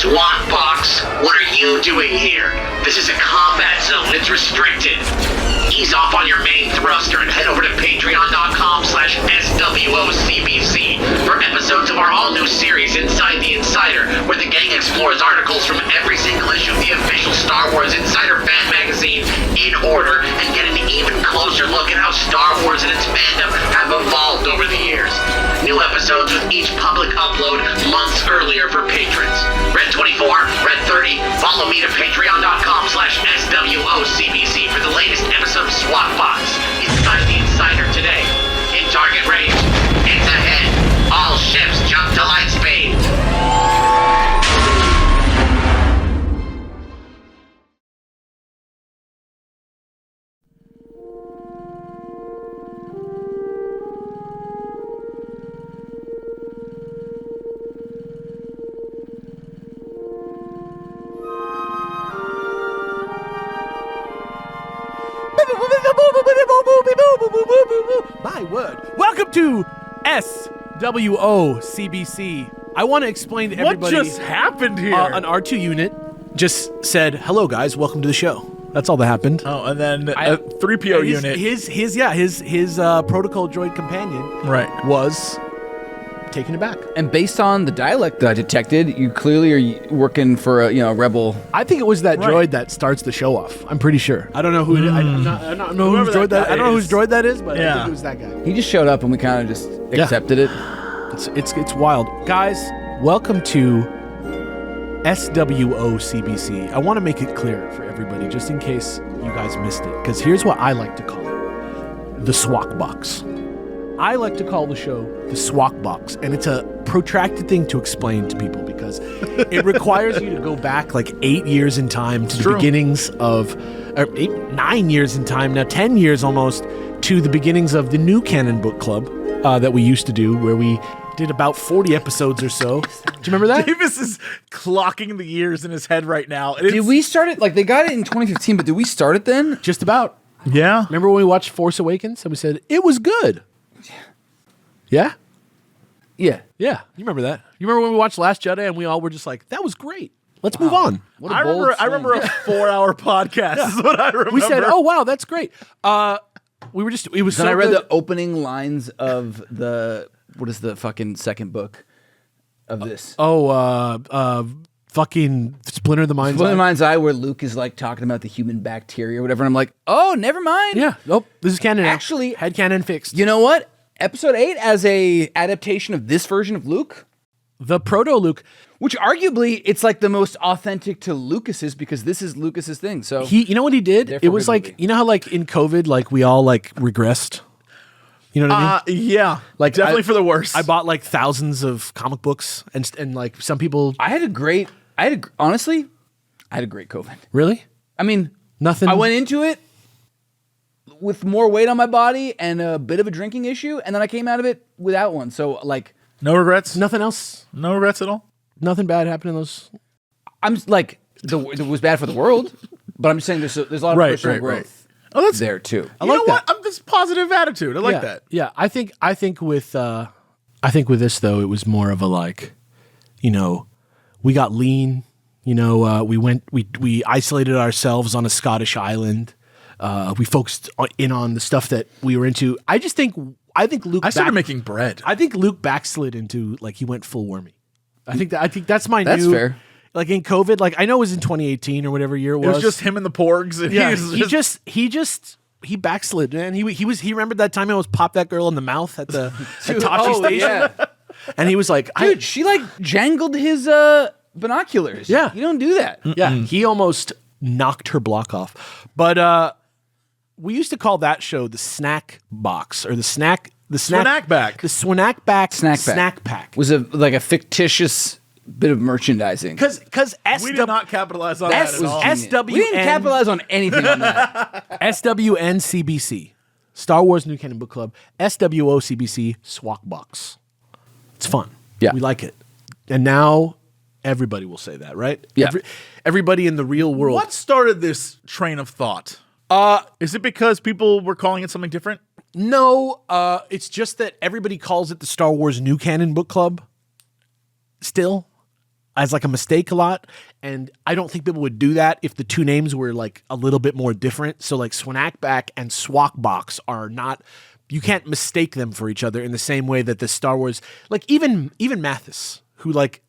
SWAT box, what are you doing here? This is a combat zone. It's restricted. Ease off on your main thruster and head over to patreon.com/SWOCBC for episodes of our all-new series, Inside the Insider, where the gang explores articles from every single issue of the official Star Wars Insider fan magazine in order and get an even closer look at how Star Wars and its fandom have evolved over the years. New episodes with each public upload months earlier for patrons. Red 24, Red 30, follow me to patreon.com/SWOCBC for the latest episode of SWAT Box, Inside the Insider today. In target range, it's ahead. All ships jump to light speed. My word. Welcome to SWOCBC. I want to explain to everybody. What just happened here? An R2 unit just said, "Hello guys, welcome to the show." That's all that happened. Oh, and then a 3PO unit. His protocol droid companion was taken aback. And based on the dialect that I detected, you clearly are working for a rebel. I think it was that droid that starts the show off. I'm pretty sure. I don't know who. I don't know whose droid that. I don't know whose droid that is, but I think it was that guy. He just showed up and we kind of just accepted it. It's wild, guys. Welcome to SWOCBC. I want to make it clear for everybody, just in case you guys missed it, because here's what I like to call it: the SWAT box. I like to call the show the SWAT box, and it's a protracted thing to explain to people because it requires you to go back like 8 years in time to the beginnings of, or 9 years in time, now 10 years almost, to the beginnings of the new Canon book club that we used to do, where we did about 40 episodes or so. Do you remember that? Davis is clocking the years in his head right now. Did we start it? Like, they got it in 2015, but did we start it then? Just about. Yeah. Remember when we watched Force Awakens and we said, it was good? Yeah? Yeah. Yeah. You remember that. You remember when we watched Last Jedi and we all were just like, that was great. Let's move on. What a bold I remember a 4-hour podcast is what I remember. We said, oh, wow, that's great. We were just, it was Then so I read good. the opening lines of what is the fucking second book of this? Fucking Splinter of the Mind's Splinter Eye. of the Mind's Eye, where Luke is like talking about the human bacteria or whatever. And I'm like, oh, never mind. Yeah. Nope. This is canon now. Actually, headcanon fixed. You know what? Episode 8 as a adaptation of this version of Luke. The proto-Luke. Which arguably, it's like the most authentic to Lucas's because this is Lucas's thing. So you know what he did? It was like, you know how like in COVID, like we all like regressed? You know what I mean? Yeah. Like definitely for the worse. I bought like thousands of comic books and like some people. Honestly, I had a great COVID. Really? I mean, nothing. I went into it with more weight on my body and a bit of a drinking issue, and then I came out of it without one. So like, no regrets? Nothing else? No regrets at all? Nothing bad happened in those? I'm like, it was bad for the world, but I'm just saying there's a lot of personal growth. Oh, that's there too. I like that. I'm this positive attitude. I like that. Yeah, I think with this though, it was more of a like, we got lean. We isolated ourselves on a Scottish island. We focused on the stuff that we were into. I think Luke. I started making bread. I think Luke backslid into like he went full wormy. I think that's my That's new. fair. Like in COVID, like I know it was in 2018 or whatever year it was. It was just him and the porgs. And he backslid, man. He remembered that time I was popped that girl in the mouth at the Tashi station, yeah. and he was like, dude, she like jangled his binoculars. Yeah, you don't do that. Yeah, he almost knocked her block off. But we used to call that show the snack box or the snack back. The Swinack back snack pack was a fictitious bit of merchandising. Because we did not capitalize on that at all. We didn't capitalize on anything on that. SWNCBC, Star Wars New Canon Book Club, SWOCBC, Swak Box. It's fun. Yeah. We like it. And now everybody will say that, right? Yeah. Everybody in the real world. What started this train of thought? Is it because people were calling it something different? No, it's just that everybody calls it the Star Wars New Canon Book Club. Still, as like a mistake a lot, and I don't think people would do that if the two names were like a little bit more different. So like Swanakback and Swakbox are not. You can't mistake them for each other in the same way that the Star Wars, like even Mathis, who like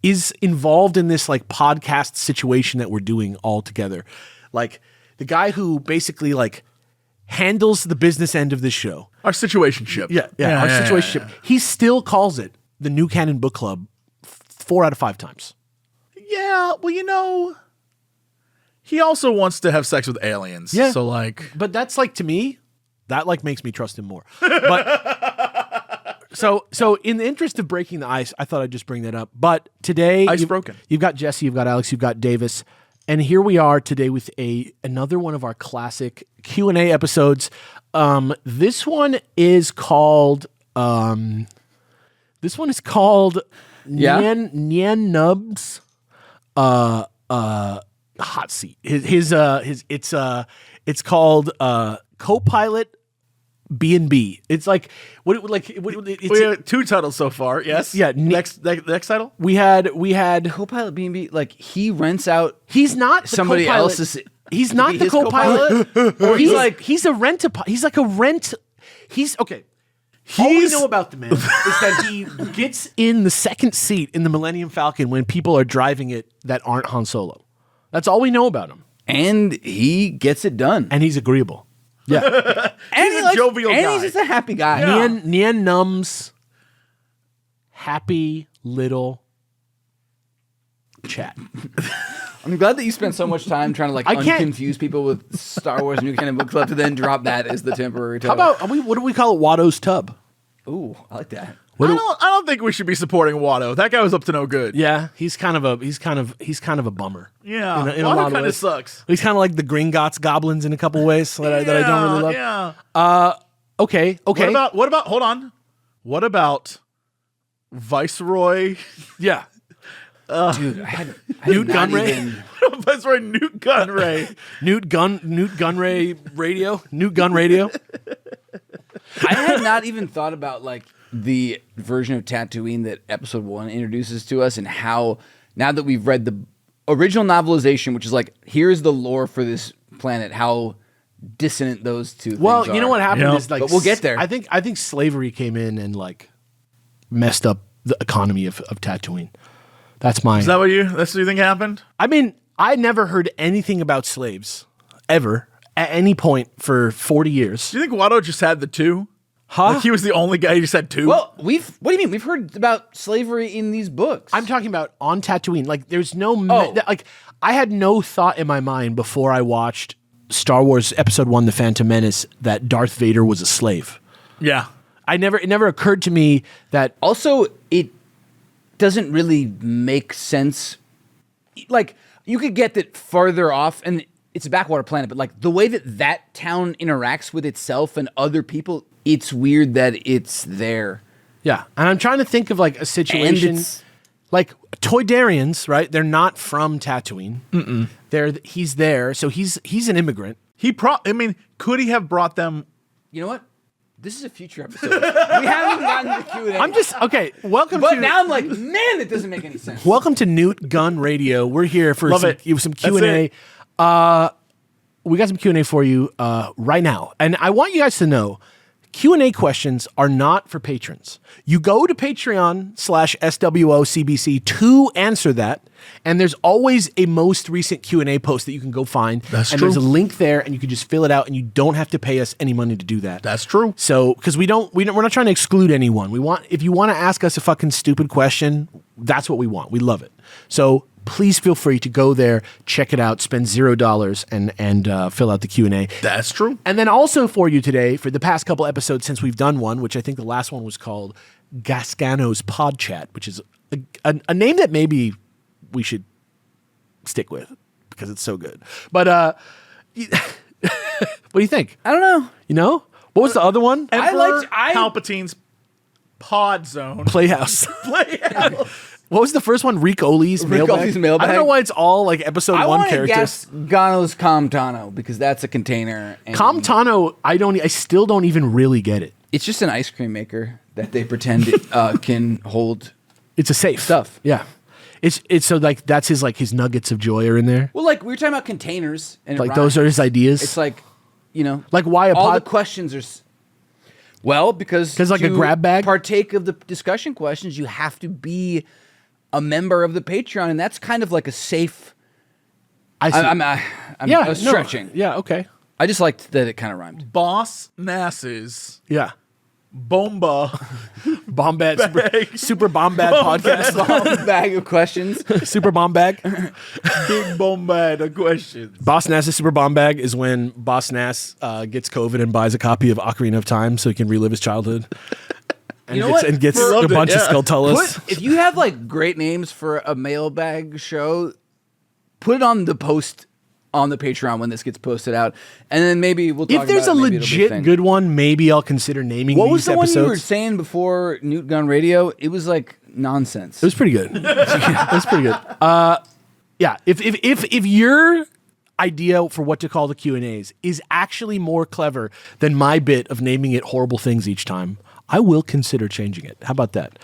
is involved in this like podcast situation that we're doing all together, like the guy who basically like handles the business end of this show, Our situationship. our situationship. He still calls it the New Canon Book Club 4 out of 5 times. Yeah, well, he also wants to have sex with aliens. Yeah. So like, But that's like, to me, that like makes me trust him more. But so in the interest of breaking the ice, I thought I'd just bring that up. But today, Ice broken. You've got Jesse, you've got Alex, you've got Davis, and here we are today with another one of our classic Q&A episodes. This one is called Nyan Nub's hot seat. It's called Co-Pilot B&B. It's like we have 2 titles so far. Yes. Yeah. Next title. We had Co-Pilot B&B, like he rents out. He's not the somebody co-pilot. else's. He's not the his co-pilot. Or he's a rent. He's like a rent. He's okay. All we know about the man is that he gets in the second seat in the Millennium Falcon when people are driving it that aren't Han Solo. That's all we know about him. And he gets it done. And he's agreeable. Yeah. And He's a jovial and guy. he's just a happy guy. Yeah. Nyan Num's happy little chat. I'm glad that you spent so much time trying to like I can't- unconfuse people with Star Wars New Canon Book Club to then drop that as the temporary How title. about what do we call it? Watto's tub. Ooh, I like that. I don't think we should be supporting Watto. That guy was up to no good. Yeah, he's kind of a bummer. Yeah. in a lot Watto of kind of ways. sucks. He's kind of like the Gringotts goblins in a couple ways that I don't really love. Yeah. Okay. What about hold on. What about Viceroy? Yeah. Dude, I Nute did not Gunray? even- Viceroy Nute Gunray. Nute Gunray radio. Nute Gun radio. I had not even thought about like the version of Tatooine that Episode 1 introduces to us, and how now that we've read the original novelization, which is like here's the lore for this planet, how dissonant those two Well, things you know are. what happened Yeah. is like, But we'll get there. I think slavery came in and like messed up the economy of Tatooine. That's my. That's what you think happened? I mean, I never heard anything about slaves ever at any point for 40 years. Do you think Watto just had the 2? Huh? Like he was the only guy who just had 2? Well, what do you mean? We've heard about slavery in these books. I'm talking about on Tatooine. Like, there's no Oh. like. I had no thought in my mind before I watched Star Wars Episode 1: The Phantom Menace that Darth Vader was a slave. yeah. It never occurred to me that. Also, it doesn't really make sense. Like, you could get that farther off, and it's a backwater planet, but like the way that town interacts with itself and other people, it's weird that it's there. Yeah, and I'm trying to think of like a situation it's- like Toydarians, right? They're not from Tatooine. He's there, so he's an immigrant. Could he have brought them? You know what? This is a future episode. We haven't gotten to the Q&A. I'm just okay. Welcome But to now I'm like, man, it doesn't make any sense. welcome to Nute Gun Radio. We're here for Love some it. Q&A. We got some Q&A for you right now, and I want you guys to know. Q&A questions are not for patrons. You go to Patreon/SWOCBC to answer that, and there's always a most recent Q&A post that you can go find. That's and true. there's a link there, and you can just fill it out, and you don't have to pay us any money to do that. That's true. So, because we're not trying to exclude anyone. If you want to ask us a fucking stupid question, that's what we want. We love it. So please feel free to go there, check it out, spend $0 and fill out the Q&A. That's true. And then also for you today, for the past couple episodes since we've done one, which I think the last one was called Gascano's Pod Chat, which is a name that maybe we should stick with because it's so good. But what do you think? I don't know. You know? What was the other one? Emperor Palpatine's Pod Zone. Playhouse. What was the first one? Rick Oli's mailbag? Oli's mailbag. I don't know why it's all like episode I one want to characters. guess Gano's Comtano because that's a container. And Comtano, I still don't even really get it. it's just an ice cream maker that they pretend it can hold. It's a safe Stuff. Yeah. It's so like that's his nuggets of joy are in there. Well, like we were talking about containers, and Like those are his ideas. It's like, like why a all the questions are. Well, because like a grab bag. Partake of the discussion questions, you have to be a member of the Patreon, and that's kind of like a safe. I was stretching. Yeah, okay. I just liked that it kind of rhymed. Boss Nass's Yeah. Bomba Bombad super Bombad podcast. Bag of questions. Super Bomb Bag. Big Bombad of questions. Boss Nass's Super Bomb Bag is when Boss Nass gets COVID and buys a copy of Ocarina of Time so he can relive his childhood. And You know what? and gets Loved a it, bunch of yeah. Skulltulas. If you have like great names for a mailbag show, put it on the post on the Patreon when this gets posted out, and then maybe we'll talk If there's about a it. Maybe it'll be legit thing. good one, maybe I'll consider naming What these was the episodes. one you were saying before Nute Gunraydio? It was like nonsense. It was pretty good. It was pretty good. Yeah. If your idea for what to call the Q&As is actually more clever than my bit of naming it horrible things each time, I will consider changing it. How about that?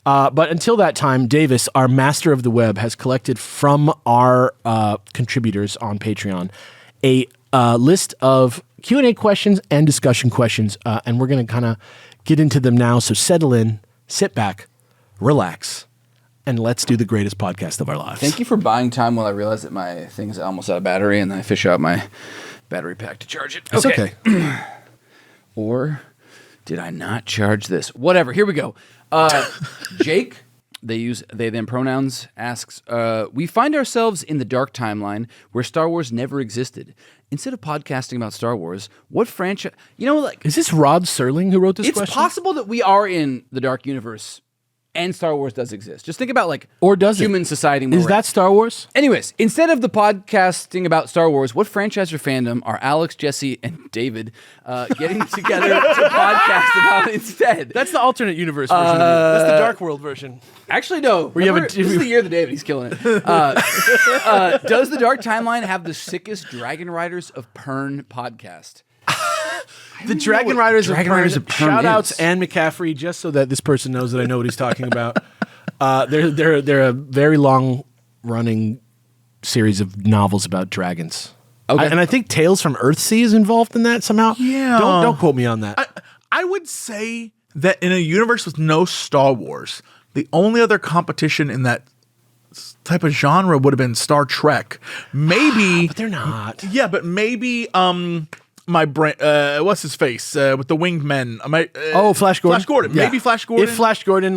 But until that time, Davis, our master of the web, has collected from our contributors on Patreon a list of Q&A questions and discussion questions, and we're going to kind of get into them now. So settle in, sit back, relax, and let's do the greatest podcast of our lives. Thank you for buying time while I realized that my thing's almost out of battery, and then I fish out my battery pack to charge it. It's okay. Or did I not charge this? Whatever. Here we go. Jake, they them pronouns, asks, we find ourselves in the dark timeline where Star Wars never existed. Instead of podcasting about Star Wars, what franchise... Is this Rod Serling who wrote this question? It's possible that we are in the dark universe and Star Wars does exist. Just think about Or does it? human society. where Is we're that at. Star Wars? Anyways, instead of the podcasting about Star Wars, what franchise or fandom are Alex, Jesse, and David getting together to podcast about instead? That's the alternate universe version of it. That's the Dark World version. Actually, no. you have Remember, this is the year of the David. He's killing it. Does the Dark Timeline have the sickest Dragon Riders of Pern podcast? The Dragon Riders of Pern. Pern Shout outs is. Anne McCaffrey, just so that this person knows that I know what he's talking about. They're a very long running series of novels about dragons. Okay. And I think Tales from Earthsea is involved in that somehow. Yeah. Don't quote me on that. I would say that in a universe with no Star Wars, the only other competition in that type of genre would have been Star Trek. Maybe, But they're not. yeah, but maybe my brain. What's his face with the winged men? Flash Gordon. Flash Gordon. Yeah. Maybe Flash Gordon. If Flash Gordon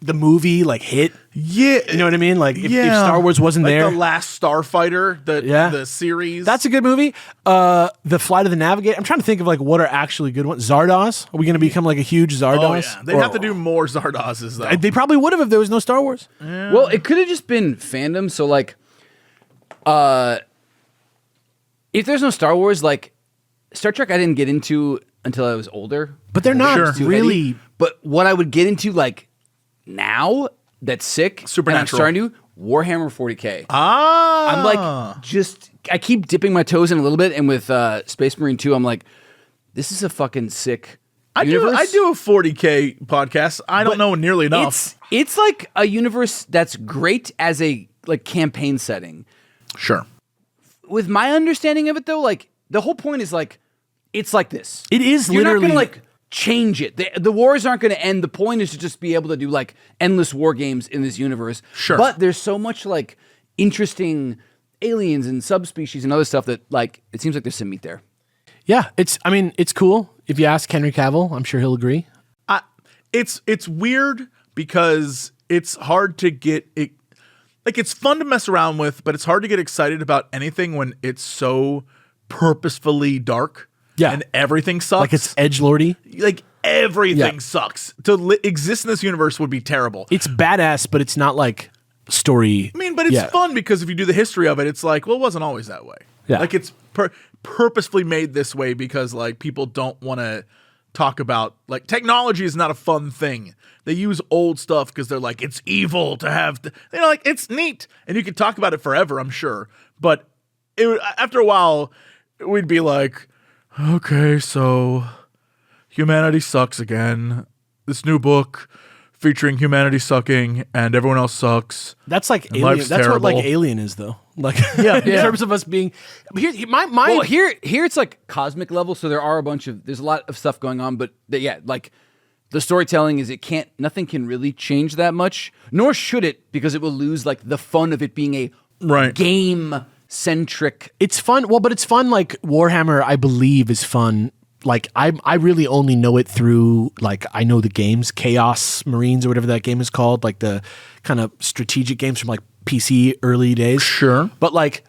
the movie hit, yeah, you know what I mean? Like if Star Wars wasn't like there, the Last Starfighter, the series. that's a good movie. The Flight of the Navigator. I'm trying to think of what are actually good ones. Zardoz. Are we going to become a huge Zardoz? Oh yeah, they'd have to do more Zardozes though. They probably would have if there was no Star Wars. Well, it could have just been fandom. So, if there's no Star Wars, Star Trek, I didn't get into until I was older. But they're not Sure. Too really. heady. But what I would get into, now that's sick, Supernatural. and I'm starting to Warhammer 40K. I'm I keep dipping my toes in a little bit, and with Space Marine 2, I'm like, this is a fucking sick universe. I do a 40K podcast. I don't know nearly enough. It's like a universe that's great as a campaign setting. Sure. With my understanding of it, though, the whole point is it's like this. It is You're literally not gonna change it. The wars aren't going to end. The point is to just be able to do endless war games in this universe. Sure. But there's so much interesting aliens and subspecies and other stuff that it seems like there's some meat there. Yeah, it's cool. If you ask Henry Cavill, I'm sure he'll agree. It's weird because it's hard to get it. It's fun to mess around with, but it's hard to get excited about anything when it's so purposefully dark. Yeah. And everything sucks. It's edgelordy. Everything Yeah. sucks. To exist in this universe would be terrible. It's badass, but it's not story. I mean, but it's fun because if you do the history of it, it's it wasn't always that way. Yeah. It's purposefully made this way because people don't want to talk about technology is not a fun thing. They use old stuff because they're it's evil to have. It's neat and you could talk about it forever, I'm sure. But after a while, we'd be okay, so humanity sucks again. This new book featuring humanity sucking and everyone else sucks. That's like and Alien. life's That's what like terrible. Alien is, though. Like, in terms of us being. Well, here it's like cosmic level, so there's a lot of stuff going on, but like the storytelling is nothing can really change that much, nor should it, because it will lose like the fun of it being a game centric. It's fun. Well, but it's fun. Like Warhammer, I believe, is fun. Like I really only know it through like I know the games, Chaos Marines or whatever that game is called, like the kind of strategic games from like PC early days. Sure. But like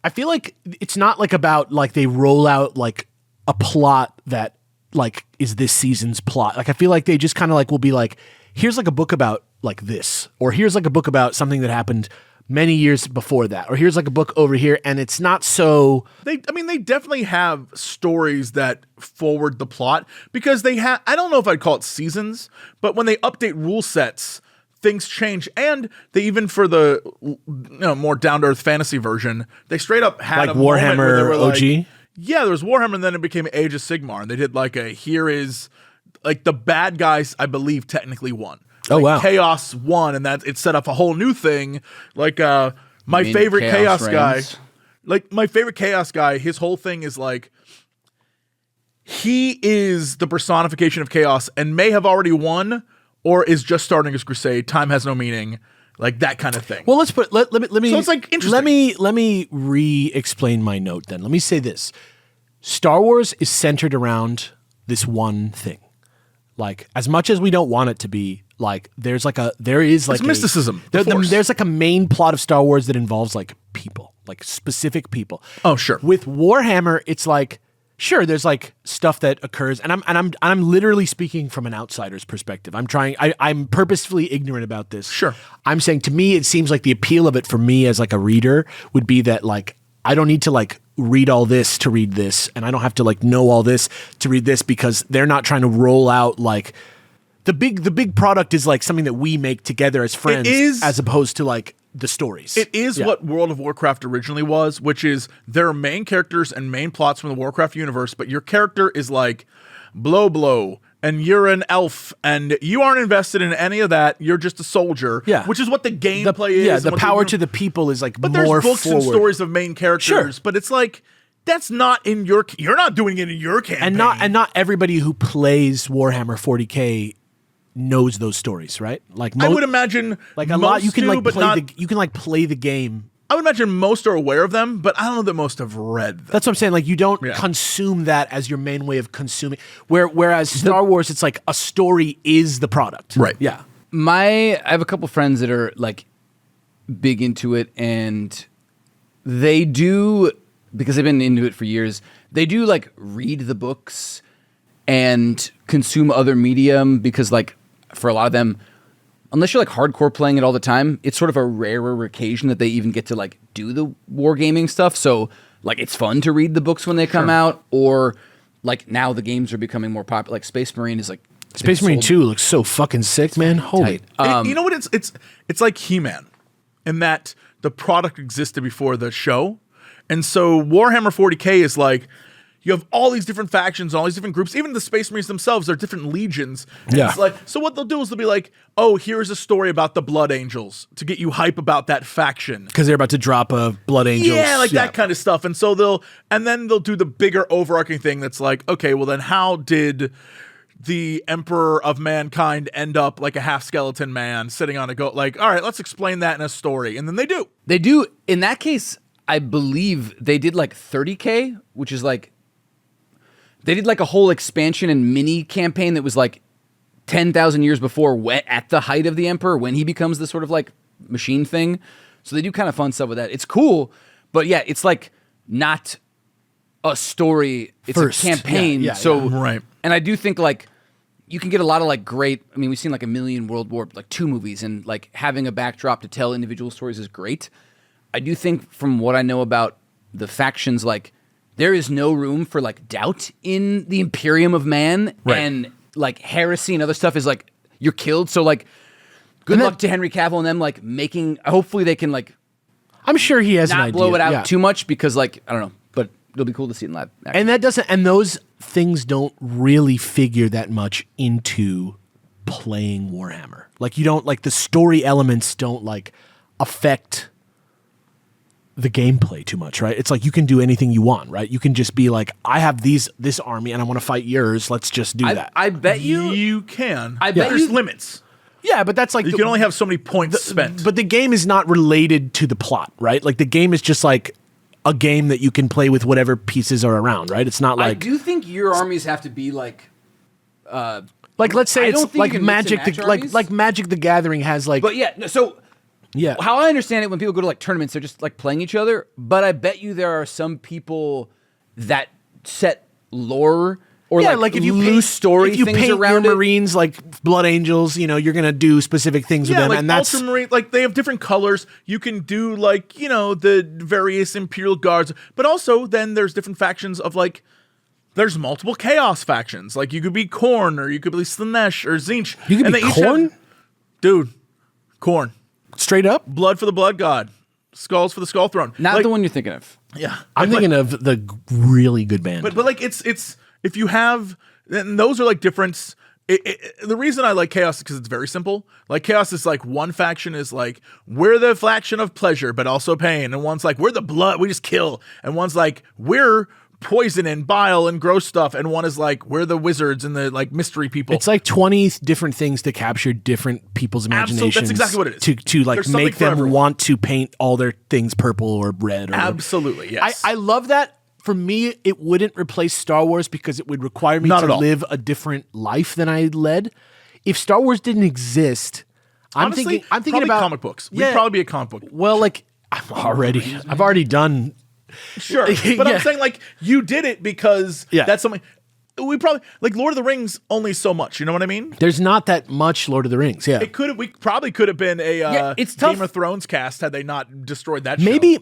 I feel like it's not like about like they roll out like a plot that like is this season's plot. Like I feel like they just kind of like will be like, here's like a book about like this, or here's like a book about something that happened many years before that, or here's like a book over here, and it's not so. They definitely have stories that forward the plot because they have. I don't know if I'd call it seasons, but when they update rule sets, things change, and they even for the more down to earth fantasy version, they straight up had Like a moment where Warhammer they were OG? Like, yeah, there was Warhammer, and then it became Age of Sigmar, and they did like here is like the bad guys. I believe technically won. Oh, wow. Chaos won, and that it set up a whole new thing. Like my favorite Chaos guy, like my favorite Chaos guy, his whole thing is like he is the personification of Chaos and may have already won or is just starting his crusade. Time has no meaning, like that kind of thing. Well, let me. So it's like interesting. Let me re-explain my note. Then let me say this: Star Wars is centered around this one thing. Like as much as we don't want it to be. Like there is like mysticism. There's like a main plot of Star Wars that involves like people, like specific people. Oh, sure. With Warhammer, it's like sure, there's like stuff that occurs, and I'm literally speaking from an outsider's perspective. I'm purposefully ignorant about this. Sure. I'm saying to me, it seems like the appeal of it for me as like a reader would be that like I don't need to like read all this to read this, and I don't have to like know all this to read this because they're not trying to roll out like. The big product is like something that we make together as friends as opposed to like the stories. It is what World of Warcraft originally was, which is there are main characters and main plots from the Warcraft universe, but your character is like blow, and you're an elf, and you aren't invested in any of that. You're just a soldier, which is what the gameplay is. Yeah, the power to the people is like but more there's books forward. and stories of main characters, but it's like that's not in you're not doing it in your campaign. And not everybody who plays Warhammer 40K knows those stories, right? Like I would imagine like a lot you can like play the game. I would imagine most are aware of them, but I don't know that most have read them. That's what I'm saying. Like you don't consume that as your main way of consuming. Whereas Star Wars, it's like a story is the product. Right. Yeah. I have a couple friends that are like big into it, and they do, because they've been into it for years, they do like read the books and consume other medium because like for a lot of them, unless you're like hardcore playing it all the time, it's sort of a rarer occasion that they even get to like do the wargaming stuff. So like it's fun to read the books when they come out, or like now the games are becoming more popular. Like Space Marine is like Space Marine 2 looks so fucking sick, man. Holy. You know what? It's like He-Man in that the product existed before the show. And so Warhammer 40K is like, you have all these different factions, all these different groups. Even the Space Marines themselves are different legions. And it's like, so what they'll do is they'll be like, oh, here's a story about the Blood Angels to get you hype about that faction. Because they're about to drop a Blood Angels. Yeah, like that kind of stuff. And so they'll do the bigger overarching thing that's like, okay, well then how did the Emperor of Mankind end up like a half skeleton man sitting on a goat? Like, all right, let's explain that in a story. And then they do. They do. In that case, I believe they did like 30K, which is like, they did like a whole expansion and mini campaign that was like 10,000 years before, at the height of the Emperor, when he becomes the sort of like machine thing. So they do kind of fun stuff with that. It's cool, but yeah, it's like not a story. It's a campaign. Right. And I do think like you can get a lot of like great, I mean, we've seen like a million World War, like 2 movies, and like having a backdrop to tell individual stories is great. I do think from what I know about the factions, like, there is no room for like doubt in the Imperium of Man, and like heresy and other stuff is like you're killed. So like, good luck to Henry Cavill and them like making. Hopefully they can like. I'm sure he has an not idea. blow it out too much because like I don't know, but it'll be cool to see it in live action. And that doesn't. And those things don't really figure that much into playing Warhammer. Like you don't like the story elements don't like affect the gameplay too much, right? It's like you can do anything you want, right? You can just be like, I have this army and I want to fight yours. Let's just do that. I bet You can. I bet There's you- limits. Yeah, but that's like You can only have so many points spent. But the game is not related to the plot, right? Like the game is just like a game that you can play with whatever pieces are around, right? It's not I like do think your armies have to be like let's say I don't it's think you like can mix and Magic match like armies. like Magic the Gathering has like But yeah, no, so yeah. how I understand it, when people go to like tournaments, they're just like playing each other. But I bet you there are some people that set lore or like if you loose paint, story if you things paint around your it. Marines like Blood Angels, you know, you're gonna do specific things with Yeah, them, like and that's Ultramarine, like they have different colors. You can do like, you know, the various Imperial Guards, but also then there's different factions of like, there's multiple Chaos factions. Like you could be Khorne or you could be Slanesh or Tzeentch. You could and be they each have- Khorne? Dude, Khorne. straight up. Blood for the Blood God. Skulls for the Skull Throne. Not Like, the one you're thinking of. Yeah. I'm thinking of the really good band. But like it's if you have, and those are like different. The reason I like Chaos is because it's very simple. Like Chaos is like one faction is like we're the faction of pleasure but also pain, and one's like we're the blood, we just kill, and one's like we're poison and bile and gross stuff, and one is like we're the wizards and the like mystery people. it's like 20 different things to capture different people's Absolutely, imaginations. that's exactly what it is. To like There's something make for them everyone. want to paint all their things purple or red. Or Absolutely, yes. I love that. For me, it wouldn't replace Star Wars because it would require me Not at to all. live a different life than I led. If Star Wars didn't exist, Honestly, I'm thinking probably about comic books. Yeah. We'd probably be a comic book. Well, like I've already done. Sure, but Yeah. I'm saying like you did it because Yeah. that's something. We probably like Lord of the Rings only so much. You know what I mean? There's not that much Lord of the Rings. Yeah, We probably could have been a it's tough. Game of Thrones cast had they not destroyed that show. maybe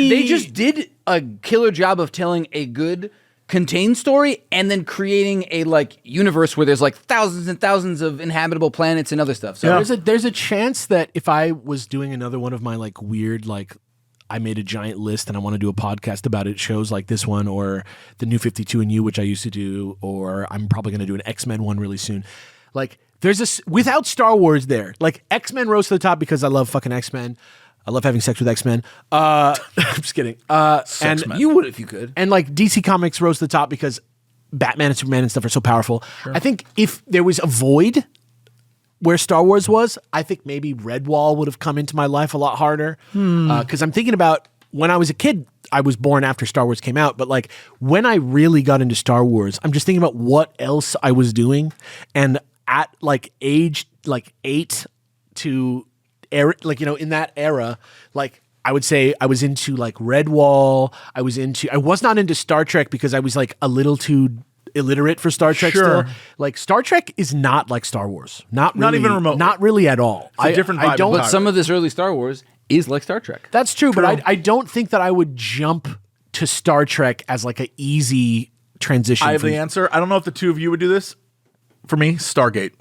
They just did a killer job of telling a good contained story and then creating a like universe where there's like thousands and thousands of inhabitable planets and other stuff. So Yeah. there's a chance that if I was doing another one of my like weird like I made a giant list and I want to do a podcast about it, shows like this one or the New 52 and You, which I used to do, or I'm probably going to do an X-Men one really soon. Like there's without Star Wars there, like X-Men rose to the top because I love fucking X-Men. I love having sex with X-Men. I'm just kidding. And Men. you would if you could. and like DC Comics rose to the top because Batman and Superman and stuff are so powerful. I think if there was a void where Star Wars was, I think maybe Redwall would have come into my life a lot harder. Because I'm thinking about when I was a kid, I was born after Star Wars came out. But like when I really got into Star Wars, I'm just thinking about what else I was doing. And at like age like 8 to like, you know, in that era, like I would say I was into like Redwall. I was not into Star Trek because I was like a little too illiterate for Star Trek Sure. still. Like Star Trek is not like Star Wars. Not really, even remotely. Not really at all. a different vibe I don't. entirely. But some of this early Star Wars is like Star Trek. That's true, but I don't think that I would jump to Star Trek as like an easy transition. I have the answer. I don't know if the two of you would do this. For me, Stargate.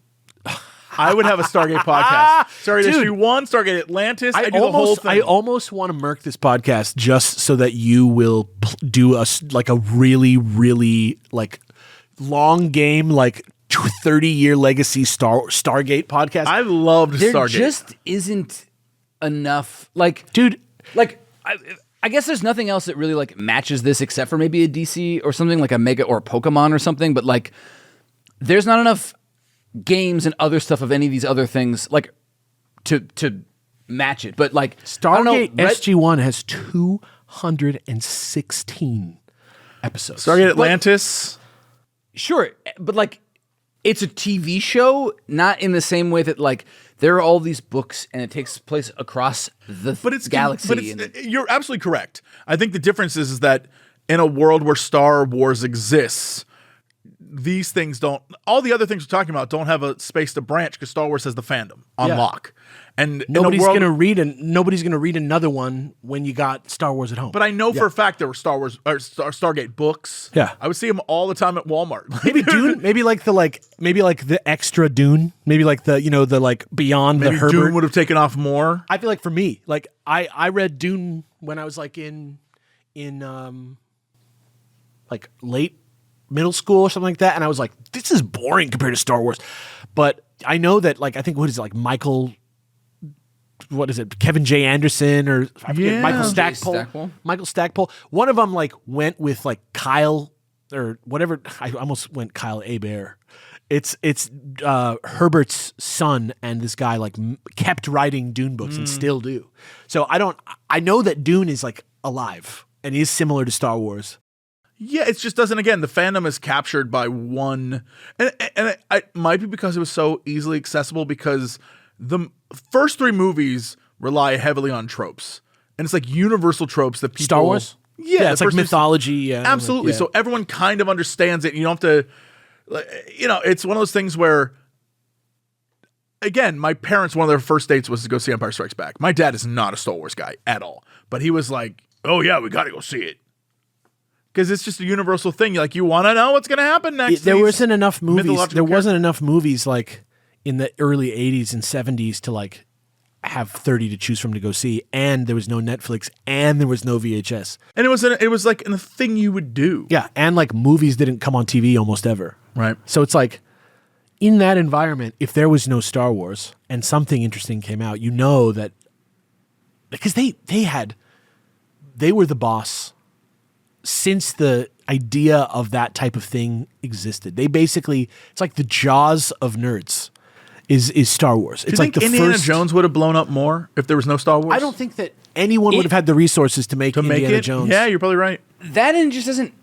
I would have a Stargate podcast. Stargate Dude. Issue 1, Stargate Atlantis. I do the whole thing. I almost want to murk this podcast just so that you will do like a really, really like long game, like 30-year legacy Stargate podcast. I loved There Stargate. just isn't enough. Like, Dude, like I guess there's nothing else that really like matches this except for maybe a DC or something like a Mega or a Pokemon or something. But like, there's not enough games and other stuff of any of these other things like to match it. But like I don't know, Stargate SG-1 has 216 episodes. Stargate Atlantis. Sure, but like it's a TV show, not in the same way that like there are all these books and it takes place across the But it's galaxy. But you're absolutely correct. I think the difference is that in a world where Star Wars exists, these things don't. All the other things we're talking about don't have a space to branch because Star Wars has the fandom on Yeah. lock. And Nobody's in a world, gonna read another one when you got Star Wars at home. But I know for a fact there were Star Wars or Stargate books. Yeah. I would see them all the time at Walmart. maybe Dune, maybe like the extra Dune, maybe like the the like beyond Maybe the Herbert. Dune would have taken off more. I feel like for me, like I read Dune when I was like in like late middle school or something like that, and I was like, this is boring compared to Star Wars. But I know that like I think Kevin J. Anderson or I forget, Michael Stackpole. Michael Stackpole. One of them like went with like Kyle or whatever. I almost went Kyle Hebert. It's Herbert's son, and this guy like kept writing Dune books and still do. So I know that Dune is like alive and is similar to Star Wars. Yeah, it just doesn't. Again, the fandom is captured by one, and it might be because it was so easily accessible. Because the first 3 movies rely heavily on tropes, and it's like universal tropes that people. Star Wars. Yeah, it's like mythology. Yeah, absolutely. Yeah. So everyone kind of understands it. And you don't have to. It's one of those things where. Again, my parents, one of their first dates was to go see Empire Strikes Back. My dad is not a Star Wars guy at all, but he was like, "Oh yeah, we got to go see it." Because it's just a universal thing. Like, you want to know what's going to happen next. There wasn't enough movies. There wasn't enough movies like in the early 80s and 70s to like have 30 to choose from to go see. And there was no Netflix and there was no VHS. And it was like a thing you would do. Yeah. And like movies didn't come on TV almost ever. Right. So it's like in that environment, if there was no Star Wars and something interesting came out, you know that because they were the boss since the idea of that type of thing existed. They basically, it's like the Jaws of nerds is Star Wars. It's like the Indiana Jones would have blown up more if there was no Star Wars? I don't think that anyone would have had the resources to make Indiana Jones. Yeah, you're probably right. That and just doesn't,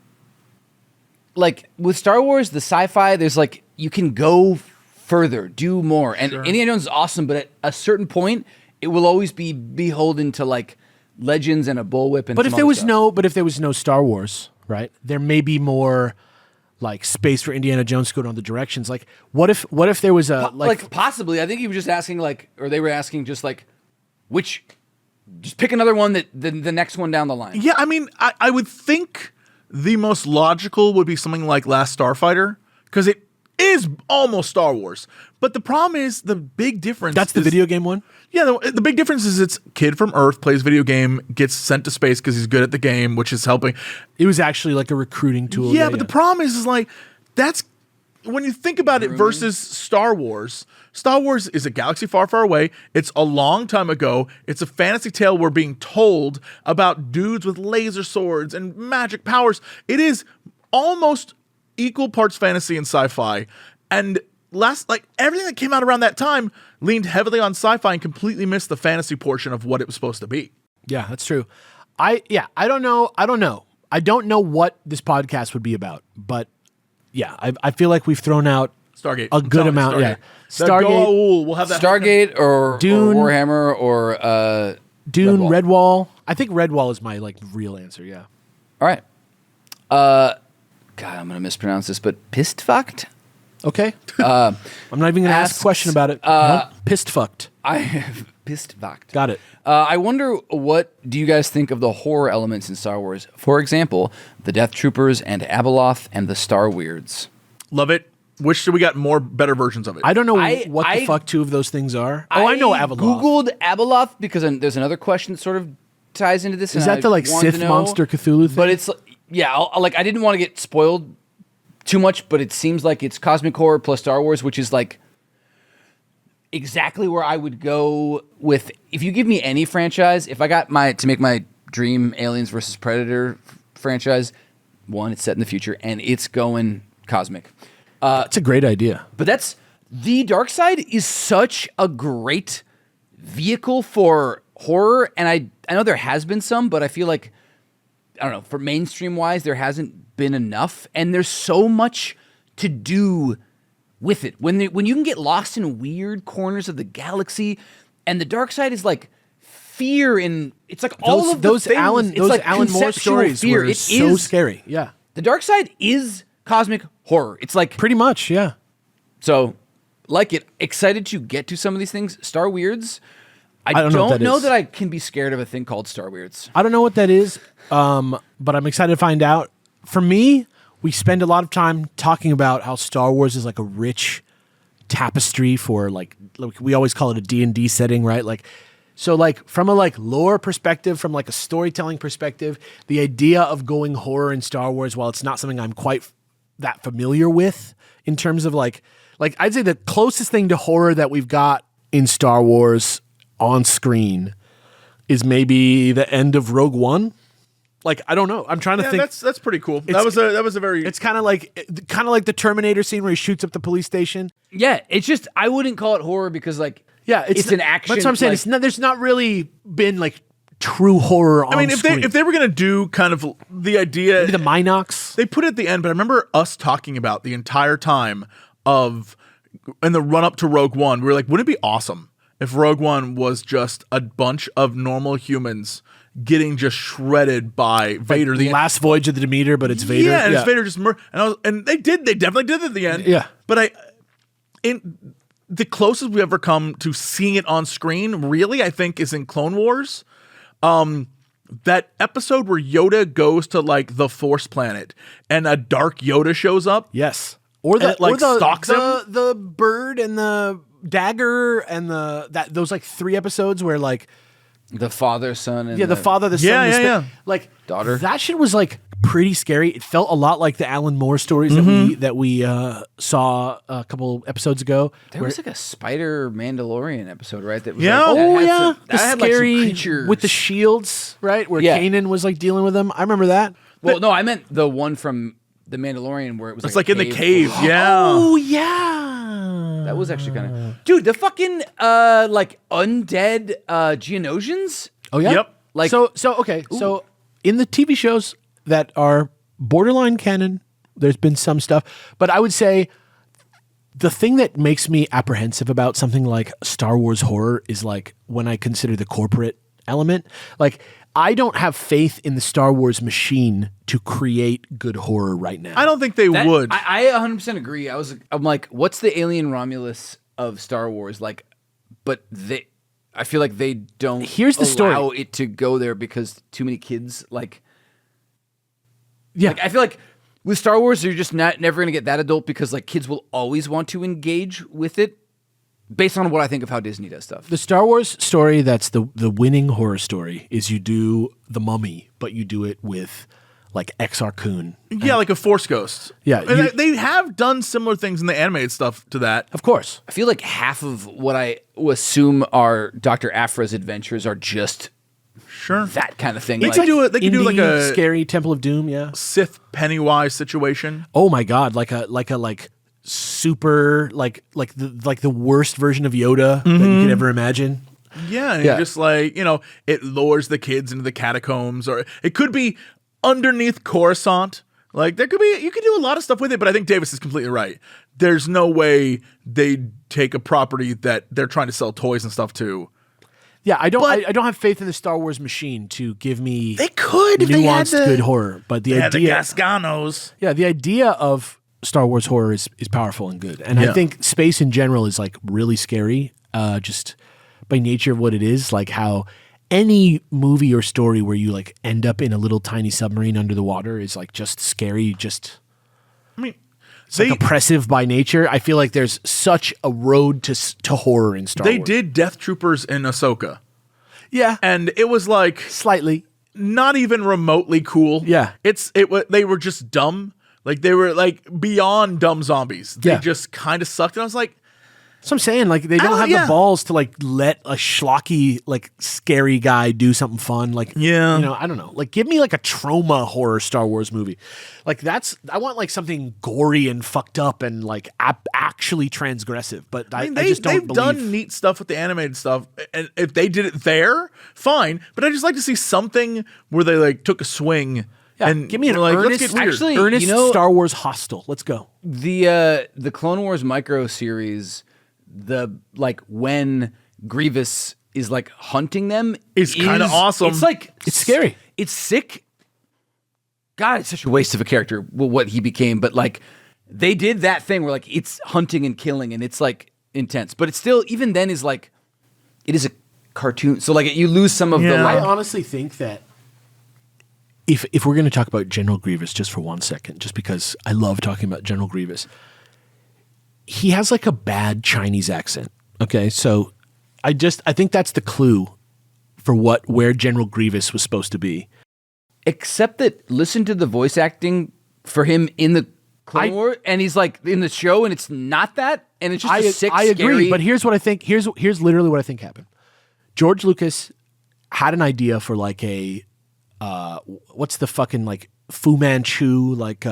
like, with Star Wars, the sci-fi, there's like, you can go further, do more. And Indiana Jones is awesome, but at a certain point, it will always be beholden to like legends and a bullwhip. And but if there was no Star Wars, right? There may be more like space for Indiana Jones to go down the directions. Like, what if there was a like possibly? I think he was just asking like, or they were asking just like, just pick another one that the next one down the line. Yeah, I mean, I would think the most logical would be something like Last Starfighter because it is almost Star Wars. But the problem is the big difference. That's the video game one? Yeah, the big difference is it's kid from Earth, plays video game, gets sent to space because he's good at the game, which is helping. It was actually like a recruiting tool. Yeah, but the problem is like, that's, when you think about it versus Star Wars is a galaxy far, far away. It's a long time ago. It's a fantasy tale we're being told about dudes with laser swords and magic powers. It is almost equal parts fantasy and sci-fi. And everything that came out around that time leaned heavily on sci-fi and completely missed the fantasy portion of what it was supposed to be. Yeah, that's true. I don't know. I don't know what this podcast would be about, but yeah, I feel like we've thrown out Stargate. a good amount. Stargate. Yeah, Stargate. We'll have that. Stargate or Dune, or Warhammer or Dune, Redwall. Redwall. I think Redwall is my like real answer. Yeah. All right. God, I'm gonna mispronounce this, but pissed fucked. Okay. I'm not even gonna ask a question about it. Nope. Pissed fucked. I have pissed fucked. Got it. I wonder, what do you guys think of the horror elements in Star Wars? For example, the Death Troopers and Abeloth and the Star Weirds. Love it. Wish we got better versions of it. I don't know what the fuck two of those things are. I know Abeloth. Googled Abeloth because there's another question that sort of ties into this. Is that the like Sith monster Cthulhu thing? But it's I didn't want to get spoiled too much, but it seems like it's cosmic horror plus Star Wars, which is like exactly where I would go with. If you give me any franchise, if I got to make my dream Aliens versus Predator franchise, one, it's set in the future and it's going cosmic. It's a great idea. But the dark side is such a great vehicle for horror, and I know there has been some, but I feel like, I don't know, for mainstream wise, there hasn't been enough, and there's so much to do with it. When you can get lost in weird corners of the galaxy, and the dark side is like fear, and it's like all of those the things. Alan Moore conceptual stories fear. were so scary. Yeah, the dark side is cosmic horror. It's like pretty much. Yeah. So, like it, excited to get to some of these things. Star Weirds. I don't know that I can be scared of a thing called Star Weirds. I don't know what that is, but I'm excited to find out. For me, we spend a lot of time talking about how Star Wars is like a rich tapestry for like we always call it a D&D setting, right? So from a lore perspective, from like a storytelling perspective, the idea of going horror in Star Wars, while it's not something I'm quite that familiar with in terms of like Like, I'd say the closest thing to horror that we've got in Star Wars on screen is maybe the end of Rogue One. Like, I don't know. I'm trying to think. That's pretty cool. That was a very. It's kind of like the Terminator scene where he shoots up the police station. Yeah, it's just I wouldn't call it horror because like it's an action. That's what I'm saying. like- It's not, there's not really been like true horror on I mean, screen. if they were gonna do kind of the idea, maybe the Minox. they put it at the end. But I remember us talking about the entire time of in the run up to Rogue One. We were like, wouldn't it be awesome if Rogue One was just a bunch of normal humans getting just shredded by Vader? The last voyage of the Demeter, but it's Vader. Yeah, and it's Vader just and they definitely did it at the end. Yeah. But the closest we ever come to seeing it on screen, really, I think, is in Clone Wars. That episode where Yoda goes to like the Force planet and a dark Yoda shows up. Yes. Or the stalks him. the bird and the dagger and those like 3 episodes where like the father, son, and the father, the son, Yeah. like daughter. That shit was like pretty scary. It felt a lot like the Alan Moore stories that we saw a couple episodes ago. There was like a Spider Mandalorian episode, right? That was Yeah. that the had scary like some creatures with the shields, right? Where Yeah. Kanan was like dealing with them. I remember that. Well, no, I meant the one from the Mandalorian where it was It's like like in the cave. Yeah. Oh yeah. That was actually kind of dude. The fucking like undead Geonosians. Oh yeah. Yep. Like so okay. So in the TV shows that are borderline canon, there's been some stuff, but I would say the thing that makes me apprehensive about something like Star Wars horror is like when I consider the corporate element. Like, I don't have faith in the Star Wars machine to create good horror right now. I don't think they would. I 100% agree. I'm like, what's the alien Romulus of Star Wars like? But I feel like they don't. Here's the story. Allow it to go there because too many kids like. Yeah. Like, I feel like with Star Wars, you're just never gonna get that adult because like kids will always want to engage with it. Based on what I think of how Disney does stuff. The Star Wars story that's the winning horror story is you do The Mummy, but you do it with like Exar Kun. Yeah, like a Force Ghost. Yeah, And they have done similar things in the animated stuff to that. Of course. I feel like half of what I assume are Dr. Aphra's adventures are just Sure. that kind of thing. They Like, could do it. They could do like Indie, a scary Temple of Doom, yeah. Sith Pennywise situation. Oh my god, like a super like the worst version of Yoda that you could ever imagine. Yeah, and Yeah. just like, it lures the kids into the catacombs, or it could be underneath Coruscant. Like you could do a lot of stuff with it, but I think Davis is completely right. There's no way they'd take a property that they're trying to sell toys and stuff to. Yeah, I don't have faith in the Star Wars machine to give me They could if they had nuanced good horror, but the the idea Gasganos. Yeah, the idea of Star Wars horror is powerful and good. And I Yeah. think space in general is like really scary, just by nature of what it is, like how any movie or story where you like end up in a little tiny submarine under the water is like just scary, just I mean, like oppressive by nature. I feel like there's such a road to horror in Star they Wars. did Death Troopers in Ahsoka, Yeah. and it was like Slightly. not even remotely cool. Yeah. They were just dumb. Like they were like beyond dumb zombies. They Yeah. just kind of sucked. And I was like, So I'm saying, like, they don't have the balls to like let a schlocky, like, scary guy do something fun. Like, Yeah. I don't know. Like, give me like a trauma horror Star Wars movie. Like, I want like something gory and fucked up and like actually transgressive. But I just don't they've believe. done neat stuff with the animated stuff, and if they did it there, fine. But I just like to see something where they like took a swing. Yeah, And give me an were like, earnest, let's get weird. Actually, earnest Star Wars hostile. Let's go. the Clone Wars micro series, when Grievous is like hunting them Is kinda awesome. It's like It's scary. It's sick. God, it's such a waste of a character. What he became, but like they did that thing where like it's hunting and killing, and it's like intense. But it's still even then is like it is a cartoon. So like you lose some of the Yeah. I like. honestly think that if we're going to talk about General Grievous just for 1 second, just because I love talking about General Grievous, he has like a bad Chinese accent. Okay, so I think that's the clue for where General Grievous was supposed to be. Except that listen to the voice acting for him in the Clone Wars, and he's like in the show, and it's not that, and it's just a sick, I agree, scary... but here's what I think. Here's literally what I think happened. George Lucas had an idea for like a what's the fucking like Fu Manchu like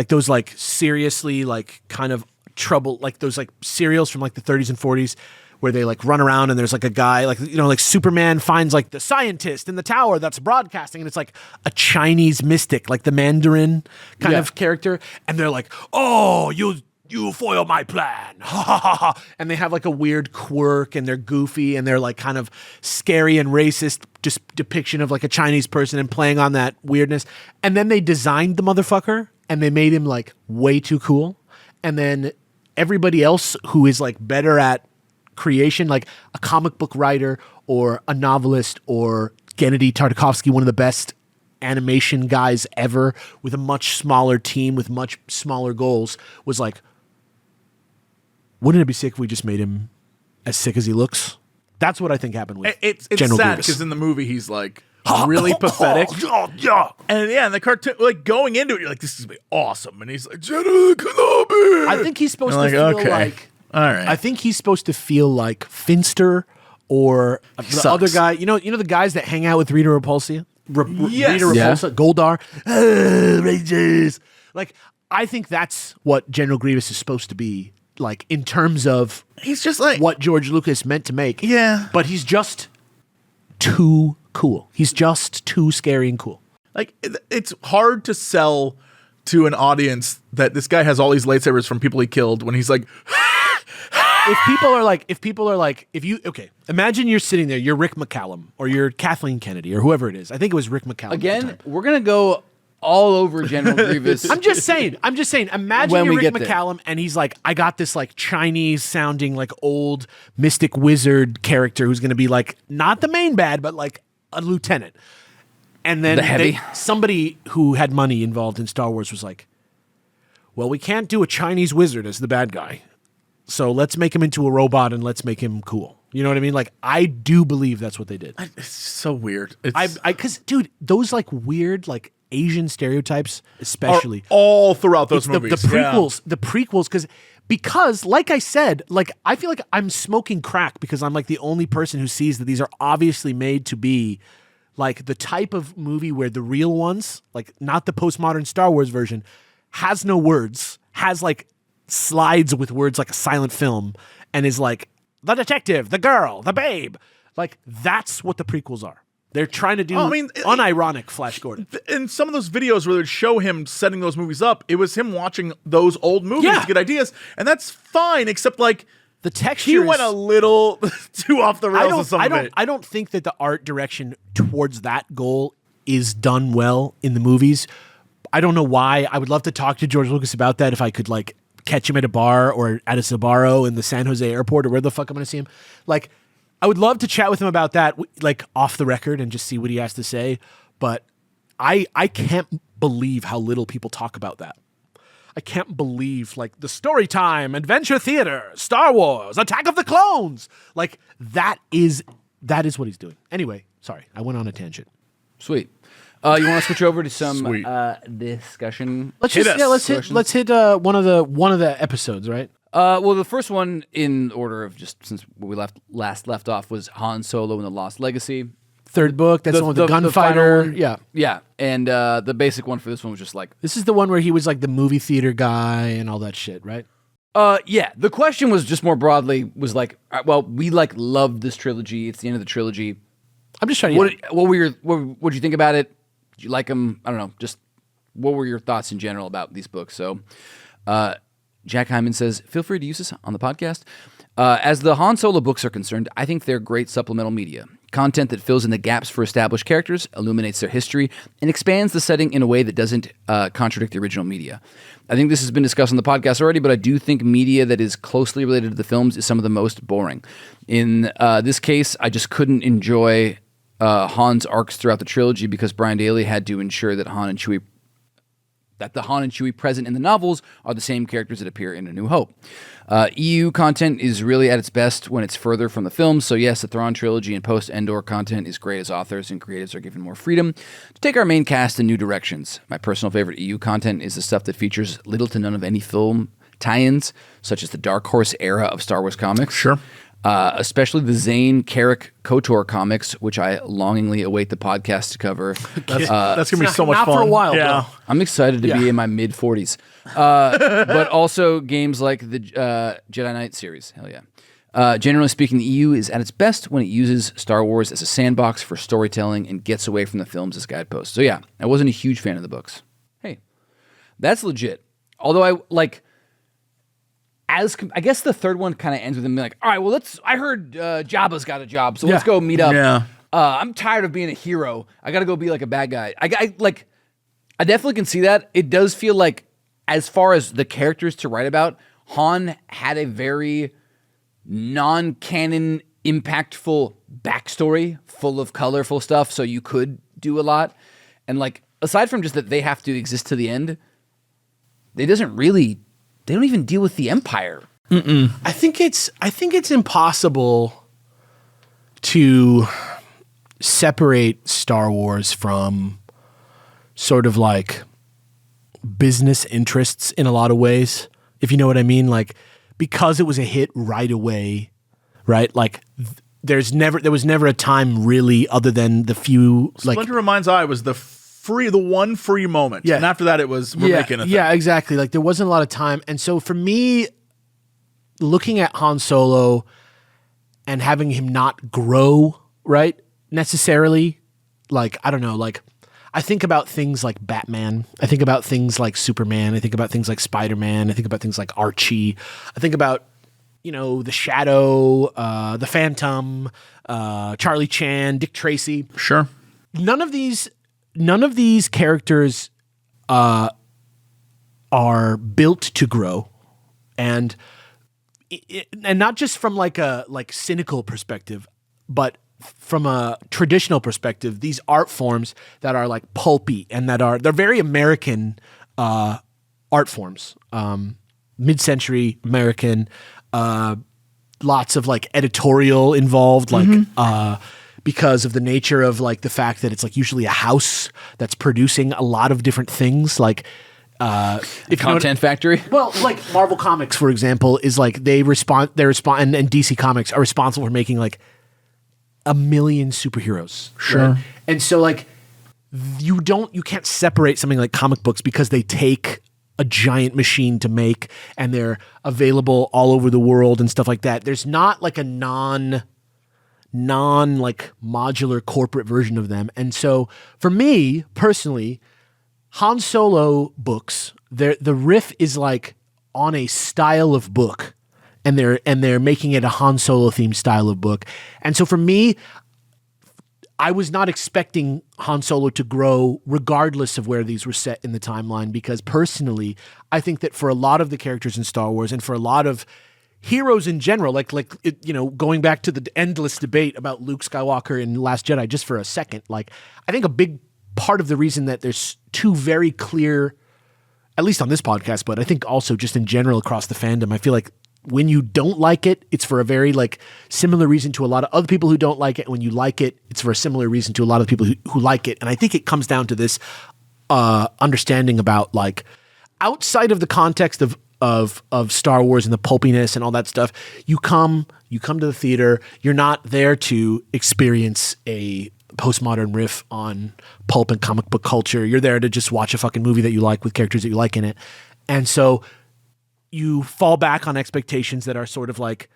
those like seriously like kind of trouble like those like serials from like the 30s and 40s where they like run around and there's like a guy like like Superman finds like the scientist in the tower that's broadcasting and it's like a Chinese mystic like the Mandarin kind of character and they're like, oh, you foil my plan. And they have like a weird quirk and they're goofy and they're like kind of scary and racist just depiction of like a Chinese person and playing on that weirdness. And then they designed the motherfucker and they made him like way too cool. And then everybody else who is like better at creation, like a comic book writer or a novelist or Gennady Tartakovsky, one of the best animation guys ever with a much smaller team with much smaller goals, was like, wouldn't it be sick if we just made him as sick as he looks? That's what I think happened with It's General sad Grievous. because in the movie he's like really pathetic. And yeah, in the cartoon, like going into it, you're like, this is gonna be awesome. And he's like, General Kenobi. I think he's supposed to You're feel like, okay. like. All right. I think he's supposed to feel like Finster or the sucks. other guy. You know the guys that hang out with Rita Repulsa. Yes. Rita Yeah. Repulsa, Goldar, Rangers. Like I think that's what General Grievous is supposed to be like in terms of he's just like what George Lucas meant to make. Yeah. But he's just too cool. He's just too scary and cool. Like it's hard to sell to an audience that this guy has all these lightsabers from people he killed when he's like If people are like, imagine you're sitting there, you're Rick McCallum or you're Kathleen Kennedy or whoever it is. I think it was Rick McCallum. at the Again, time. we're going to go all over General Grievous. I'm just saying. Imagine When you're we Rick get there. McCallum, and he's like, I got this like Chinese sounding like old mystic wizard character who's going to be like not the main bad, but like a lieutenant. And then The heavy. somebody who had money involved in Star Wars was like, well, we can't do a Chinese wizard as the bad guy, so let's make him into a robot and let's make him cool. You know what I mean? Like, I do believe that's what they did. it's so weird. Because dude, those like weird like Asian stereotypes, especially all throughout those it's movies. the prequels, because like I said, like I feel like I'm smoking crack because I'm like the only person who sees that these are obviously made to be like the type of movie where the real ones, like not the postmodern Star Wars version, has no words, has like slides with words like a silent film, and is like the detective, the girl, the babe. Like that's what the prequels are. They're trying to do unironic Flash Gordon. In some of those videos where they'd show him setting those movies up, it was him watching those old movies to get ideas, and that's fine, except like the texture he went a little too off the rails with some of it. I don't think that the art direction towards that goal is done well in the movies. I don't know why. I would love to talk to George Lucas about that if I could like catch him at a bar or at a Sbarro in the San Jose airport or where the fuck I'm going to see him. Like, I would love to chat with him about that, like off the record, and just see what he has to say. But I can't believe how little people talk about that. I can't believe like the story time, adventure theater, Star Wars, Attack of the Clones. Like that is what he's doing. Anyway, sorry, I went on a tangent. Sweet. You want to switch over to some Sweet. discussion? Let's Hit just us. let's hit one of the episodes, right? Well, the first one in order of just since we left off was Han Solo and the Lost Legacy. Third book. That's the one with the final gunfighter. one. Yeah. Yeah. And the basic one for this one was just like, This is the one where he was like the movie theater guy and all that shit, right? yeah. The question was just more broadly was like, well, we like loved this trilogy. It's the end of the trilogy. I'm just trying to. What'd you think about it? Did you like them? I don't know. Just what were your thoughts in general about these books? So, Jack Hyman says, feel free to use this on the podcast. As the Han Solo books are concerned, I think they're great supplemental media. Content that fills in the gaps for established characters, illuminates their history, and expands the setting in a way that doesn't contradict the original media. I think this has been discussed on the podcast already, but I do think media that is closely related to the films is some of the most boring. In this case, I just couldn't enjoy Han's arcs throughout the trilogy because Brian Daley had to ensure that Han and Chewie that the Han and Chewie present in the novels are the same characters that appear in A New Hope. EU content is really at its best when it's further from the films, so yes, the Thrawn trilogy and post-Endor content is great as authors and creatives are given more freedom to take our main cast in new directions. My personal favorite EU content is the stuff that features little to none of any film tie-ins, such as the Dark Horse era of Star Wars comics. Sure. Especially the Zane Carrick KOTOR comics, which I longingly await the podcast to cover. That's gonna be so much not fun. for a while, yeah. though. I'm excited to be in my mid-40s. But also games like the Jedi Knight series. Hell yeah. Generally speaking, the EU is at its best when it uses Star Wars as a sandbox for storytelling and gets away from the films as guideposts. So yeah, I wasn't a huge fan of the books. Hey, that's legit. Although I guess the third one kind of ends with him being like, all right, well, I heard Jabba's got a job, so let's go meet up. Yeah. I'm tired of being a hero. I got to go be like a bad guy. I definitely can see that. It does feel like, as far as the characters to write about, Han had a very non-canon, impactful backstory, full of colorful stuff, so you could do a lot. And like, aside from just that they have to exist to the end, they don't even deal with the Empire. I think it's impossible to separate Star Wars from sort of like business interests in a lot of ways, if you know what I mean. Like, because it was a hit right away, right? Like, there was never a time really, other than the few like Splinter of Mind's Eye was the one free moment. Yeah. And after that, it was, we're making a thing. Yeah, exactly. Like, there wasn't a lot of time. And so for me, looking at Han Solo and having him not grow, right, necessarily, like, I don't know, like, I think about things like Batman. I think about things like Superman. I think about things like Spider-Man. I think about things like Archie. I think about, The Shadow, The Phantom, Charlie Chan, Dick Tracy. Sure. None of these characters are built to grow, and not just from like a cynical perspective, but from a traditional perspective. These art forms that are like pulpy and they're very American art forms, mid-century American. Lots of like editorial involved, like because of the nature of like the fact that it's like usually a house that's producing a lot of different things, like Content factory. Well, like Marvel Comics, for example, is like they respond, and DC Comics are responsible for making like 1 million superheroes. Sure. Right? And so like you can't separate something like comic books because they take a giant machine to make and they're available all over the world and stuff like that. There's not like a non like modular corporate version of them. And so for me personally, Han Solo books, the riff is like on a style of book, and they're making it a Han Solo themed style of book. And so for me, I was not expecting Han Solo to grow regardless of where these were set in the timeline, because personally, I think that for a lot of the characters in Star Wars and for a lot of heroes in general, going back to the endless debate about Luke Skywalker in Last Jedi just for a second, like I think a big part of the reason that there's two very clear, at least on this podcast, but I think also just in general across the fandom, I feel like when you don't like it, it's for a very like similar reason to a lot of other people who don't like it. And when you like it, it's for a similar reason to a lot of people who like it. And I think it comes down to this understanding about like outside of the context of Star Wars and the pulpiness and all that stuff, you come to the theater, you're not there to experience a postmodern riff on pulp and comic book culture. You're there to just watch a fucking movie that you like with characters that you like in it. And so you fall back on expectations that are sort of like,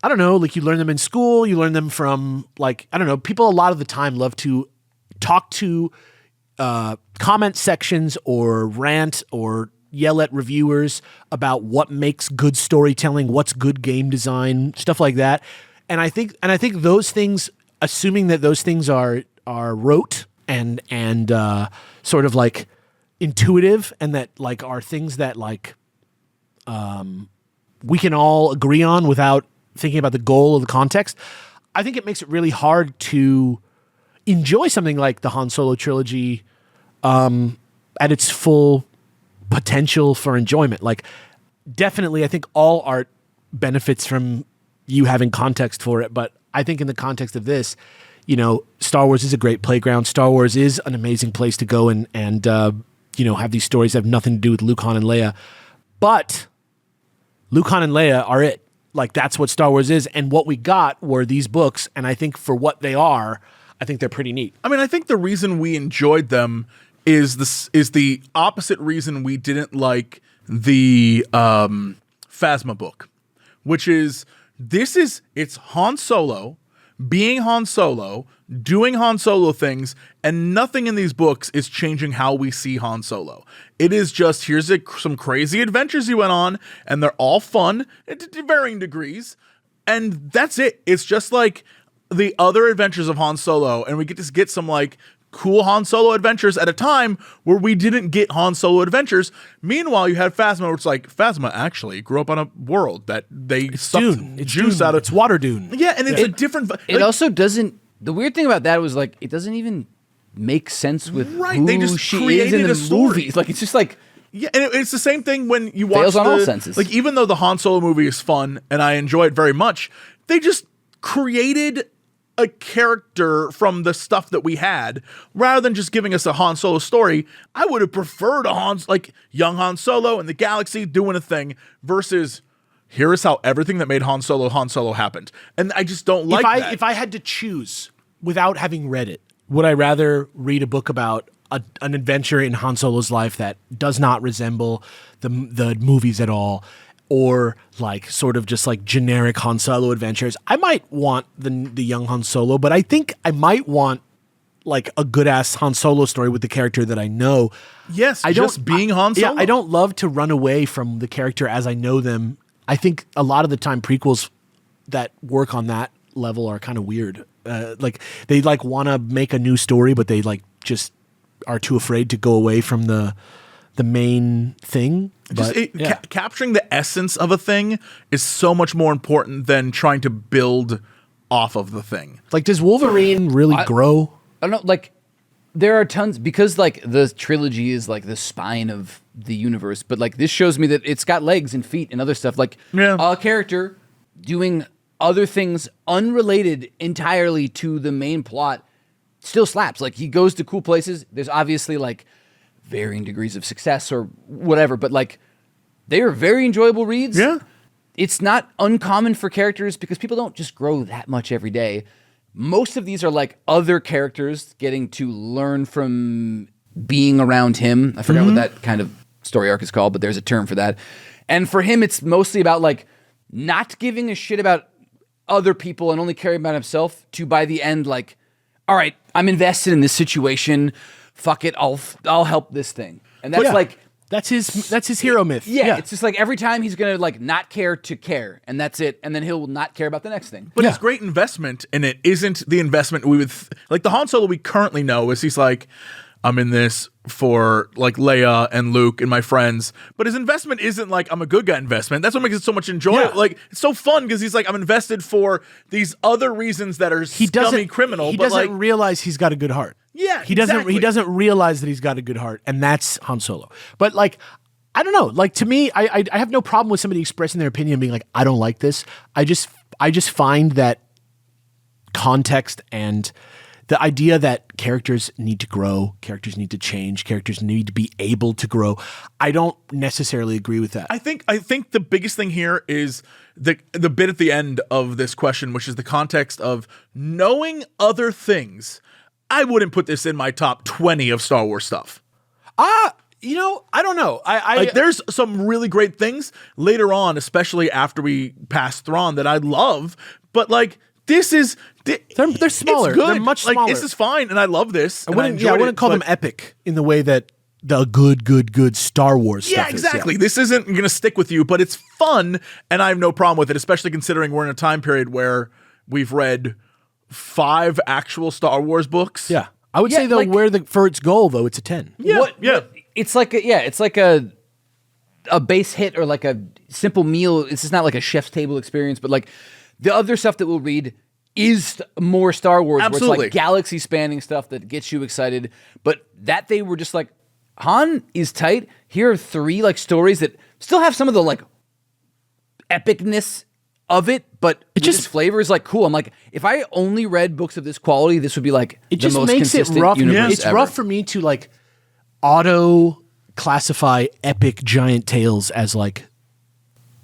I don't know, like you learn them in school, you learn them from like, I don't know, people a lot of the time love to talk to comment sections or rant or yell at reviewers about what makes good storytelling, what's good game design, stuff like that. And I think those things, assuming that those things are rote and sort of like intuitive, and that like are things that like we can all agree on without thinking about the goal of the context, I think it makes it really hard to enjoy something like the Han Solo trilogy at its full potential for enjoyment. Like, definitely, I think all art benefits from you having context for it. But I think in the context of this, you know, Star Wars is a great playground. Star Wars is an amazing place to go and you know, have these stories that have nothing to do with Luke, Han, and Leia. But Luke, Han, and Leia are it. Like, that's what Star Wars is. And what we got were these books. And I think for what they are, I think they're pretty neat. I mean, I think the reason we enjoyed them is the opposite reason we didn't like the Phasma book, which is it's Han Solo being Han Solo, doing Han Solo things, and nothing in these books is changing how we see Han Solo. It is just, here's some crazy adventures he went on, and they're all fun to varying degrees, and that's it. It's just like the other adventures of Han Solo, and we get some like cool Han Solo adventures at a time where we didn't get Han Solo adventures. Meanwhile, you had Phasma, where it's like, Phasma actually grew up on a world that they sucked juice out of. It's water dune. Yeah, and it's a different... It also doesn't... The weird thing about that was, like, it doesn't even make sense with who they just she is created in a the story. movies. Like, it's just like... Yeah, and it's the same thing when you watch Fails on all senses. Like, even though the Han Solo movie is fun, and I enjoy it very much, they just created a character from the stuff that we had, rather than just giving us a Han Solo story. I would have preferred young Han Solo in the galaxy doing a thing, versus here is how everything that made Han Solo happened. And I just don't like that. If I had to choose without having read it, would I rather read a book about an adventure in Han Solo's life that does not resemble the movies at all, or like sort of just like generic Han Solo adventures? I might want the young Han Solo, but I think I might want like a good ass Han Solo story with the character that I know. Yes, being Han Solo. Yeah, I don't love to run away from the character as I know them. I think a lot of the time prequels that work on that level are kind of weird. Like they like want to make a new story, but they like just are too afraid to go away from the main thing. Capturing the essence of a thing is so much more important than trying to build off of the thing. Like, does Wolverine really grow? I don't know, like, there are tons, because like the trilogy is like the spine of the universe, but like this shows me that it's got legs and feet and other stuff. Like a character doing other things unrelated entirely to the main plot still slaps. Like, he goes to cool places. There's obviously like varying degrees of success or whatever, but like they are very enjoyable reads. Yeah. It's not uncommon for characters, because people don't just grow that much every day. Most of these are like other characters getting to learn from being around him. I forgot what that kind of story arc is called, but there's a term for that. And for him, it's mostly about like not giving a shit about other people and only caring about himself, to by the end, like, all right, I'm invested in this situation. Fuck it, I'll help this thing. And that's like, that's his hero myth. Yeah, it's just like every time he's gonna like not care to care, and that's it, and then he'll not care about the next thing. But his great investment in it isn't the investment we would like. The Han Solo we currently know is he's like, I'm in this for like Leia and Luke and my friends, but his investment isn't like I'm a good guy investment. That's what makes it so much enjoyable. Yeah. Like, it's so fun because he's like, I'm invested for these other reasons that are scummy criminal. He but doesn't like, realize he's got a good heart. Yeah, he doesn't. exactly. He doesn't realize that he's got a good heart, and that's Han Solo. But like, I don't know. Like, to me, I have no problem with somebody expressing their opinion, being like, I don't like this. I just find that context and the idea that characters need to grow, characters need to change, characters need to be able to grow, I don't necessarily agree with that. I think the biggest thing here is the bit at the end of this question, which is the context of knowing other things. I wouldn't put this in my top 20 of Star Wars stuff. You know, I don't know. Like, there's some really great things later on, especially after we pass Thrawn, that I love, but like, this is they're smaller. It's good. They're much smaller. Like, this is fine, and I love this. I wouldn't call them epic in the way that the good Star Wars stuff is. Exactly. This isn't going to stick with you, but it's fun, and I have no problem with it, especially considering we're in a time period where we've read 5 actual Star Wars books. Yeah. I would say, though, like, for its goal, though, it's a 10. Yeah. It's like a base hit, or like a simple meal. It's just not like a chef's table experience, but like the other stuff that we'll read is more Star Wars, Absolutely. where it's like galaxy spanning stuff that gets you excited. But that they were just like, Han is tight. Here are 3 like stories that still have some of the like epicness of it, but its flavor is like cool. I'm like, if I only read books of this quality, this would be like It the just most makes it consistent rough. universe It's ever. rough for me to like auto classify epic giant tales as like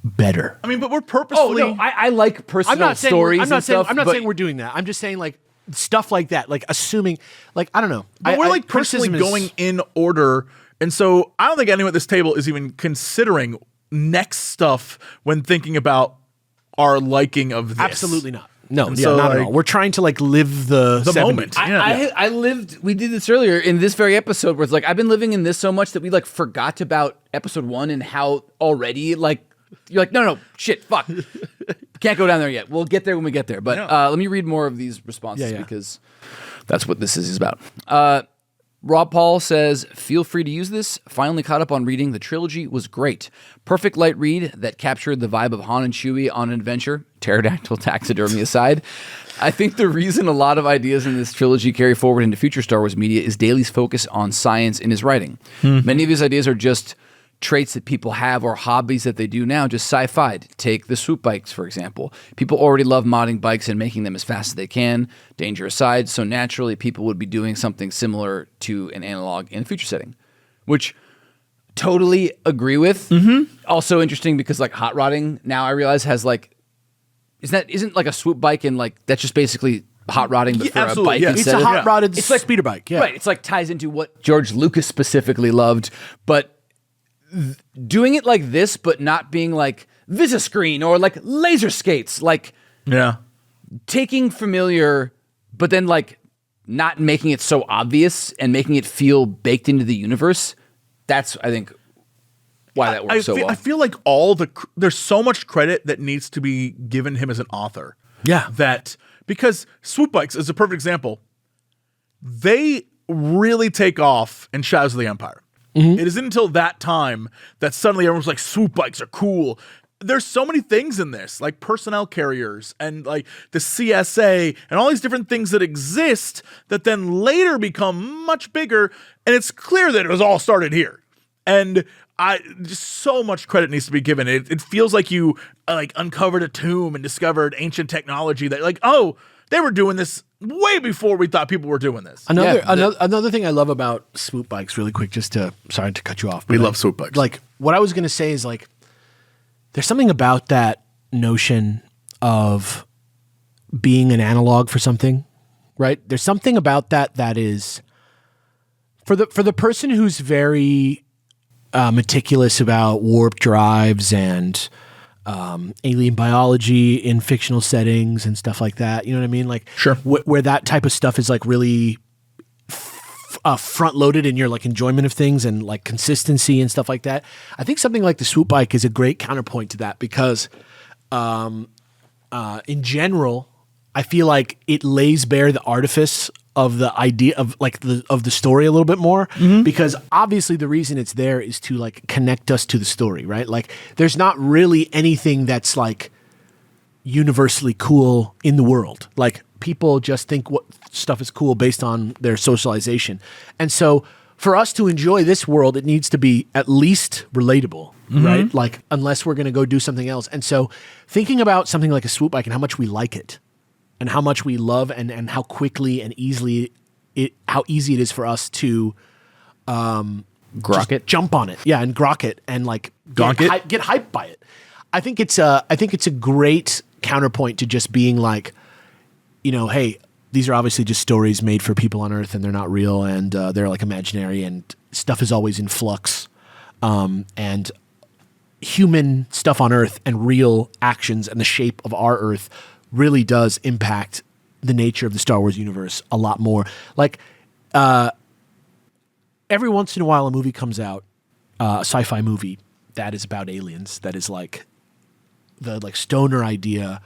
better. I mean, but we're purposefully. Oh no, I like personal I'm not saying stories. I'm not and saying stuff, I'm not but saying we're doing that. I'm just saying like stuff like that, like assuming, like I don't know. But we're like personally criticism is- going in order, and so I don't think anyone at this table is even considering next stuff when thinking about our liking of this. Absolutely not. No, And yeah, so, not at like, all. We're trying to like live the 70s. moment. I lived. We did this earlier in this very episode where it's like I've been living in this so much that we like forgot about episode 1 and how already like you're like no shit fuck can't go down there yet. We'll get there when we get there. But let me read more of these responses because that's what this is about. Rob Paul says, feel free to use this. Finally caught up on reading. The trilogy was great. Perfect light read that captured the vibe of Han and Chewie on an adventure. Pterodactyl taxidermy aside. I think the reason a lot of ideas in this trilogy carry forward into future Star Wars media is Daly's focus on science in his writing. Many of his ideas are just traits that people have or hobbies that they do now, just sci-fi. Take the swoop bikes, for example. People already love modding bikes and making them as fast as they can, danger aside, so naturally people would be doing something similar to an analog in a future setting, which totally agree with. Also interesting because like hot rodding now I realize has like, isn't like a swoop bike and like, that's just basically hot rodding but for a bike It's instead a of... hot rodded It's like- speeder bike. Yeah. Right, it's like ties into what George Lucas specifically loved, but doing it like this, but not being like Visiscreen or like laser skates, like taking familiar, but then like not making it so obvious and making it feel baked into the universe. That's, I think, why that works so well. I feel like there's so much credit that needs to be given him as an author. Yeah. That because swoop bikes is a perfect example. They really take off in Shadows of the Empire. It isn't until that time that suddenly everyone's like, swoop bikes are cool. There's so many things in this, like personnel carriers and like the CSA and all these different things that exist that then later become much bigger. And it's clear that it was all started here. And just so much credit needs to be given. It feels like you like uncovered a tomb and discovered ancient technology that like, oh, they were doing this way before we thought people were doing this. Another thing I love about swoop bikes, really quick, sorry to cut you off. We but love swoop bikes. Like what I was going to say is like, there's something about that notion of being an analog for something, right? There's something about that is for the person who's very meticulous about warp drives and alien biology in fictional settings and stuff like that. You know what I mean? Like, sure, where that type of stuff is like really front loaded in your like enjoyment of things and like consistency and stuff like that. I think something like the swoop bike is a great counterpoint to that because, in general, I feel like it lays bare the artifice of the idea of like the story a little bit more because obviously the reason it's there is to like connect us to the story, right? Like there's not really anything that's like universally cool in the world. Like people just think what stuff is cool based on their socialization. And so for us to enjoy this world, it needs to be at least relatable, right? Like unless we're going to go do something else. And so thinking about something like a swoop bike and how much we like it, and how much we love and how quickly and how easy it is for us to grok it, jump on it, and grok it and like get hyped by it. I think it's a great counterpoint to just being like, you know, hey, these are obviously just stories made for people on Earth and they're not real and they're like imaginary and stuff is always in flux, and human stuff on Earth and real actions and the shape of our Earth really does impact the nature of the Star Wars universe a lot more. Like, every once in a while a movie comes out, a sci-fi movie that is about aliens, that is like the like stoner idea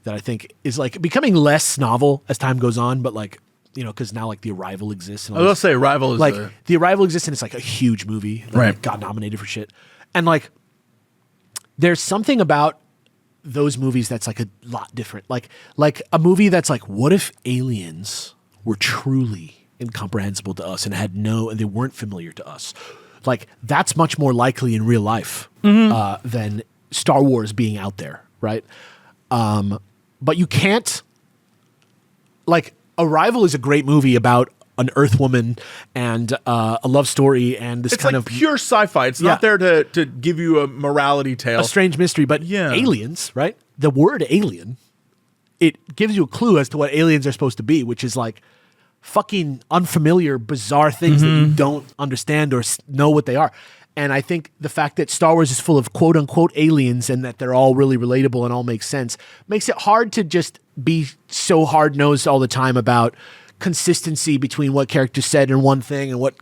that I think is like becoming less novel as time goes on, but like, you know, because now like The Arrival exists. And I was gonna say Arrival is like The Arrival exists and it's like a huge movie that like, got nominated for shit. And like, there's something about those movies that's like a lot different. Like a movie that's like, what if aliens were truly incomprehensible to us and and they weren't familiar to us. Like, that's much more likely in real life than Star Wars being out there, right? But you can't, like, Arrival is a great movie about an Earth woman and a love story and this It's kind like of pure sci-fi. It's not there to give you a morality tale. a strange mystery. But aliens, right? The word alien, it gives you a clue as to what aliens are supposed to be, which is like fucking unfamiliar, bizarre things that you don't understand or know what they are. And I think the fact that Star Wars is full of quote unquote aliens and that they're all really relatable and all make sense makes it hard to just be so hard nosed all the time about consistency between what characters said in one thing and what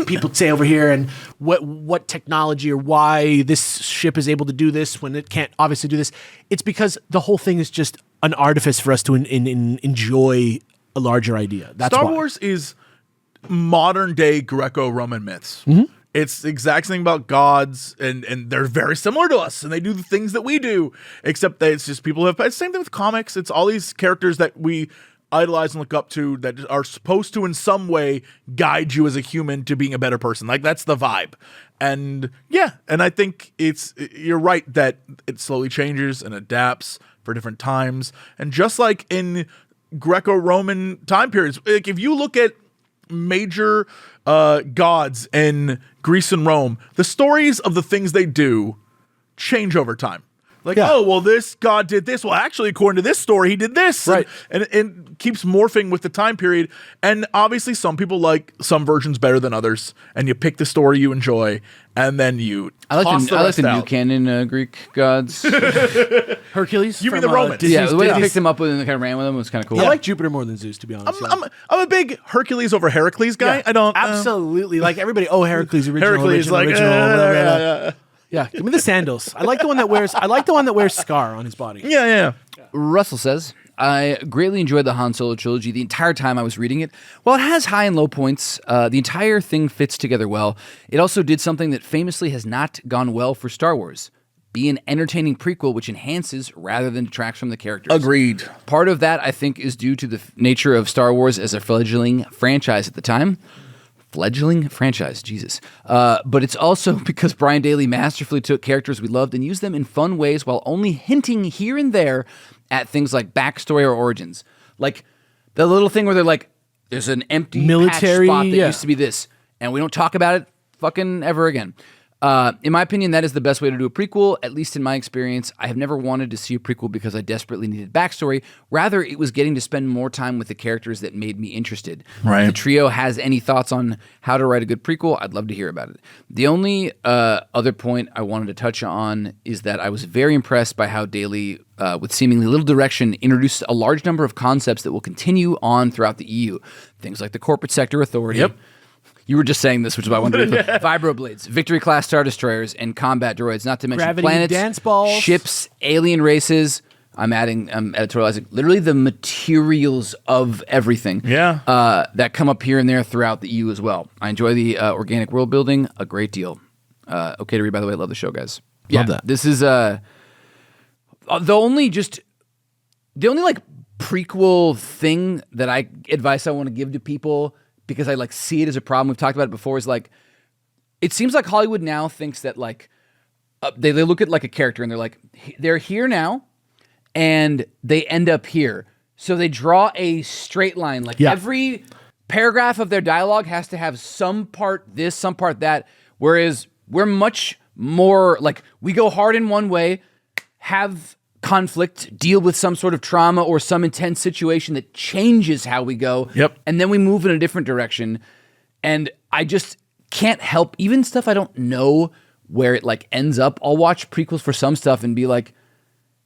people say over here and what technology or why this ship is able to do this when it can't obviously do this. It's because the whole thing is just an artifice for us to enjoy a larger idea. That's Star why. Wars is modern day Greco-Roman myths. It's the exact thing about gods, and they're very similar to us, and they do the things that we do, except that it's just people have. It's the same thing with comics. It's all these characters that we idolize and look up to that are supposed to in some way guide you as a human to being a better person. Like, that's the vibe. And and I think you're right that it slowly changes and adapts for different times. And just like in Greco-Roman time periods, like if you look at major gods in Greece and Rome, the stories of the things they do change over time. Like, this god did this. Well, actually, according to this story, he did this. Right. And keeps morphing with the time period. And obviously, some people like some versions better than others. And you pick the story you enjoy, and then you I like the new out. canon Greek gods. Hercules. You mean from, the Romans? Yeah, the way they Disney's- picked them up and kind of ran with them was kind of cool. I like Jupiter more than Zeus, to be honest. I'm a big Hercules over Heracles guy. Yeah, I don't absolutely like everybody. Oh, Heracles, original, Heracles original, like original. Yeah, give me the sandals. I like the one that wears Scar on his body. yeah. Russell says, I greatly enjoyed the Han Solo trilogy the entire time I was reading it. While it has high and low points, the entire thing fits together well. It also did something that famously has not gone well for Star Wars. Be an entertaining prequel which enhances rather than detracts from the characters. Agreed. Part of that, I think, is due to the nature of Star Wars as a fledgling franchise at the time. Fledgling franchise, Jesus. But it's also because Brian Daley masterfully took characters we loved and used them in fun ways while only hinting here and there at things like backstory or origins. Like the little thing where they're like, there's an empty Military, patch spot that used to be this, and we don't talk about it fucking ever again. In my opinion, that is the best way to do a prequel, at least in my experience. I have never wanted to see a prequel because I desperately needed backstory. Rather, it was getting to spend more time with the characters that made me interested. Right. If the trio has any thoughts on how to write a good prequel, I'd love to hear about it. The only other point I wanted to touch on is that I was very impressed by how Daley, with seemingly little direction, introduced a large number of concepts that will continue on throughout the EU. Things like the corporate sector authority. Yep. You were just saying this, which is why I wanted to vibroblades, Victory-class Star Destroyers, and combat droids, not to mention Gravity planets, dance balls. ships, alien races. I'm editorializing, literally the materials of everything that come up here and there throughout the EU as well. I enjoy the organic world building a great deal. Okay to read, by the way. Love the show, guys. Love that. This is the only like prequel thing that advice I want to give to people, because I like see it as a problem. We've talked about it before. Is like, it seems like Hollywood now thinks that like they look at like a character and they're like, they're here now and they end up here. So they draw a straight line. Like every paragraph of their dialogue has to have some part this, some part that. Whereas we're much more like, we go hard in one way, have conflict, deal with some sort of trauma or some intense situation that changes how we go. Yep. And then we move in a different direction. And I just can't help, even stuff I don't know where it like ends up. I'll watch prequels for some stuff and be like,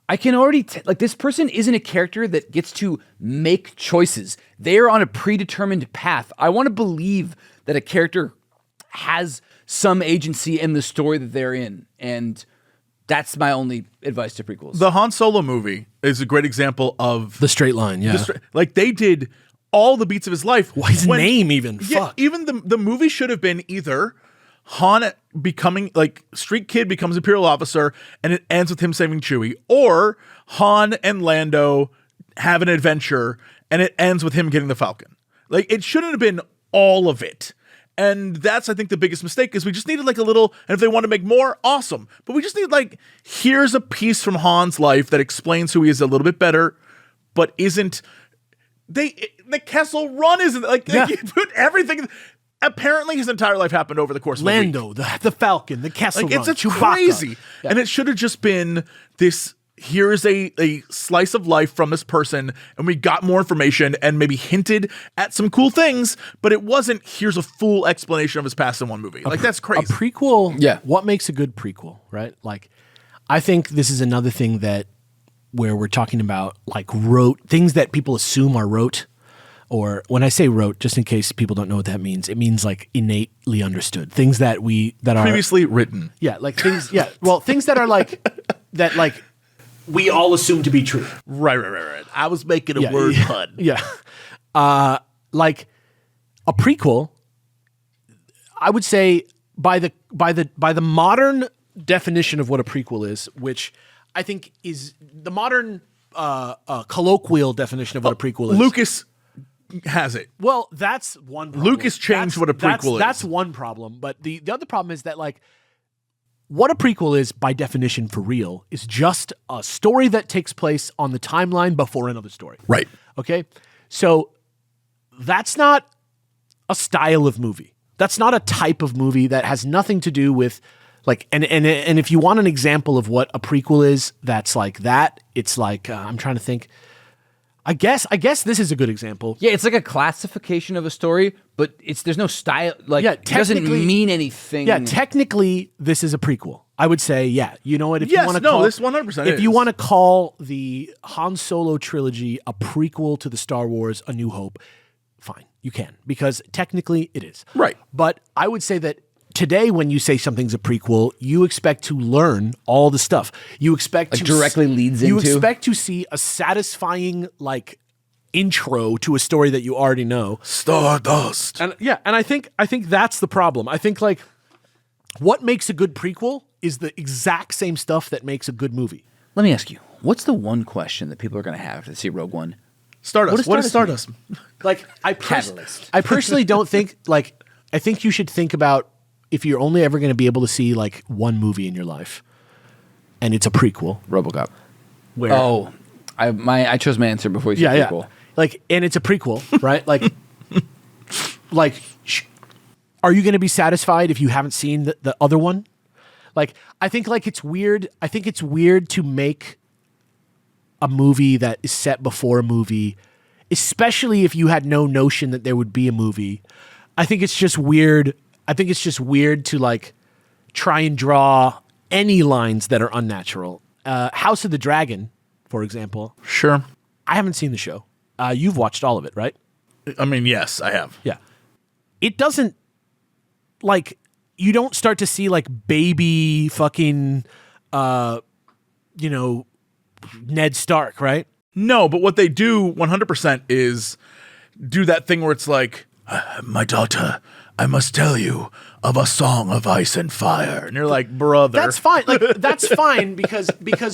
I can already, like, this person isn't a character that gets to make choices. They are on a predetermined path. I want to believe that a character has some agency in the story that they're in. And that's my only advice to prequels. The Han Solo movie is a great example of The straight line, yeah. like they did all the beats of his life. Why his name even? Yeah, Fuck. even the movie should have been either Han becoming, like, street kid becomes Imperial officer and it ends with him saving Chewie, or Han and Lando have an adventure and it ends with him getting the Falcon. Like, it shouldn't have been all of it. And that's, I think, the biggest mistake, is we just needed like a little, and if they want to make more, awesome. But we just need like, here's a piece from Han's life that explains who he is a little bit better, but isn't, the Kessel Run isn't, like, you put everything, apparently his entire life happened over the course of Lando, a week. the Falcon, the Kessel Like, Run, it's Chewbacca. crazy. Yeah. And it should have just been this, here's a slice of life from this person, and we got more information and maybe hinted at some cool things, but it wasn't, here's a full explanation of his past in one movie. Like, that's crazy. A prequel, Yeah. what makes a good prequel, right? Like, I think this is another thing that where we're talking about like rote, things that people assume are rote, or when I say rote, just in case people don't know what that means, it means like innately understood. Things that are Previously written. Yeah, like things, yeah. Well, things that are like, that like we all assume to be true. Right. I was making a word pun. Yeah. Like a prequel, I would say by the modern definition of what a prequel is, which I think is the modern colloquial definition of what a prequel is. Lucas has it. Well, that's one problem. Lucas changed what a prequel is. That's one problem. But the other problem is that like what a prequel is by definition for real is just a story that takes place on the timeline before another story. Right. Okay? So that's not a style of movie. That's not a type of movie. That has nothing to do with like, and if you want an example of what a prequel is, that's like that. It's like, I'm trying to think. I guess this is a good example. Yeah, it's like a classification of a story, but there's no style. Like, it doesn't mean anything. Yeah, technically, this is a prequel. I would say, yeah. You know what? If you want to call this 100% if you want to call the Han Solo trilogy a prequel to the Star Wars A New Hope, fine, you can, because technically it is. Right. But I would say that today, when you say something's a prequel, you expect to learn all the stuff. You expect Like directly leads You into? expect to see a satisfying like intro to a story that you already know. Stardust. And yeah, and I think that's the problem. I think like what makes a good prequel is the exact same stuff that makes a good movie. Let me ask you, what's the one question that people are going to have to see Rogue One? Stardust. What is Stardust Stardust? Like Catalyst. I personally don't think like I think you should think about if you're only ever going to be able to see like one movie in your life, and it's a prequel. RoboCop. Where I chose my answer before you said prequel. Like, and it's a prequel, right? Are you going to be satisfied if you haven't seen the other one? Like, I think like it's weird. I think it's weird to make a movie that is set before a movie, especially if you had no notion that there would be a movie. I think it's just weird. I think it's just weird to like try and draw any lines that are unnatural. House of the Dragon, for example. Sure. I haven't seen the show. You've watched all of it, right? I mean, yes, I have. Yeah. It doesn't like you don't start to see like baby fucking Ned Stark, right? No, but what they do 100% is do that thing where it's like, my daughter, I must tell you of a song of ice and fire. And you're like, brother. That's fine. Like that's fine because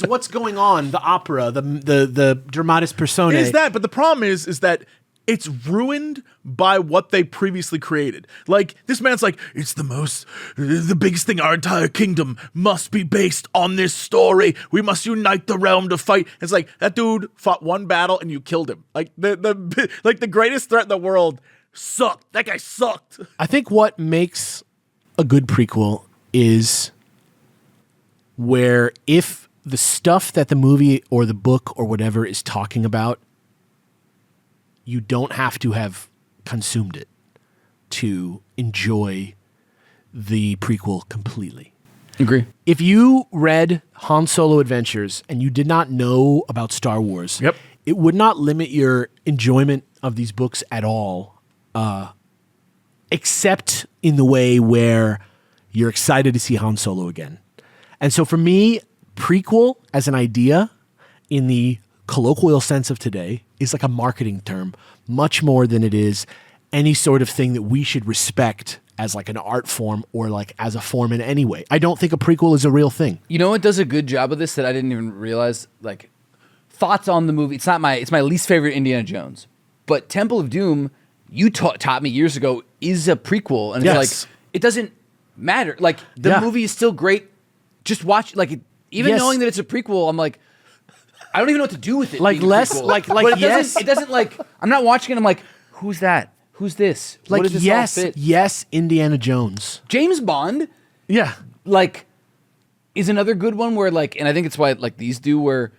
what's going on, the opera, the dramatis personae. Is that, but the problem is that it's ruined by what they previously created. Like, this man's like, it's the biggest thing, our entire kingdom must be based on this story. We must unite the realm to fight. It's like, that dude fought one battle and you killed him. Like, the greatest threat in the world sucked. That guy sucked. I think what makes a good prequel is where if the stuff that the movie or the book or whatever is talking about, you don't have to have consumed it to enjoy the prequel completely. Agree. If you read Han Solo Adventures and you did not know about Star Wars, Yep. it would not limit your enjoyment of these books at all. Except in the way where you're excited to see Han Solo again. And so for me, prequel as an idea in the colloquial sense of today is like a marketing term, much more than it is any sort of thing that we should respect as like an art form or like as a form in any way. I don't think a prequel is a real thing. You know what does a good job of this that I didn't even realize? Like, thoughts on the movie. It's my least favorite Indiana Jones. But Temple of Doom, you taught me years ago is a prequel, and it's like it doesn't matter. Like the movie is still great. Just watch, like even knowing that it's a prequel, I'm like, I don't even know what to do with it. Like less, like but it doesn't like I'm not watching it. I'm like, who's that? Who's this? Like what does this all fit? yes, Indiana Jones. James Bond, like is another good one where like, and I think it's why like these do where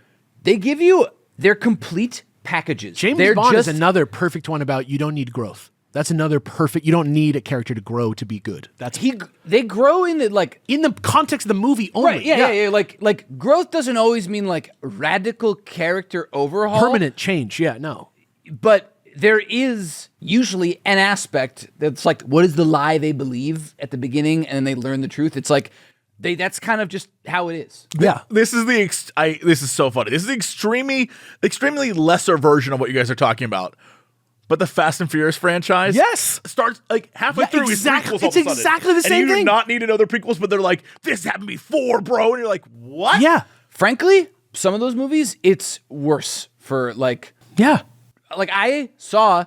they give you their complete packages. James Bond is another perfect one about you don't need growth. That's another perfect. You don't need a character to grow to be good. That's they grow in the like in the context of the movie only. Right? Yeah. Like growth doesn't always mean like radical character overhaul, permanent change. Yeah, no. But there is usually an aspect that's like, what is the lie they believe at the beginning, and then they learn the truth. It's like that's kind of just how it is. Yeah, this is this is so funny. This is the extremely lesser version of what you guys are talking about. But the Fast and Furious franchise, starts like halfway through. Exactly, it's exactly the same thing. And you thing. do not need another prequels, but they're like, this happened before, bro. And you're like, what? Yeah. Frankly, some of those movies, it's worse for like. Yeah. Like I saw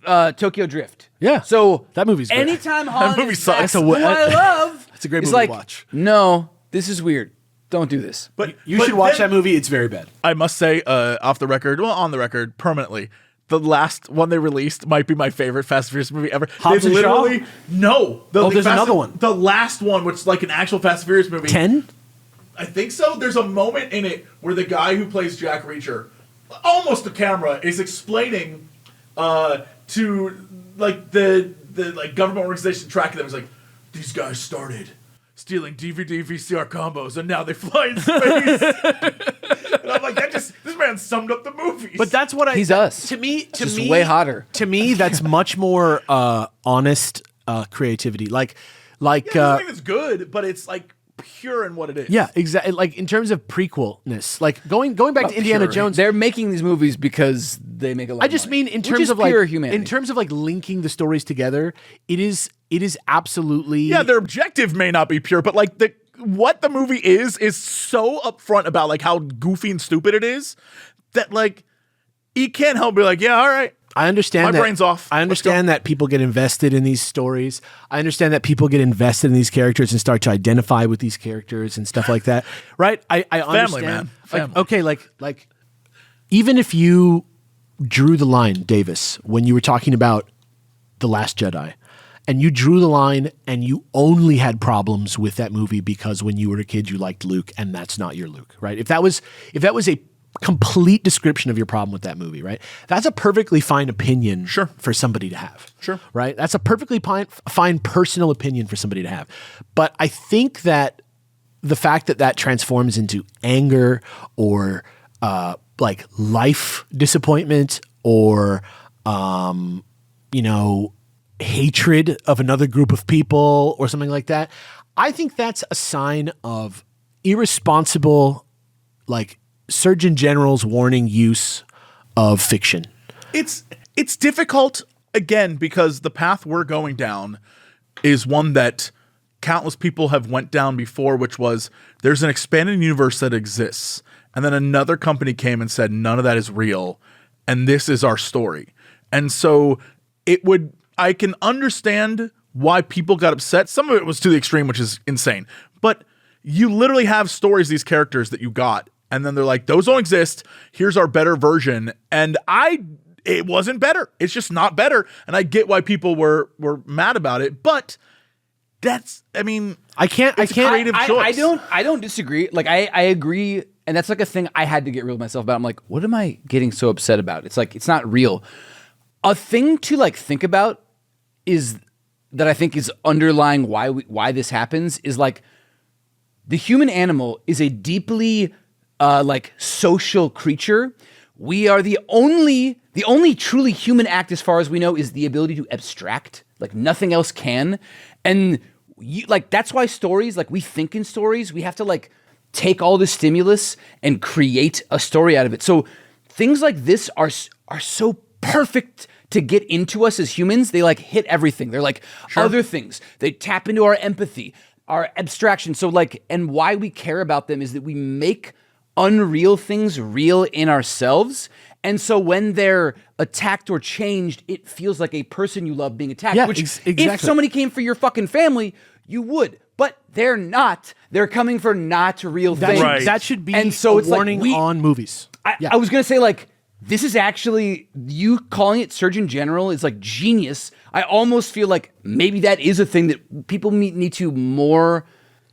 Tokyo Drift. Yeah. So that movie's great. anytime Holland movie is sucks. back, who I love. It's a great movie like, to watch. No, this is weird. Don't do this. But you should watch that movie. It's very bad. I must say, off the record, well, on the record, permanently, the last one they released might be my favorite Fast and Furious movie ever. Hobbs and Shaw? No. There's another one. The last one, which is like an actual Fast and Furious movie. 10? I think so. There's a moment in it where the guy who plays Jack Reacher, almost the camera, is explaining to like the like government organization tracking them. It's like, these guys started stealing DVD VCR combos and now they fly in space. And I'm like, this man summed up the movies. But that's what he's us. To me, way hotter. To me, that's much more honest creativity. Like I think it's good, but it's like pure in what it is. Yeah, exactly. Like in terms of prequelness, like going back to Indiana Jones, they're making these movies because they make a lot. I just of money, mean in terms of like pure humanity. in terms of like linking the stories together, it is absolutely their objective may not be pure, but like what the movie is so upfront about like how goofy and stupid it is that like you can't help but be like, yeah, all right. I understand My brain's off. I understand that people get invested in these stories. I understand that people get invested in these characters and start to identify with these characters and stuff like that. Right? I understand. Family, man. Like, okay, like even if you drew the line, Davis, when you were talking about The Last Jedi, and you drew the line and you only had problems with that movie because when you were a kid you liked Luke and that's not your Luke, right? If that was a complete description of your problem with that movie, right? That's a perfectly fine opinion for somebody to have. Sure. Right? That's a perfectly fine personal opinion for somebody to have. But I think that the fact that transforms into anger or like life disappointment or hatred of another group of people or something like that, I think that's a sign of irresponsible, like Surgeon General's warning use of fiction. It's difficult, again, because the path we're going down is one that countless people have went down before, which was there's an expanded universe that exists. And then another company came and said, none of that is real. And this is our story. And so I can understand why people got upset. Some of it was to the extreme, which is insane. But you literally have stories, these characters that you got. And then they're like, those don't exist. Here's our better version. And it wasn't better. It's just not better. And I get why people were mad about it. But I can't creative choice. I don't disagree. Like I agree. And that's like a thing I had to get real with myself about. I'm like, what am I getting so upset about? It's like, it's not real. A thing to like think about is that I think is underlying why this happens is like the human animal is a deeply like social creature. We are the only truly human act as far as we know is the ability to abstract. Like nothing else can. And that's why stories, like we think in stories, we have to like take all the stimulus and create a story out of it. So things like this are so perfect to get into us as humans. They like hit everything. They're like other things. They tap into our empathy, our abstraction. So like, and why we care about them is that we make unreal things real in ourselves. And so when they're attacked or changed, it feels like a person you love being attacked. Yeah, which exactly. if somebody came for your fucking family, you would. But they're not. They're coming for not real things. Right. That should be And so a it's like warning on movies. I was going to say, like, this is actually, you calling it Surgeon General is like genius. I almost feel like maybe that is a thing that people need to more...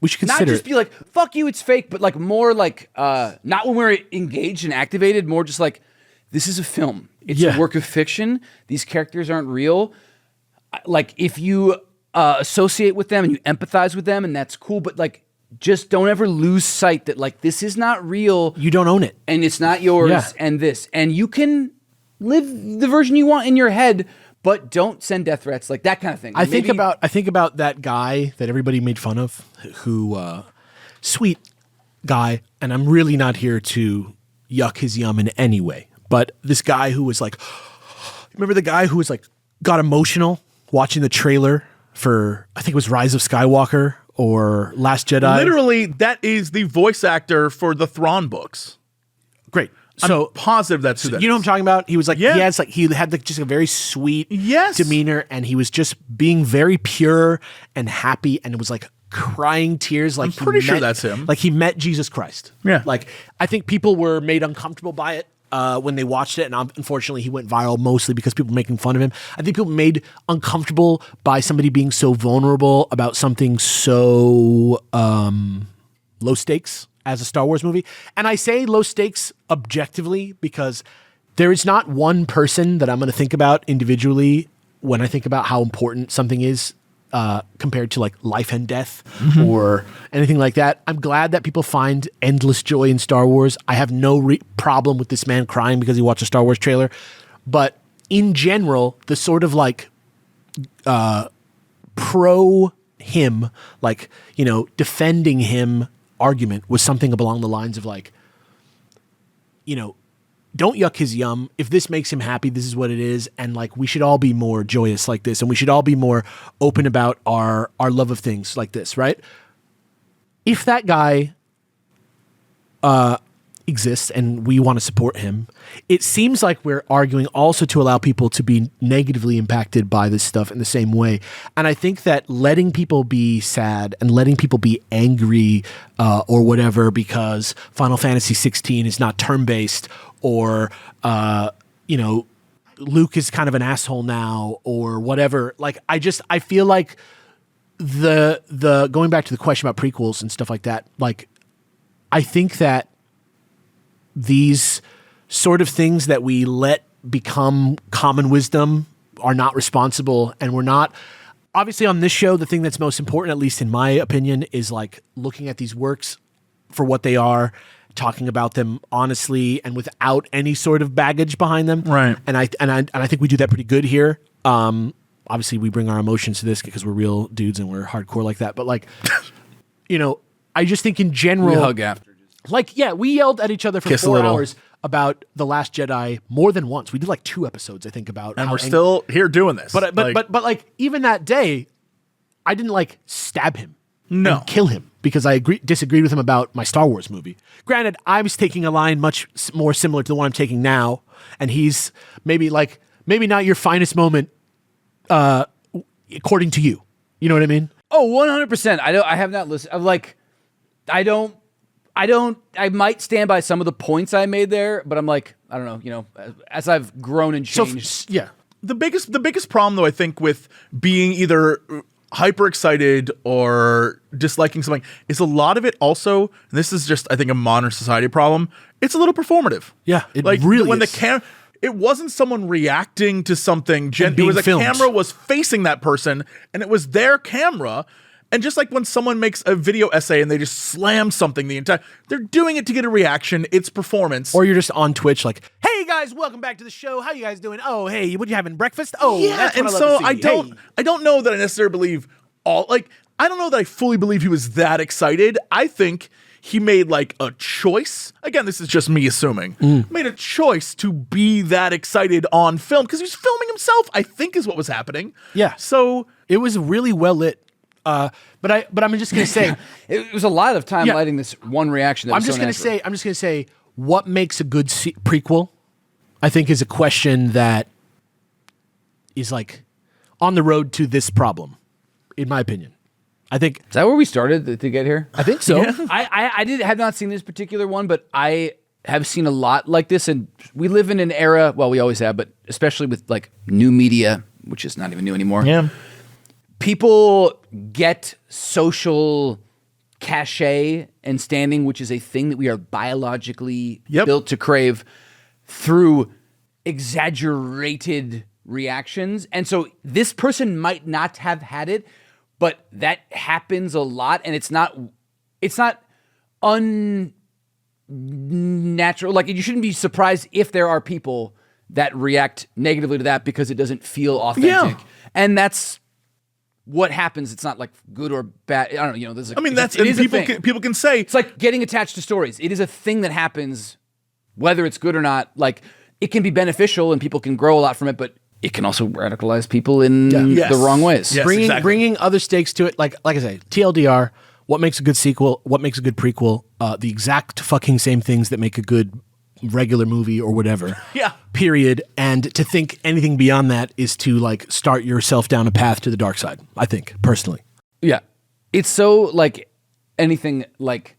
We should Not consider just be like, fuck you, it's fake, but like more like, not when we're engaged and activated, more just like, this is a film. It's a work of fiction. These characters aren't real. Like, if you associate with them and you empathize with them, and that's cool, but like, just don't ever lose sight that like, this is not real. You don't own it. And it's not yours and this. And you can live the version you want in your head, but don't send death threats, like that kind of thing. I think about that guy that everybody made fun of, who sweet guy, and I'm really not here to yuck his yum in any way. But this guy who was like, remember the guy who was like got emotional watching the trailer for, I think it was Rise of Skywalker or Last Jedi. Literally, that is the voice actor for the Thrawn books. Great. So I'm positive that's who that you know what I'm is. talking about? He was like, Yeah. he had like just a very sweet Yes. demeanor, and he was just being very pure and happy, and it was like crying tears. Like I'm pretty sure that's him. Like he met Jesus Christ. Yeah. Like I think people were made uncomfortable by it when they watched it, and unfortunately he went viral mostly because people were making fun of him. I think people made uncomfortable by somebody being so vulnerable about something so low stakes as a Star Wars movie. And I say low stakes objectively because there is not one person that I'm going to think about individually when I think about how important something is compared to like life and death or anything like that. I'm glad that people find endless joy in Star Wars. I have no problem with this man crying because he watched a Star Wars trailer. But in general, the sort of like pro him, like, you know, defending him argument was something along the lines of like, you know, don't yuck his yum. If this makes him happy, this is what it is. And like, we should all be more joyous like this. And we should all be more open about our love of things like this, right? If that guy exists and we want to support him, it seems like we're arguing also to allow people to be negatively impacted by this stuff in the same way. And I think that letting people be sad and letting people be angry or whatever because Final Fantasy 16 is not turn-based, or you know, Luke is kind of an asshole now, or whatever. Like, I feel like the going back to the question about prequels and stuff like that, like, I think that these sort of things that we let become common wisdom are not responsible, and we're not. Obviously, on this show, the thing that's most important, at least in my opinion, is like looking at these works for what they are, talking about them honestly and without any sort of baggage behind them. Right. And I think we do that pretty good here. Obviously, we bring our emotions to this because we're real dudes and we're hardcore like that. But like, you know, I just think in general, We hug after. like, yeah, we yelled at each other for Kiss a 4 little. hours about The Last Jedi more than once. We did like 2 episodes, I think, about And how we're still here doing this. But like even that day, I didn't like stab him, No. and kill him because I disagreed with him about my Star Wars movie. Granted, I was taking a line much more similar to the one I'm taking now, and he's maybe not your finest moment, according to you. You know what I mean? Oh, 100%. I have not listened. I'm like, I might stand by some of the points I made there, but I'm like, I don't know, you know, as I've grown and So changed. yeah, the biggest problem, though, I think, with being either hyper excited or disliking something is a lot of it also, and this is just, I think, a modern society problem, it's a little performative. Yeah, it like really when is. it wasn't someone reacting to something. It being was a filmed. camera was facing that person, and it was their camera. And just like when someone makes a video essay and they just slam something they're doing it to get a reaction. It's performance. or you're just on Twitch like, hey guys, welcome back to the show. How you guys doing? Oh, hey, what you having breakfast? Oh, yeah, that's what and I love so to see. I don't know that I necessarily believe I don't know that I fully believe he was that excited. I think he made like a choice. Again, this is just me assuming. Made a choice to be that excited on film because he was filming himself, I think is what was happening. Yeah. So It was really well lit. But I'm just gonna say it was a lot of time lighting this one reaction. That I'm just gonna say what makes a good prequel. I think is a question that is like on the road to this problem, in my opinion. I think is that where we started to get here. I think so. Yeah. I have not seen this particular one, but I have seen a lot like this, and we live in an era. Well, we always have, but especially with like new media, which is not even new anymore. Yeah, people get social cachet and standing, which is a thing that we are biologically built to crave, through exaggerated reactions. And so this person might not have had it, but that happens a lot, and it's not unnatural. Like, you shouldn't be surprised if there are people that react negatively to that because it doesn't feel authentic. Yeah. And that's what happens. It's not like good or bad. I don't know. There's people can say it's like getting attached to stories. It is a thing that happens, whether it's good or not. Like, it can be beneficial and people can grow a lot from it, but it can also radicalize people in the wrong ways. Yes, bringing other stakes to it. Like I say, TLDR, what makes a good sequel, what makes a good prequel, the exact fucking same things that make a good regular movie or whatever. Yeah. Period. And to think anything beyond that is to like start yourself down a path to the dark side, I think, personally. Yeah. It's so like anything like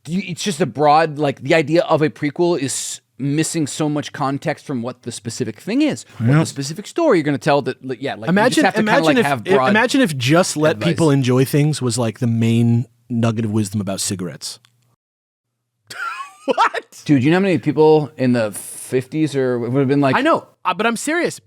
it's just a broad, like the idea of a prequel is missing so much context from what the specific thing is, what the specific story you're going to tell. That, like, imagine if just let advice. People enjoy things was like the main nugget of wisdom about cigarettes. What? Dude, you know how many people in the 50s or would have been like, I know, but I'm serious.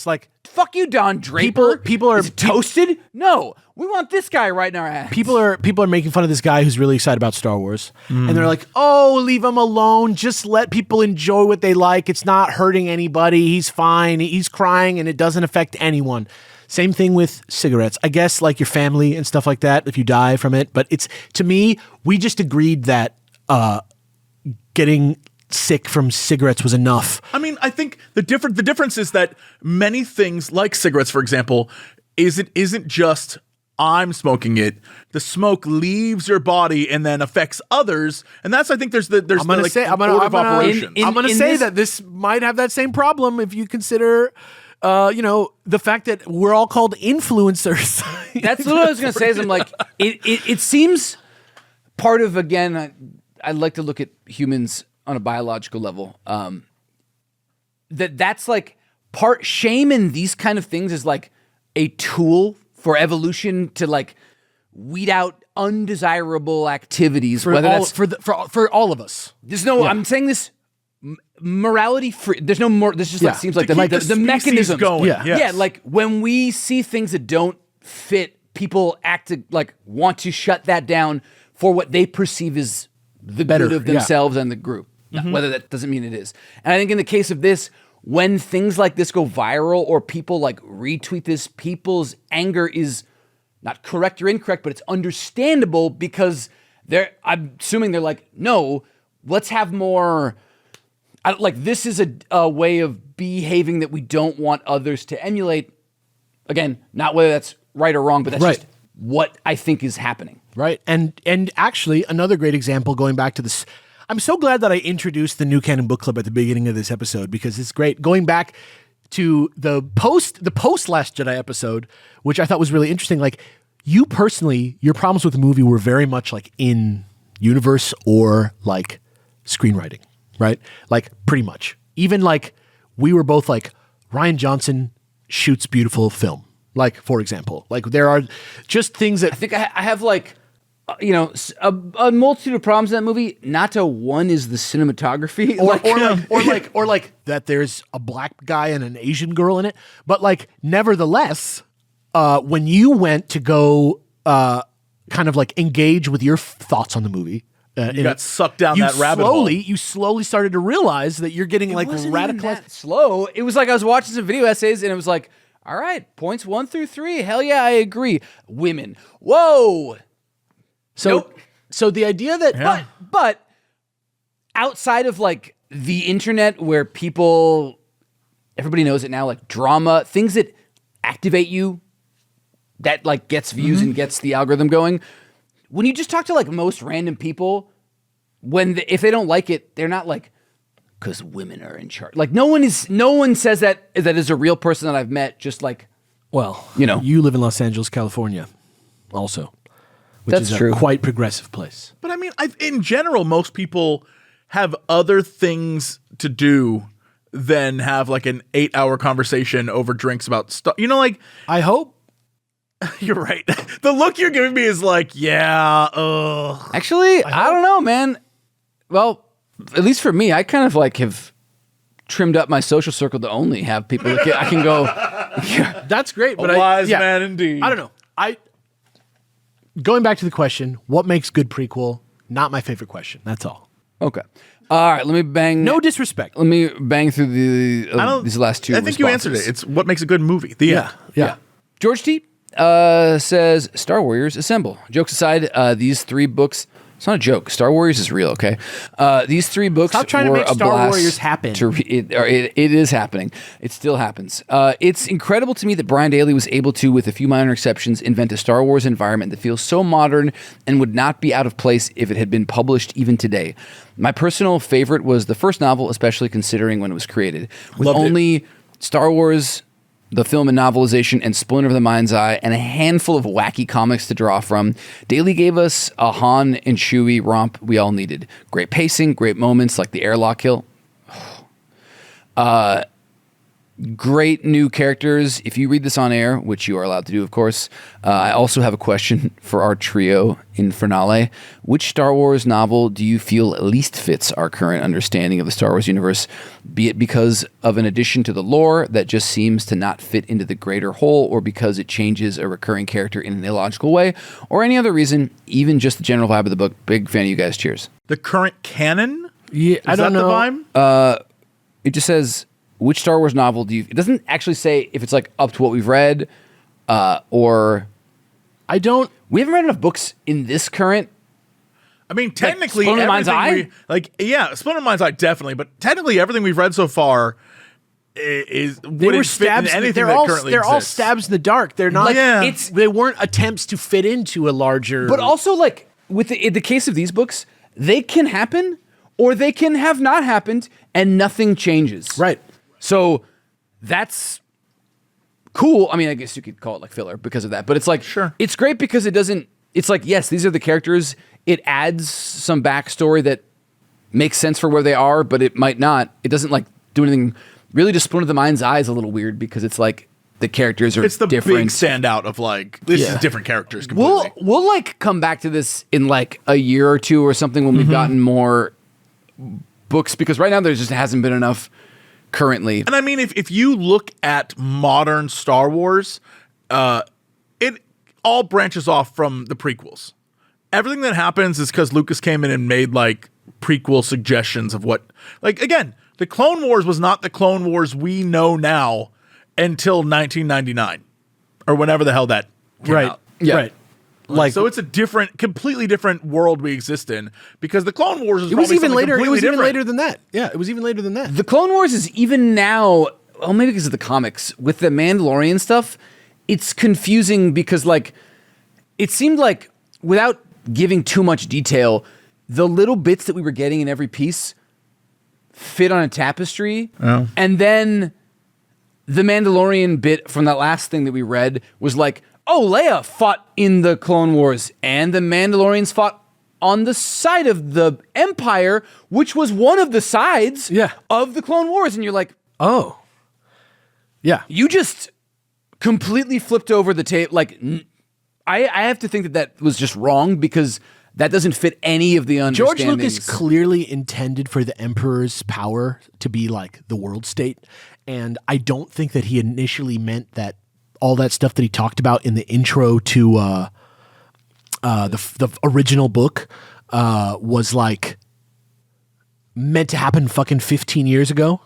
Like, fuck you, Don Draper. People are Is it toasted. No, we want this guy right in our ass. People are making fun of this guy who's really excited about Star Wars, and they're like, "Oh, leave him alone. Just let people enjoy what they like. It's not hurting anybody. He's fine. He's crying, and it doesn't affect anyone." Same thing with cigarettes. I guess like your family and stuff like that, if you die from it. But it's, to me, we just agreed that getting sick from cigarettes was enough. I mean, I think the difference is that many things like cigarettes, for example, isn't just I'm smoking it. The smoke leaves your body and then affects others, and that's, I think there's I'm gonna say that this might have that same problem if you consider the fact that we're all called influencers. That's what I was gonna say. Is I'm like, it seems part of, again, I'd like to look at humans on a biological level. That's like part shame in these kind of things is like a tool for evolution to like weed out undesirable activities. For all of us. There's no. I'm saying this morality free. There's no more. This just like seems like the mechanism going. Yeah. Like when we see things that don't fit, people act to like want to shut that down for what they perceive as the good of themselves and the group, whether that doesn't mean it is. And I think in the case of this, when things like this go viral or people like retweet this, people's anger is not correct or incorrect, but it's understandable because I'm assuming they're like, no, let's have more. This is a way of behaving that we don't want others to emulate. Again, not whether that's right or wrong, but that's just what I think is happening. Right. And actually, another great example, going back to this, I'm so glad that I introduced the New Canon Book Club at the beginning of this episode, because it's great. Going back to the post Last Jedi episode, which I thought was really interesting. Like, you personally, your problems with the movie were very much like in universe or like screenwriting, right? Like, pretty much. Even like, we were both like, Rian Johnson shoots beautiful film. Like, for example, like there are just things that I think I have like, a multitude of problems in that movie. Not to one is the cinematography, or like that there's a black guy and an Asian girl in it. But like, nevertheless, when you went to go kind of like engage with your thoughts on the movie, you got sucked down that rabbit hole. You slowly started to realize that you're getting like radicalized. Slow. It was like I was watching some video essays and it was like, all right, points 1 through 3. Hell yeah, I agree. Women. Whoa. So the idea that, but outside of like the internet where everybody knows it now, like drama, things that activate you that like gets views and gets the algorithm going. When you just talk to like most random people, if they don't like it, they're not like, because women are in charge. Like no one says that is a real person that I've met. Just like, Well, you live in Los Angeles, California, also, which That's is true. a quite progressive place. But I mean, in general, most people have other things to do than have like an 8-hour conversation over drinks about stuff. Like I hope. you're right. The look you're giving me is like, yeah, ugh. actually, I don't know, man. Well, at least for me, I kind of like have trimmed up my social circle to only have people that I can go. Yeah. That's great, but A wise man indeed. I don't know. Going back to the question, what makes good prequel? Not my favorite question. That's all. Okay. All right. Let me bang. No disrespect. Let me bang through these last two. I think you answered it. It's what makes a good movie. The end. Yeah. George T says, Star Warriors Assemble. Jokes aside, these 3 books, it's not a joke. Star Warriors is real, okay? These 3 books Stop trying to were make a Star blast Warriors happen. It is happening. It still happens. It's incredible to me that Brian Daley was able to, with a few minor exceptions, invent a Star Wars environment that feels so modern and would not be out of place if it had been published even today. My personal favorite was the first novel, especially considering when it was created. With Loved it. only Star Wars, the film and novelization, and Splinter of the Mind's Eye, and a handful of wacky comics to draw from, Daley gave us a Han and Chewie romp we all needed. Great pacing, great moments like the airlock kill. Great new characters. If you read this on air, which you are allowed to do, of course, I also have a question for our trio in Finale. Which Star Wars novel do you feel least fits our current understanding of the Star Wars universe, be it because of an addition to the lore that just seems to not fit into the greater whole, or because it changes a recurring character in an illogical way, or any other reason, even just the general vibe of the book? Big fan of you guys. Cheers. The current canon? Yeah, I Is don't that know. the vibe? It just says, which Star Wars novel do you... It doesn't actually say if it's like up to what we've read, or... I don't. We haven't read enough books in this current... I mean, technically, Splinter of the Mind's everything Eye? Splinter of the Mind's Eye, definitely. But technically, everything we've read so far They wouldn't were fit into stabs. anything They're that all. currently They're all exists. stabs in the dark. They're not. Like, yeah. They weren't attempts to fit into a larger. But also, like, with in the case of these books, they can happen, or they can have not happened, and nothing changes. right. So, that's cool. I mean, I guess you could call it like filler because of that. But it's like, Sure. It's great because it doesn't... It's like, yes, these are the characters. It adds some backstory that makes sense for where they are, but it might not. It doesn't, like, do anything... Really, just Splinter of the Mind's Eye is a little weird because it's like the characters are It's the different. big standout of like, this Yeah. is different characters completely. We'll like come back to this in like a year or two or something when we've gotten more books, because right now there just hasn't been enough currently. And I mean, if you look at modern Star Wars, it all branches off from the prequels. Everything that happens is because Lucas came in and made like prequel suggestions of what, like, again, the Clone Wars was not the Clone Wars we know now until 1999 or whenever the hell that came Right. out. Yeah. Right. Like So it's a completely different world we exist in, because the Clone Wars is it was probably even something later. It completely was even different. later than that. Yeah, it was even later than that. The Clone Wars is even now, well, maybe because of the comics, with the Mandalorian stuff, it's confusing because, like, it seemed like, without giving too much detail, the little bits that we were getting in every piece fit on a tapestry. Oh. And then the Mandalorian bit from that last thing that we read was like, oh, Leia fought in the Clone Wars, and the Mandalorians fought on the side of the Empire, which was one of the sides Yeah. of the Clone Wars. And you're like, Oh. Yeah. you just completely flipped over the tape. Like, I have to think that was just wrong, because that doesn't fit any of the George understandings. Lucas clearly intended for the Emperor's power to be like the world state, and I don't think that he initially meant that all that stuff that he talked about in the intro to the original book was like meant to happen fucking 15 years ago.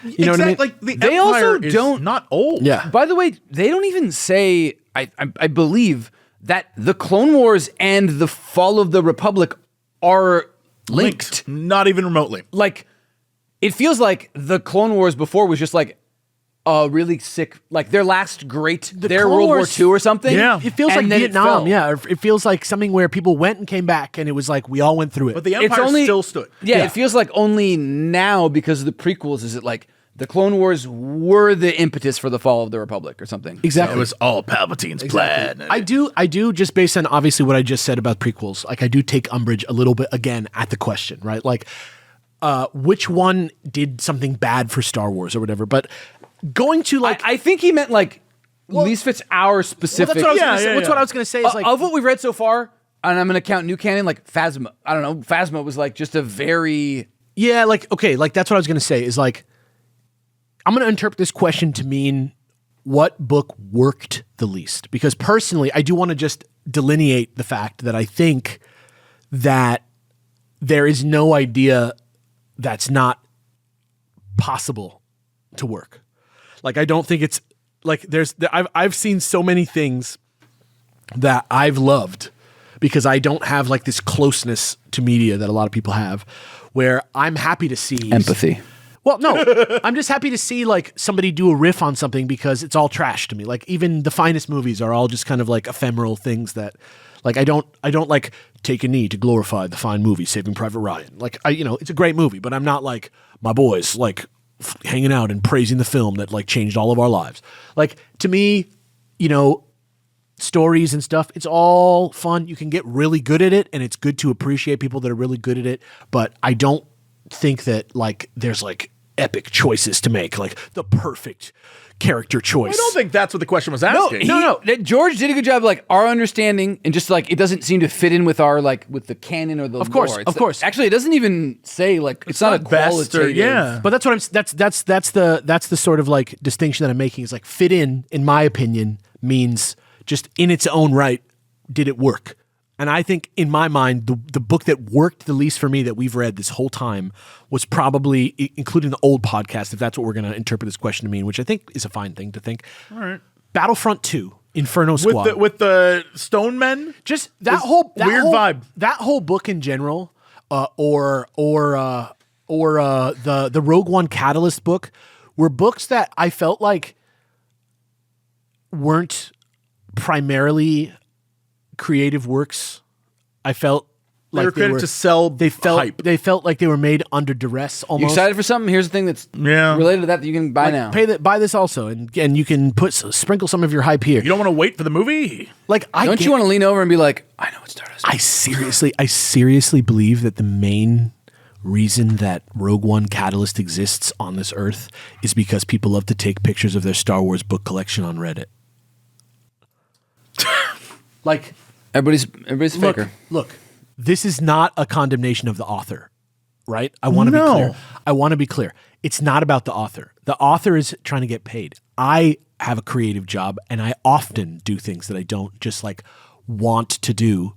You know what I mean? Like, the They Empire also is don't- not old. Yeah. By the way, they don't even say, I believe, that the Clone Wars and the Fall of the Republic are linked. Not even remotely. Like, it feels like the Clone Wars before was just like really sick, like their last great, their Clone World War Wars- II or something. Yeah. It feels and like then it Vietnam, fell. yeah. It feels like something where people went and came back, and it was like we all went through it. But the Empire still stood. Yeah, Yeah. it feels like only now because of the prequels is it like the Clone Wars were the impetus for the fall of the Republic or something. exactly. It was all Palpatine's plan. I do just based on obviously what I just said about prequels. Like I do take umbrage a little bit again at the question, right? Like, which one did something bad for Star Wars or whatever? But going to like, I think he meant like at least if it's our specific. that's what I was Yeah, gonna say. yeah, What's yeah. what I was gonna say is like of what we've read so far, and I'm gonna count new canon like Phasma. I don't know. Phasma was like just a very yeah, like okay, like that's what I was gonna say is like I'm gonna interpret this question to mean what book worked the least because personally I do want to just delineate the fact that I think that there is no idea that's not possible to work. Like I don't think it's like I've seen so many things that I've loved because I don't have like this closeness to media that a lot of people have where I'm happy to see empathy. Well, no, I'm just happy to see like somebody do a riff on something because it's all trash to me. Like even the finest movies are all just kind of like ephemeral things that like I don't like take a knee to glorify the fine movie Saving Private Ryan. Like it's a great movie, but I'm not like my boys like hanging out and praising the film that like changed all of our lives. Like to me, stories and stuff, it's all fun. You can get really good at it and it's good to appreciate people that are really good at it, but I don't think that like there's like epic choices to make, like the perfect character choice. I don't think that's what the question was asking. No. George did a good job, like our understanding, and just like it doesn't seem to fit in with our like with the canon or the Of course, lore. of course. Actually, it doesn't even say like it's not a best or qualitative. But that's what that's the sort of like distinction that I'm making is like fit in my opinion means just in its own right did it work? And I think in my mind the book that worked the least for me that we've read this whole time was probably including the old podcast if that's what we're going to interpret this question to mean, which I think is a fine thing to think. All right. Battlefront 2 Inferno Squad. With the stone men? Just that It's whole weird vibe. That whole book in general, or the Rogue One Catalyst book, were books that I felt like weren't primarily creative works. I felt They like were created to sell hype. They felt like they were made under duress You almost. excited for something? Here's the thing that's Yeah. related to that you can buy now. Buy this also, and you can sprinkle some of your hype here. You don't want to wait for the movie? Like Don't you want to lean over and be like, I know what Stardust. I seriously believe that the main reason that Rogue One Catalyst exists on this earth is because people love to take pictures of their Star Wars book collection on Reddit. Like, Everybody's a faker. look, this is not a condemnation of the author, right? I want to be No. clear. I want to be clear. It's not about the author. The author is trying to get paid. I have a creative job, and I often do things that I don't just like want to do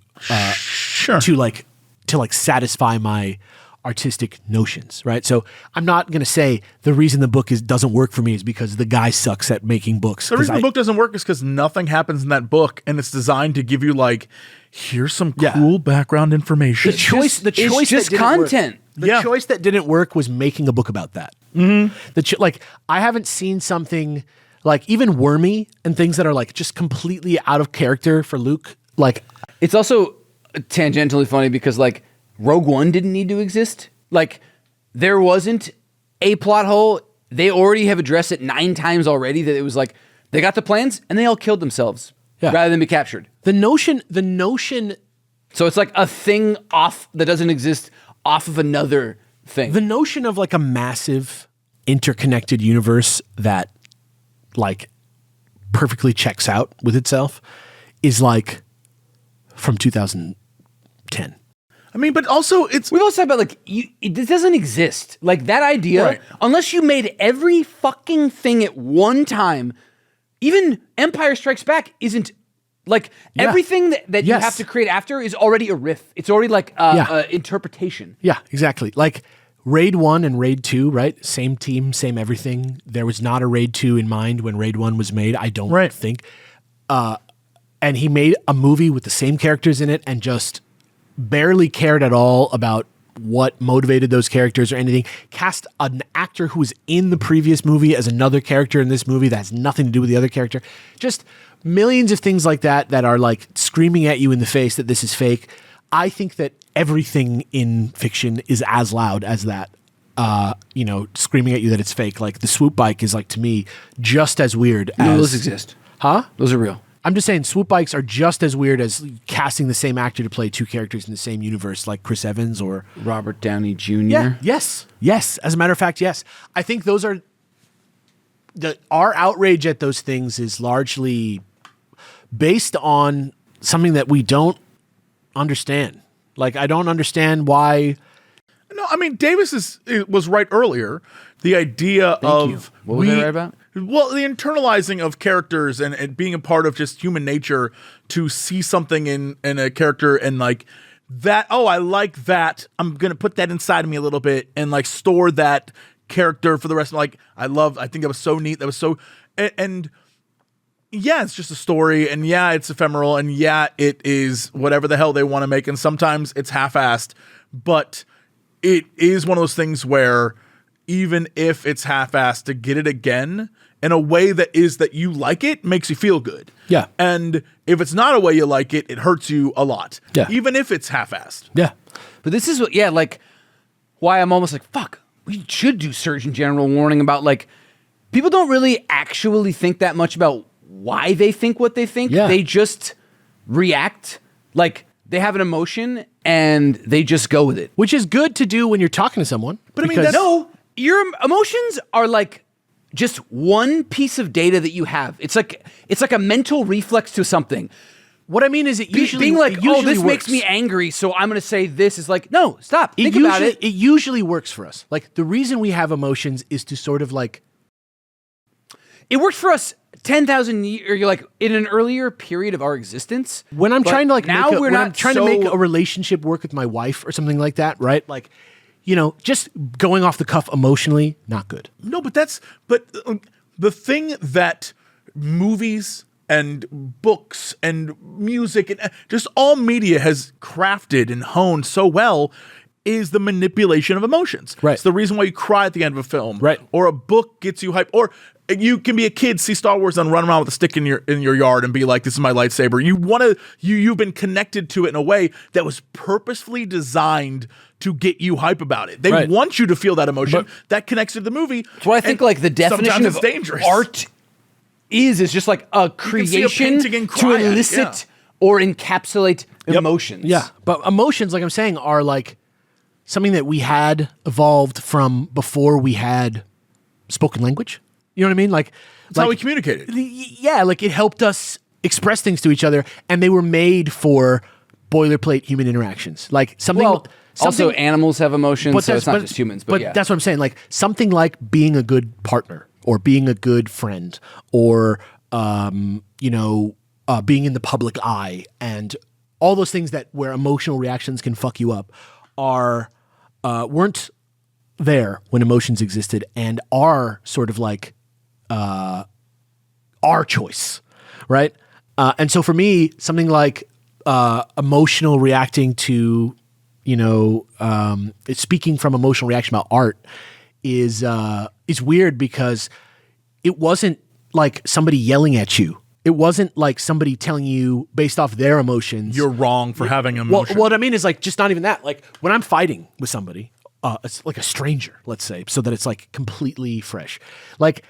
Sure. to satisfy my artistic notions, right? So I'm not going to say the reason the book doesn't work for me is because the guy sucks at making books. The reason the book doesn't work is because nothing happens in that book, and it's designed to give you like, here's some cool background information. The choice It's that just didn't work- content. The choice that didn't work was making a book about that. Mm-hmm. Like I haven't seen something like even Wormy and things that are like just completely out of character for Luke. Like It's also tangentially funny because like Rogue One didn't need to exist. Like there wasn't a plot hole. They already have addressed it 9 times already that it was like they got the plans and they all killed themselves rather than be captured. the notion. So it's like a thing off that doesn't exist off of another thing. The notion of like a massive interconnected universe that like perfectly checks out with itself is like from 2010. I mean, but also We've also talked about like it doesn't exist. Like that idea, Right. unless you made every fucking thing at one time, even Empire Strikes Back isn't like everything that you Yes. have to create after is already a riff. It's already like interpretation. Yeah, exactly. Like Raid 1 and Raid 2, right? Same team, same everything. There was not a Raid 2 in mind when Raid 1 was made, I don't think. And he made a movie with the same characters in it and just barely cared at all about what motivated those characters or anything. Cast an actor who was in the previous movie as another character in this movie that has nothing to do with the other character. Just millions of things like that that are like screaming at you in the face that this is fake. I think that everything in fiction is as loud as that. Screaming at you that it's fake. Like the swoop bike is like, to me, just as weird as... those exist. Huh? Those are real. I'm just saying swoop bikes are just as weird as casting the same actor to play two characters in the same universe, like Chris Evans or... Robert Downey Jr. Yeah, yes. As a matter of fact, yes. I think those are... Our outrage at those things is largely based on something that we don't understand. Like, I don't understand why... No, I mean, Davis was right earlier. The idea of... What was I right about? Well, the internalizing of characters and being a part of just human nature to see something in a character and like that, oh, I like that. I'm going to put that inside of me a little bit and like store that character for the rest of my, like, I think that was so neat. That was so, and yeah, it's just a story and yeah, it's ephemeral and yeah, it is whatever the hell they want to make. And sometimes it's half-assed, but it is one of those things where even if it's half-assed, to get it again in a way that is that you like it makes you feel good. Yeah. And if it's not a way you like it, it hurts you a lot. Yeah. Even if it's half-assed. Yeah. But this is what, yeah, like why I'm almost like, fuck, we should do Surgeon General warning about like, people don't really actually think that much about why they think what they think. Yeah. They just react like they have an emotion and they just go with it. Which is good to do when you're talking to someone. But I mean, because- No, your emotions are like just one piece of data that you have. It's like a mental reflex to something. What I mean is it usually being like, it usually oh, this works. makes me angry, so I'm going to say this. Is like, no, stop. Think usually, about it. It usually works for us. Like the reason we have emotions is to sort of like... It worked for us 10,000 years, or you're like in an earlier period of our existence. When I'm But trying to like now we're when not I'm trying to make a relationship work with my wife or something like that, right? Like, just going off the cuff emotionally, not good. No, but the thing that movies and books and music and just all media has crafted and honed so well is the manipulation of emotions. Right. It's the reason why you cry at the end of a film. Right. Or a book gets you hyped. Or you can be a kid, see Star Wars, and run around with a stick in your yard and be like, "This is my lightsaber." You've been connected to it in a way that was purposefully designed to get you hype about it. They Right. want you to feel that emotion But- that connects to the movie. That's why I think And like the definition sometimes of it's dangerous. art is just like a can see a creation painting and to cry at it, elicit yeah. or encapsulate emotions. Yeah, but emotions, like I'm saying, are like something that we had evolved from before we had spoken language. You know what I mean? Like, That's how we communicated. Yeah, like it helped us express things to each other, and they were made for boilerplate human interactions. Like something. Well, also something animals have emotions, so that's- it's not just humans. But yeah. that's what I'm saying. Like something like being a good partner, or being a good friend, or being in the public eye, and all those things that where emotional reactions can fuck you up weren't there when emotions existed, and are sort of like our choice, right? And so for me, something like emotional reacting to, speaking from emotional reaction about art is weird because it wasn't like somebody yelling at you. It wasn't like somebody telling you based off their emotions. You're wrong for having Well, emotion. what I mean is like just not even that. Like when I'm fighting with somebody, it's like a stranger, let's say, so that it's like completely fresh. Like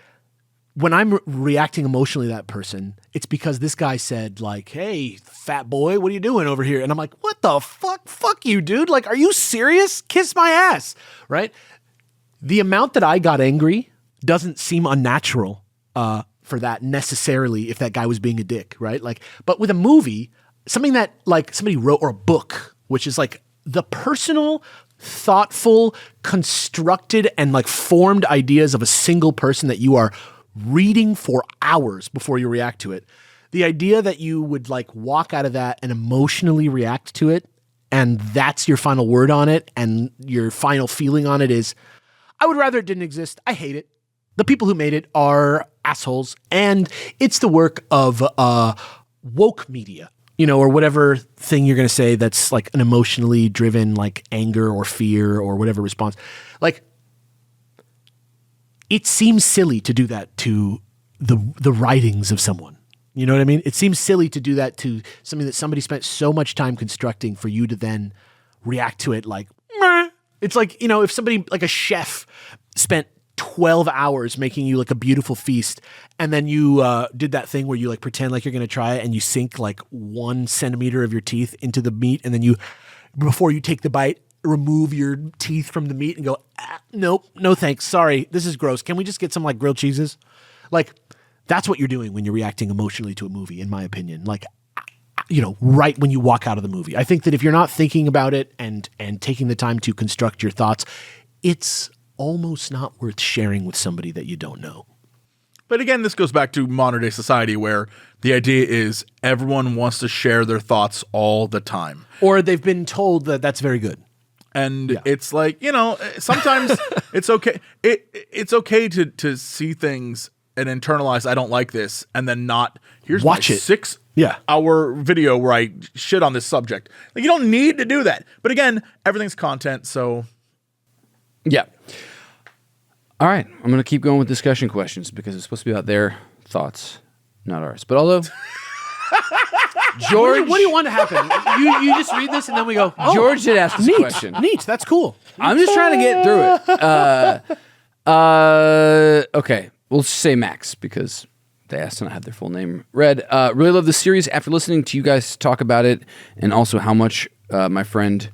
when I'm reacting emotionally to that person, it's because this guy said like, "Hey, fat boy, what are you doing over here?" And I'm like, "What the fuck? Fuck you, dude. Like, are you serious? Kiss my ass." Right? The amount that I got angry doesn't seem unnatural for that necessarily if that guy was being a dick, right? Like, but with a movie, something that like somebody wrote, or a book, which is like the personal, thoughtful, constructed, and like formed ideas of a single person that you are reading for hours before you react to it. The idea that you would like walk out of that and emotionally react to it, and that's your final word on it, and your final feeling on it is, I would rather it didn't exist. I hate it. The people who made it are assholes, and it's the work of woke media. or whatever thing you're going to say that's like an emotionally driven, like anger or fear or whatever response. Like, it seems silly to do that to the writings of someone. You know what I mean? It seems silly to do that to something that somebody spent so much time constructing for you to then react to it like, meh. It's like, if somebody, like a chef, spent 12 hours making you like a beautiful feast, and then you did that thing where you like pretend like you're going to try it and you sink like 1 centimeter of your teeth into the meat, and then you, before you take the bite, remove your teeth from the meat and go, nope, no thanks, sorry, this is gross. Can we just get some like grilled cheeses? Like, that's what you're doing when you're reacting emotionally to a movie, in my opinion. Like, right when you walk out of the movie. I think that if you're not thinking about it and taking the time to construct your thoughts, it's almost not worth sharing with somebody that you don't know. But again, this goes back to modern day society where the idea is everyone wants to share their thoughts all the time. Or they've been told that that's very good. And it's like, sometimes it's okay. It's okay to see things and internalize, I don't like this, and then not, here's watch my it. 6-hour video where I shit on this subject. Like, you don't need to do that. But again, everything's content, so. Yeah. All right, I'm going to keep going with discussion questions because it's supposed to be about their thoughts, not ours. But although George, what do you want to happen? You just read this and then we go, George did ask this question. Neat, that's cool. I'm just trying to get through it. Okay, we'll just say Max because they asked to not have their full name read. Really love the series. After listening to you guys talk about it and also how much my friend,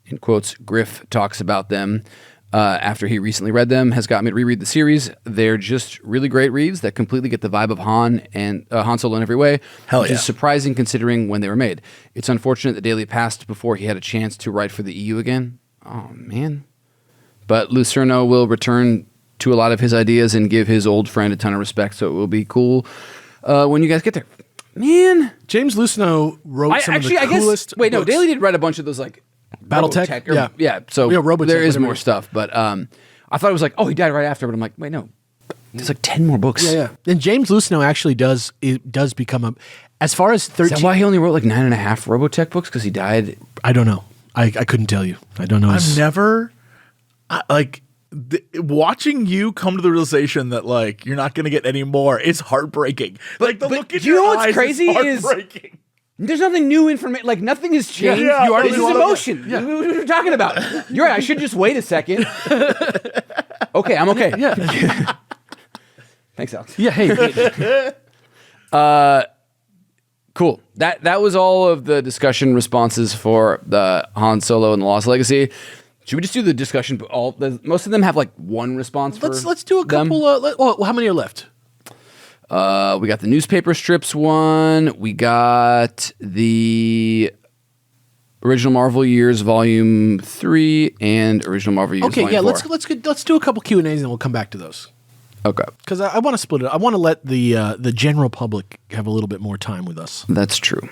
in quotes, Griff talks about them, after he recently read them, has got me to reread the series. They're just really great reads that completely get the vibe of Han Solo in every way, which is surprising considering when they were made. It's unfortunate that Daly passed before he had a chance to write for the EU again. Oh, man. But Lucerno will return to a lot of his ideas and give his old friend a ton of respect, so it will be cool when you guys get there. Man. James Lucerno wrote some of the coolest Wait, no, books. Daly did write a bunch of those, like, Battletech? Yeah. So Robotech, there is whatever. more stuff, but I thought it was like, oh, he died right after, but I'm like, wait, no. There's like 10 more books. Yeah. And James Lucerno actually does become a, as far as 13. Is that why he only wrote like 9.5 Robotech books? Because he died? I don't know. I couldn't tell you. I don't know. I've never, watching you come to the realization that like you're not going to get any more is heartbreaking. Like the look in you your know what's eyes crazy is heartbreaking. There's nothing new information. Like, nothing has changed. Yeah, you already this is know emotion. What are you talking about? You're right. I should just wait a second. Okay, I'm okay. Yeah. Thanks, Alex. Yeah. Hey. Cool. That was all of the discussion responses for the Han Solo and the Lost Legacy. Should we just do the discussion? Most of them have like one response. Let's do a couple. How many are left? We got the newspaper strips one. We got the Original Marvel Years Volume 3 and Original Marvel Years Volume 4. Let's do a couple Q&As and then we'll come back to those. Okay. Because I want to split it. I want to let the general public have a little bit more time with us. That's true.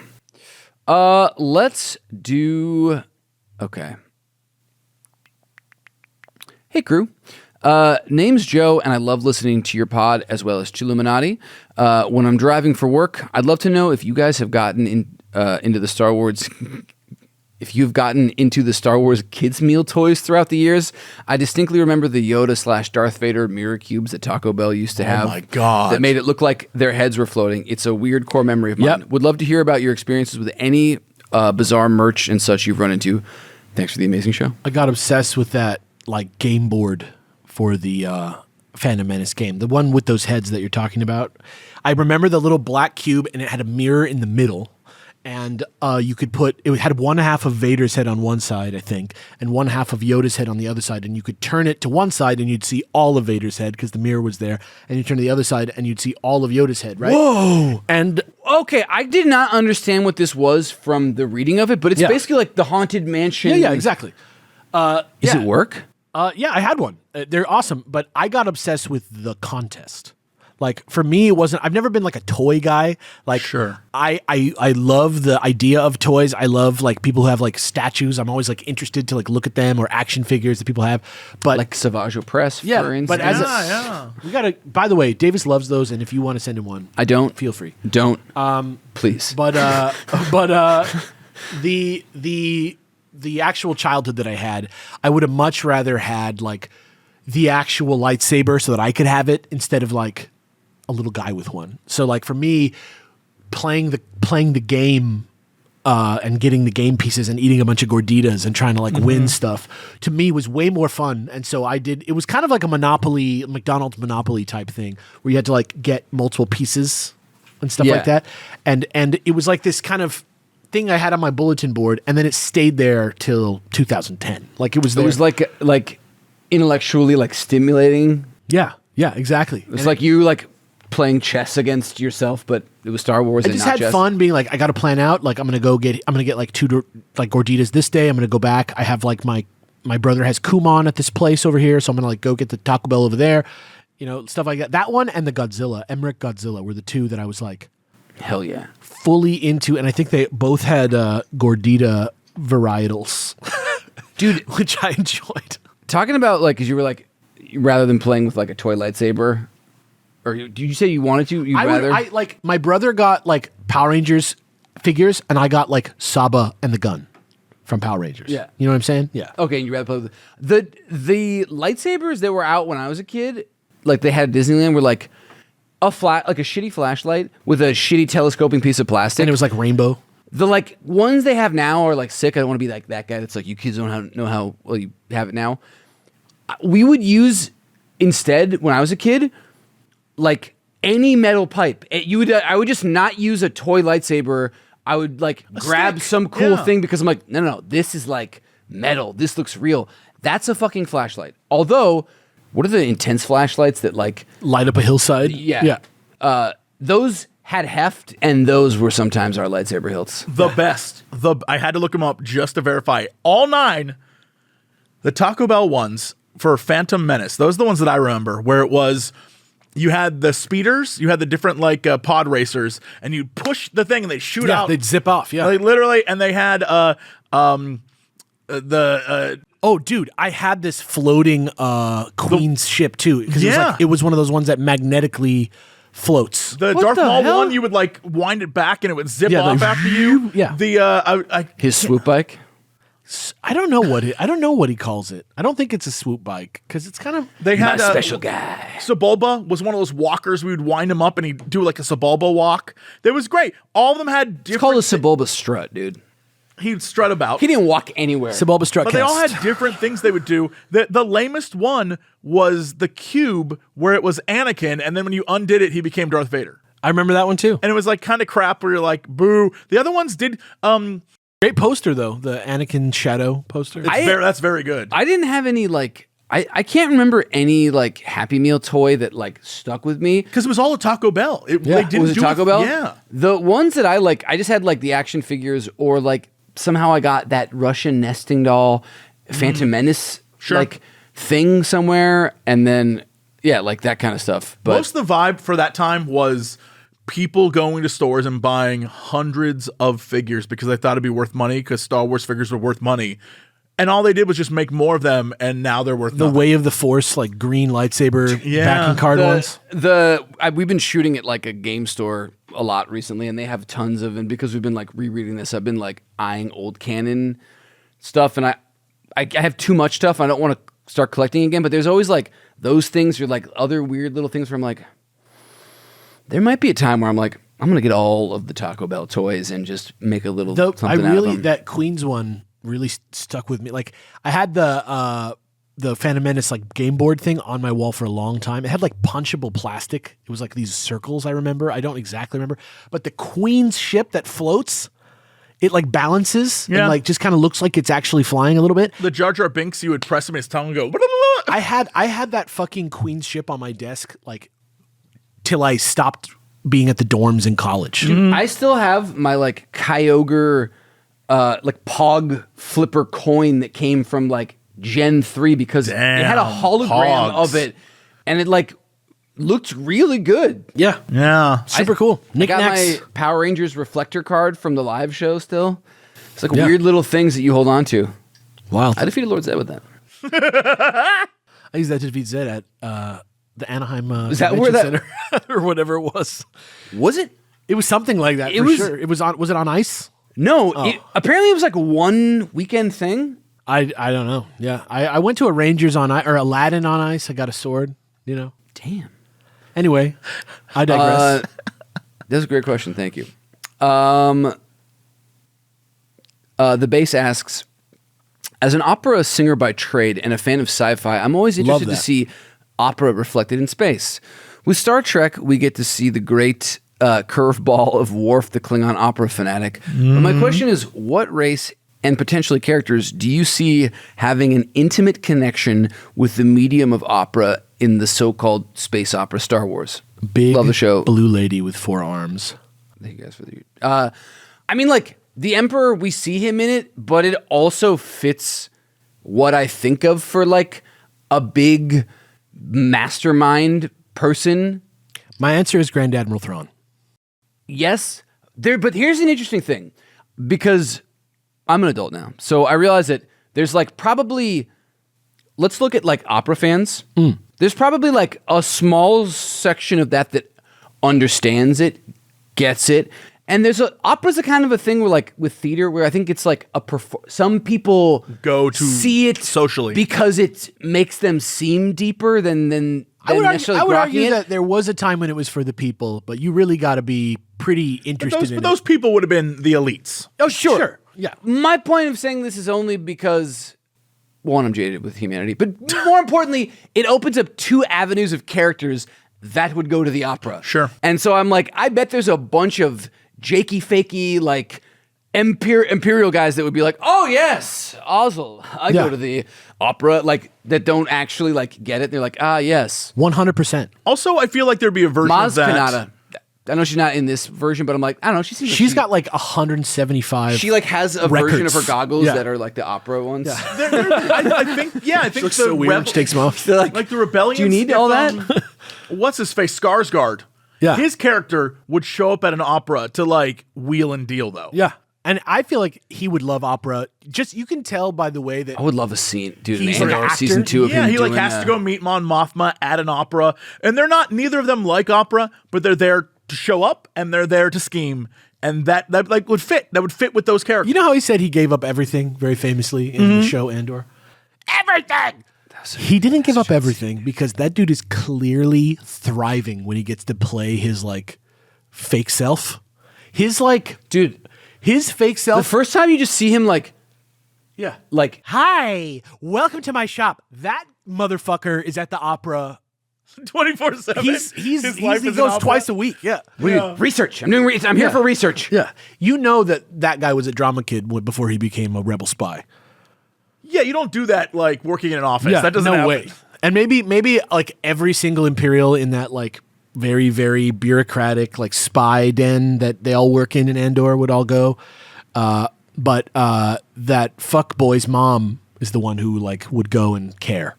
Let's do. Okay. Hey, crew. Name's Joe, and I love listening to your pod as well as Chilluminati. When I'm driving for work, I'd love to know if you guys have gotten into the Star Wars. If you've gotten into the Star Wars kids meal toys throughout the years. I distinctly remember the Yoda/Darth Vader mirror cubes that Taco Bell used to have. Oh my God. That made it look like their heads were floating. It's a weird core memory of mine. Would love to hear about your experiences with any bizarre merch and such you've run into. Thanks for the amazing show. I got obsessed with that like game board for the Phantom Menace game, the one with those heads that you're talking about. I remember the little black cube, and it had a mirror in the middle, and you could it had one half of Vader's head on one side, I think, and one half of Yoda's head on the other side, and you could turn it to one side, and you'd see all of Vader's head because the mirror was there, and you turn to the other side, and you'd see all of Yoda's head, right? Whoa! And okay, I did not understand what this was from the reading of it, but it's basically like the Haunted Mansion. Yeah, exactly. Does it work? Yeah, I had one. They're awesome, but I got obsessed with the contest. Like for me, it wasn't. I've never been like a toy guy. Like Sure. I love the idea of toys. I love like people who have like statues. I'm always like interested to like look at them or action figures that people have. But Like Savage Press, for instance. but as Yeah. we gotta. By the way, Davis loves those, and if you want to send him one, I don't. feel free. Don't. Please. But the actual childhood that I had, I would have much rather had like the actual lightsaber so that I could have it instead of like a little guy with one. So like for me, playing the game and getting the game pieces and eating a bunch of gorditas and trying to like win stuff to me was way more fun. And so I did. It was kind of like a Monopoly, McDonald's Monopoly type thing where you had to like get multiple pieces and stuff like that. And it was like this kind of thing I had on my bulletin board, and then it stayed there till 2010. Like it was there. It was like intellectually like stimulating. Yeah, exactly. It's like you like playing chess against yourself, but it was Star Wars. I and just not had chess. fun being like, I got to plan out. Like I'm gonna get like two like gorditas this day. I'm gonna go back. I have like my brother has Kumon at this place over here, so I'm gonna like go get the Taco Bell over there. You know, stuff like that. That one and the Godzilla, Emmerich Godzilla, were the two that I was like Hell yeah. fully into, and I think they both had gordita varietals, Dude, which I enjoyed. talking about like, because you were like, rather than playing with like a toy lightsaber, or did you say you wanted to? You'd rather? I like my brother got like Power Rangers figures, and I got like Saba and the gun from Power Rangers. Yeah. You know what I'm saying? Yeah. Okay, and you rather play with the lightsabers that were out when I was a kid, like they had at Disneyland, were like a shitty flashlight with a shitty telescoping piece of plastic. And it was like rainbow. The like ones they have now are like sick. I don't want to be like that guy that's like, you kids don't know how well you have it now. We would use instead when I was a kid, like any metal pipe. I would just not use a toy lightsaber. I would like grab stick. some cool Yeah. thing because I'm like, no, this is like metal. This looks real. That's a fucking flashlight. Although, what are the intense flashlights that like Light up a hillside. Yeah. Those had heft, and those were sometimes our lightsaber hilts. The best. I had to look them up just to verify. All 9, the Taco Bell ones for Phantom Menace. Those are the ones that I remember, where it was you had the speeders, you had the different like pod racers, and you push the thing and they shoot Yeah, out. they'd zip off. Yeah. Like literally, and they had Oh, dude, I had this floating Queen's ship too, because Yeah. it was one of those ones that magnetically floats. the What Darth the Maul hell? one. You would like wind it back and it would zip Yeah, off the- after you. Yeah. The His swoop bike. I don't know what he calls it. I don't think it's a swoop bike because it's kind of they My had special guy. Sebulba was one of those walkers. We would wind him up and he'd do like a Sebulba walk. That was great. All of them had It's called a different. Sebulba strut, dude. He'd strut about. He didn't walk anywhere. Sebulba Strut. But they all had different things they would do. The lamest one was the cube where it was Anakin, and then when you undid it, he became Darth Vader. I remember that one too. And it was like kind of crap where you're like, boo. The other ones did. Great poster though, the Anakin Shadow poster. That's very good. I didn't have any like I can't remember any like Happy Meal toy that like stuck with me. Because it was all a Taco Bell. They didn't Was it do Taco Bell? Yeah. The ones that I like, I just had like the action figures, or like somehow I got that Russian nesting doll, Phantom Menace like thing somewhere, and then like that kind of stuff. But Most of the vibe for that time was people going to stores and buying hundreds of figures because they thought it'd be worth money because Star Wars figures were worth money. And all they did was just make more of them, and now they're worth the nothing. Way of the Force, like green lightsaber backing card ones. we've been shooting at like a game store a lot recently, and they have tons of, and because we've been like rereading this, I've been like eyeing old Canon stuff, and I have too much stuff. I don't want to start collecting again, but there's always like those things or like other weird little things where I'm like, there might be a time where I'm like, I'm gonna get all of the Taco Bell toys and just make a little something out of them. That Queen's one really stuck with me. Like I had the Phantom Menace like game board thing on my wall for a long time. It had like punchable plastic. It was like these circles. I remember. I don't exactly remember, but the Queen's ship that floats, it like balances and like just kind of looks like it's actually flying a little bit. The Jar Jar Binks, you would press him in his tongue and go. I had that fucking Queen's ship on my desk like till I stopped being at the dorms in college. I still have my like Kyogre like Pog flipper coin that came from like Gen 3 because it had a hologram Pogs. of it, and it like looked really good. Yeah. Yeah. Super cool. I got Knickknacks. my Power Rangers reflector card from the live show still. It's like Yeah. weird little things that you hold on to. Wild. I defeated Lord Zed with that. I used that to defeat Zed at the Anaheim Is that where Convention Center or whatever it was. Was it? It was something like that for sure. It was on. Was it on ice? No. Apparently it was like a one weekend thing. I don't know. Yeah, I went to a Rangers on ice or Aladdin on ice. I got a sword. You know. Damn. Anyway, I digress. That's a great question. Thank you. The base asks, as an opera singer by trade and a fan of sci-fi, I'm always interested to see opera reflected in space. With Star Trek, we get to see the great curveball of Worf, the Klingon opera fanatic. But my question is, what race and potentially characters do you see having an intimate connection with the medium of opera in the so-called space opera Star Wars? Big Love the show. blue lady with 4 arms. Thank you guys for the. I mean, like the Emperor, we see him in it, but it also fits what I think of for like a big mastermind person. My answer is Grand Admiral Thrawn. Yes, but here's an interesting thing, because I'm an adult now, so I realize that there's like probably, let's look at like opera fans. There's probably like a small section of that understands it, gets it, and opera's a kind of a thing where like with theater where I think it's like some people Go to see it socially because it makes them seem deeper than I would necessarily argue grokking it. that there was a time when it was for the people, but you really got to be pretty interested in But those people would have been the elites. Oh, sure. Yeah. My point of saying this is only because, one, I'm jaded with humanity, but more importantly, it opens up 2 avenues of characters that would go to the opera. Sure. And so I'm like, I bet there's a bunch of jakey fakey, like Imperial guys that would be like, oh yes, Ozzel, I go to the opera, like that don't actually like get it. They're like, ah, yes. 100%. Also, I feel like there'd be a version Maz of that. Kanata. I know she's not in this version, but I'm like, I don't know. She's got like 175. She like has a version records. of her goggles Yeah. that are like the opera ones. I think She looks so weird when she takes them off. They're like, like the rebellion. do you need all that? What's his face? Skarsgård. Yeah. His character would show up at an opera to like wheel and deal though. Yeah. And I feel like he would love opera. Just, you can tell by the way that I would love a scene, dude. He's An like Andor an actor. season 2 of Yeah, him he like doing, has to go meet Mon Mothma at an opera, and neither of them like opera, but they're there to show up and they're there to scheme, and that like would fit. That would fit with those characters. You know how he said he gave up everything very famously in the show Andor? Everything! He didn't give up everything because that dude is clearly thriving when he gets to play his like fake self. His like, dude. his fake The self. first time you just see him like, Yeah. like Hi, welcome to my shop. That motherfucker is at the opera. 24/7. He goes twice a week. Yeah. research. I'm doing. I'm here for research. Yeah. You know that guy was a drama kid before he became a rebel spy. Yeah, you don't do that like working in an office. That doesn't happen. way. And maybe like every single Imperial in that like very, very bureaucratic like spy den that they all work in Andor would all go. But that fuck boy's mom is the one who like would go and care.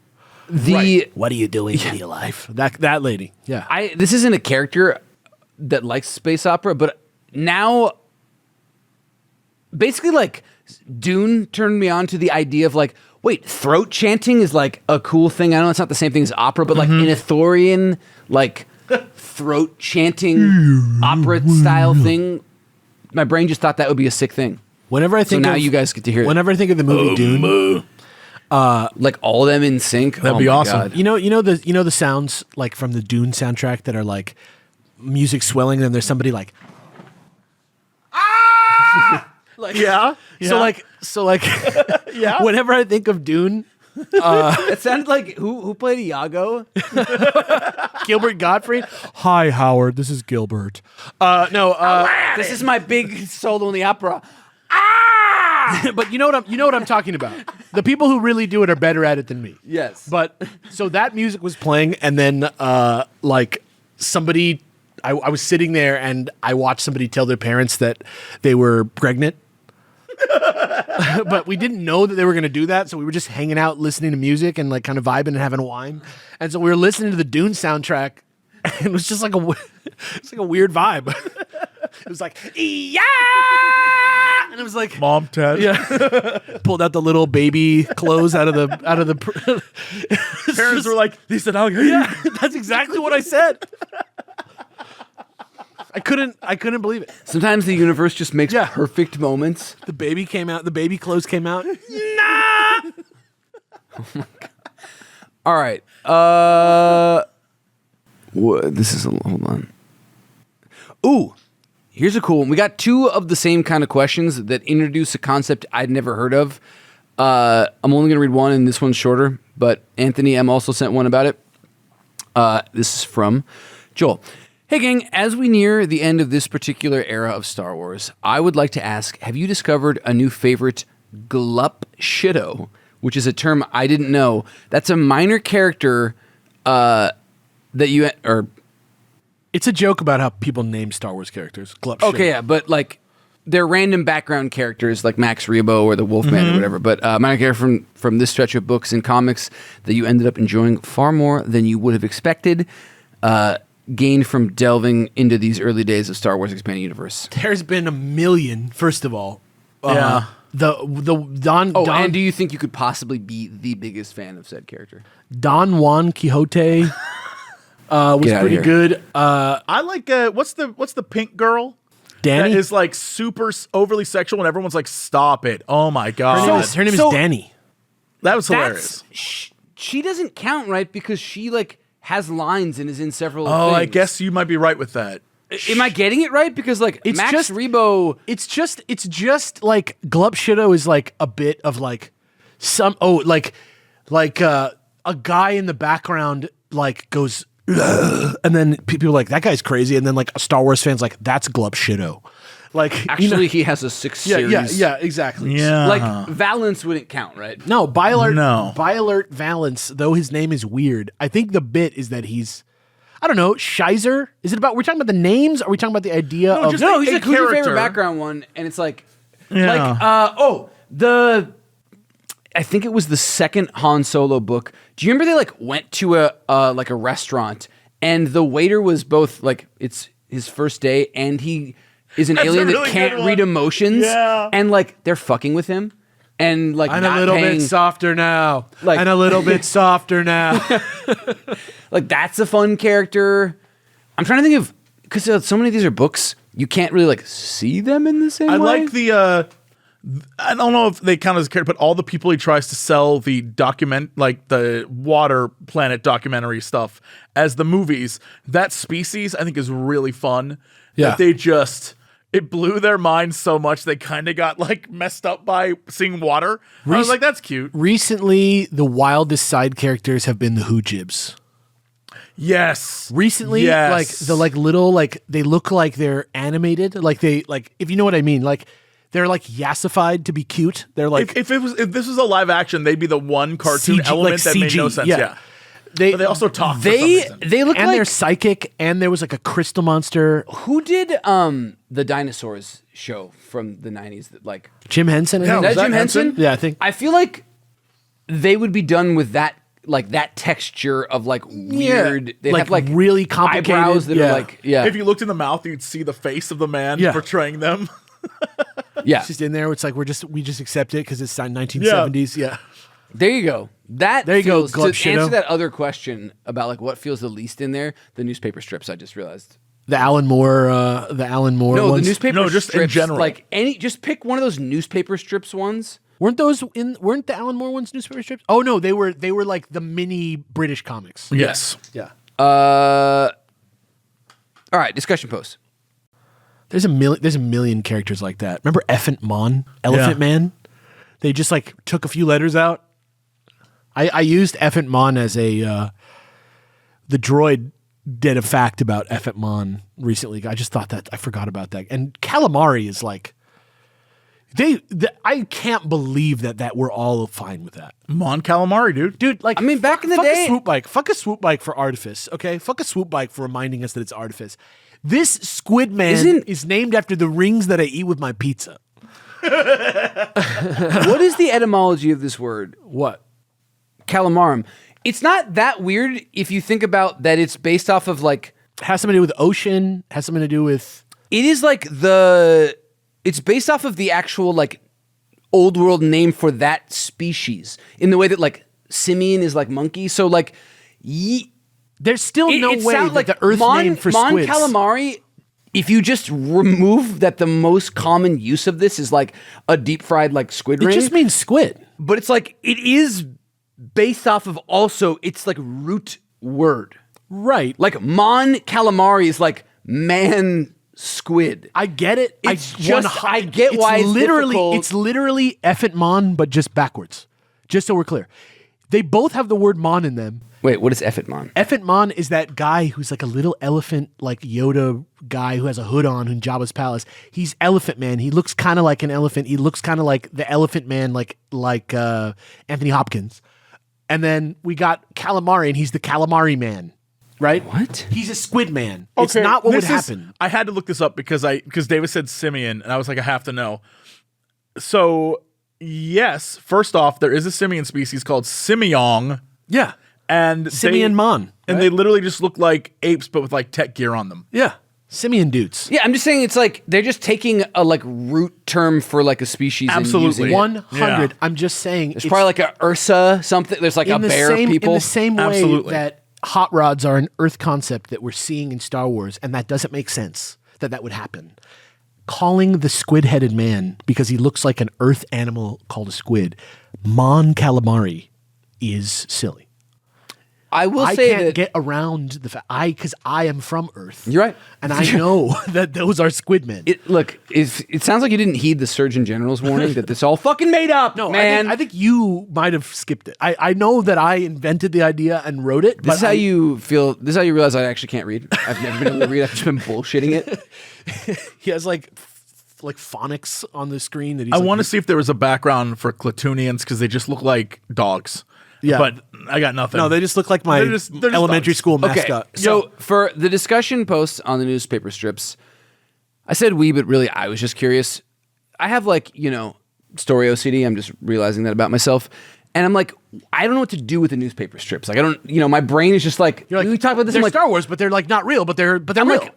What are you doing with your life? That lady. Yeah. This isn't a character that likes space opera, but now basically like Dune turned me on to the idea of like, wait, throat chanting is like a cool thing. I know it's not the same thing as opera, but like an Ithorian like throat chanting opera style thing. My brain just thought that would be a sick thing. Whenever I think now you guys get to hear it. Whenever I think of the movie Dune, like all of them in sync. That'd be my awesome. God. you know the sounds like from the Dune soundtrack that are like music swelling, and there's somebody like like Yeah. so like Yeah. whenever I think of Dune, It sounded like who played Iago? Gilbert Gottfried. Hi Howard, this is Gilbert. This is my big solo in the opera. But you know what I'm talking about. The people who really do it are better at it than me. Yes. But so that music was playing, and then like somebody, I was sitting there and I watched somebody tell their parents that they were pregnant. But we didn't know that they were going to do that, so we were just hanging out listening to music and like kind of vibing and having wine. And so we were listening to the Dune soundtrack And it was just like it's like a weird vibe. It was like, yeah, and it was like Mom, Ted. Yeah, pulled out the little baby clothes out of the. Parents were like, they said, yeah, that's exactly what I said. I couldn't believe it. Sometimes the universe just makes perfect moments. The baby came out. The baby clothes came out. Nah. Oh my God. All right. This is hold on. Ooh, here's a cool one. We got two of the same kind of questions that introduce a concept I'd never heard of. I'm only going to read one, and this one's shorter. But Anthony M also sent one about it. This is from Joel. Hey gang, as we near the end of this particular era of Star Wars, I would like to ask, have you discovered a new favorite Glup Shitto, which is a term I didn't know. That's a minor character that you... or It's a joke about how people name Star Wars characters. Glup Shitto. Okay, yeah, but like they're random background characters like Max Rebo or the Wolfman or whatever, but minor character from this stretch of books and comics that you ended up enjoying far more than you would have expected. Gained from delving into these early days of Star Wars Expanded Universe. There's been a million, first of all. Yeah. The Don and do you think you could possibly be the biggest fan of said character? Don Juan Quixote was pretty here. good. I like what's the pink girl? Danny That is like super overly sexual, and everyone's like, "Stop it!" Oh my god, her name is Danny. that was hilarious. She doesn't count, right? Because she like has lines and is in several. Oh, things. I guess you might be right with that. Am I getting it right? Because like It's Max just- Rebo. It's just like Glup Shitto is like a bit of like like a guy in the background like goes "Ugh," and then people are like, that guy's crazy, and then like Star Wars fans like, that's Glup Shitto. Like Actually, he has a 6 series. yeah, exactly. Yeah, Like Valence wouldn't count, right? No, Bialert, No. Bialert Valance, though his name is weird. I think the bit is that he's, I don't know, Shizer? Is it about, we're talking about the names? Or are we talking about the idea of... just No, a he's like, who's your favorite character. background one? And it's like, Yeah. I think it was the second Han Solo book. Do you remember they like went to a restaurant and the waiter was both like, it's his first day and he is an That's a alien that really can't good read one. emotions. Yeah. And like, they're fucking with him. And like, And not a little paying, bit softer now. Like- and a little bit softer now. like that's a fun character. I'm trying to think of, because so many of these are books, you can't really like see them in the same way. I like the. I don't know if they count as a character, but all the people he tries to sell the the water planet documentary stuff as the movies. That species I think is really fun. Yeah. That they just. It blew their minds so much they kind of got like messed up by seeing water. I was like, that's cute. Recently, the wildest side characters have been the Hoojibs. Yes. Recently, Yes. like the like little like they look like they're animated, like they like if you know what I mean, like they're like yassified to be cute. They're like If this was a live action, they'd be the one cartoon CG, element like that made no CG, sense. yeah. Yeah. But they also talk. for some they reason. look and like they're psychic, and there was like a crystal monster. who did the dinosaurs show from the 90s that like Jim Henson, I Yeah, think. is was that that Jim Henson? Henson? Yeah, I think. I feel like they would be done with that like that texture of like weird they like, have like really complicated. eyebrows that Yeah. are like If you looked in the mouth, you'd see the face of the man Yeah. portraying them. yeah. It's just in there. It's like we just accept it because it's 1970s. Yeah. There you go. There you go, to Glup answer Shitto. that other question about like what feels the least in there, the newspaper strips I just realized. The Alan Moore No, ones. the newspaper No, just in strips, general. like just pick one of those newspaper strips ones. weren't the Alan Moore ones newspaper strips? Oh no, they were like the mini British comics. Yes. Yeah. All right, discussion post. There's a million characters like that. Remember Elephant Yeah. Man? They just like took a few letters out. I used Elephant Mon as the droid did a fact about Elephant Mon recently. I just thought that I forgot about that. And calamari is like I can't believe that we're all fine with that. Mon Calamari, dude. Dude, like I mean, back in the fuck day- a swoop bike. Fuck a swoop bike for artifice, okay? Fuck a swoop bike for reminding us that it's artifice. This Squid Man is named after the rings that I eat with my pizza. What is the etymology of this word? What? Calamarum. It's not that weird if you think about that it's based off of like... Has something to do with ocean, has something to do with... It is like it's based off of the actual like old world name for that species in the way that like simian is like monkey. So like there's still no way sounds that the Earth name for squids. Calamari, if you just remove that the most common use of this is like a deep fried like squid It ring. just means squid. But it's like it is based off of also it's like root word. Right. Like Mon Calamari is like man squid. I get it. It's I get why it's literally difficult. it's literally effing mon, but just backwards. Just so we're clear, they both have the word mon in them. Wait, what is Effet Mon? Effet Mon is that guy who's like a little elephant, like Yoda guy who has a hood on in Jabba's palace. He's Elephant Man. He looks kind of like an elephant. He looks kind of like the Elephant Man, like Anthony Hopkins. And then we got Calamari, and he's the Calamari Man. Right? What? He's a squid man. It's not what would happen. I had to look this up because David said simian, and I was like, I have to know. So, yes, first off, there is a simian species called simiong. Yeah. And Simian mon. And they literally just look like apes, but with like tech gear on them. Yeah. Simian dudes. Yeah, I'm just saying it's like they're just taking a like root term for like a species. Absolutely. And using it. 100. Yeah. I'm just saying. There's probably like a Ursa something. There's like a bear people. In the same way Absolutely. that hot rods are an Earth concept that we're seeing in Star Wars, and that doesn't make sense that would happen. Calling the squid-headed man because he looks like an Earth animal called a squid, Mon Calamari, is silly. I will I say can't that get around the fact because I am from Earth. You're right. And I know that those are squid men. it sounds like you didn't heed the Surgeon General's warning that this all fucking made up. No, man. I think you might have skipped it. I know that I invented the idea and wrote it. This is how you feel. This is how you realize I actually can't read. I've never been able to read. I've just been bullshitting it. He has like phonics on the screen that he's I want to see if there was a background for Clatunians because they just look like dogs. Yeah. But I got nothing. No, they just look like my They're just elementary dogs. school Okay, mascot. so for the discussion posts on the newspaper strips, I said we, but really I was just curious. I have like, story OCD. I'm just realizing that about myself. And I'm like, I don't know what to do with the newspaper strips. Like, I don't, my brain is just like, You're like, we talk about this. They're I'm like, Star Wars, but they're like not real, but they're I'm real.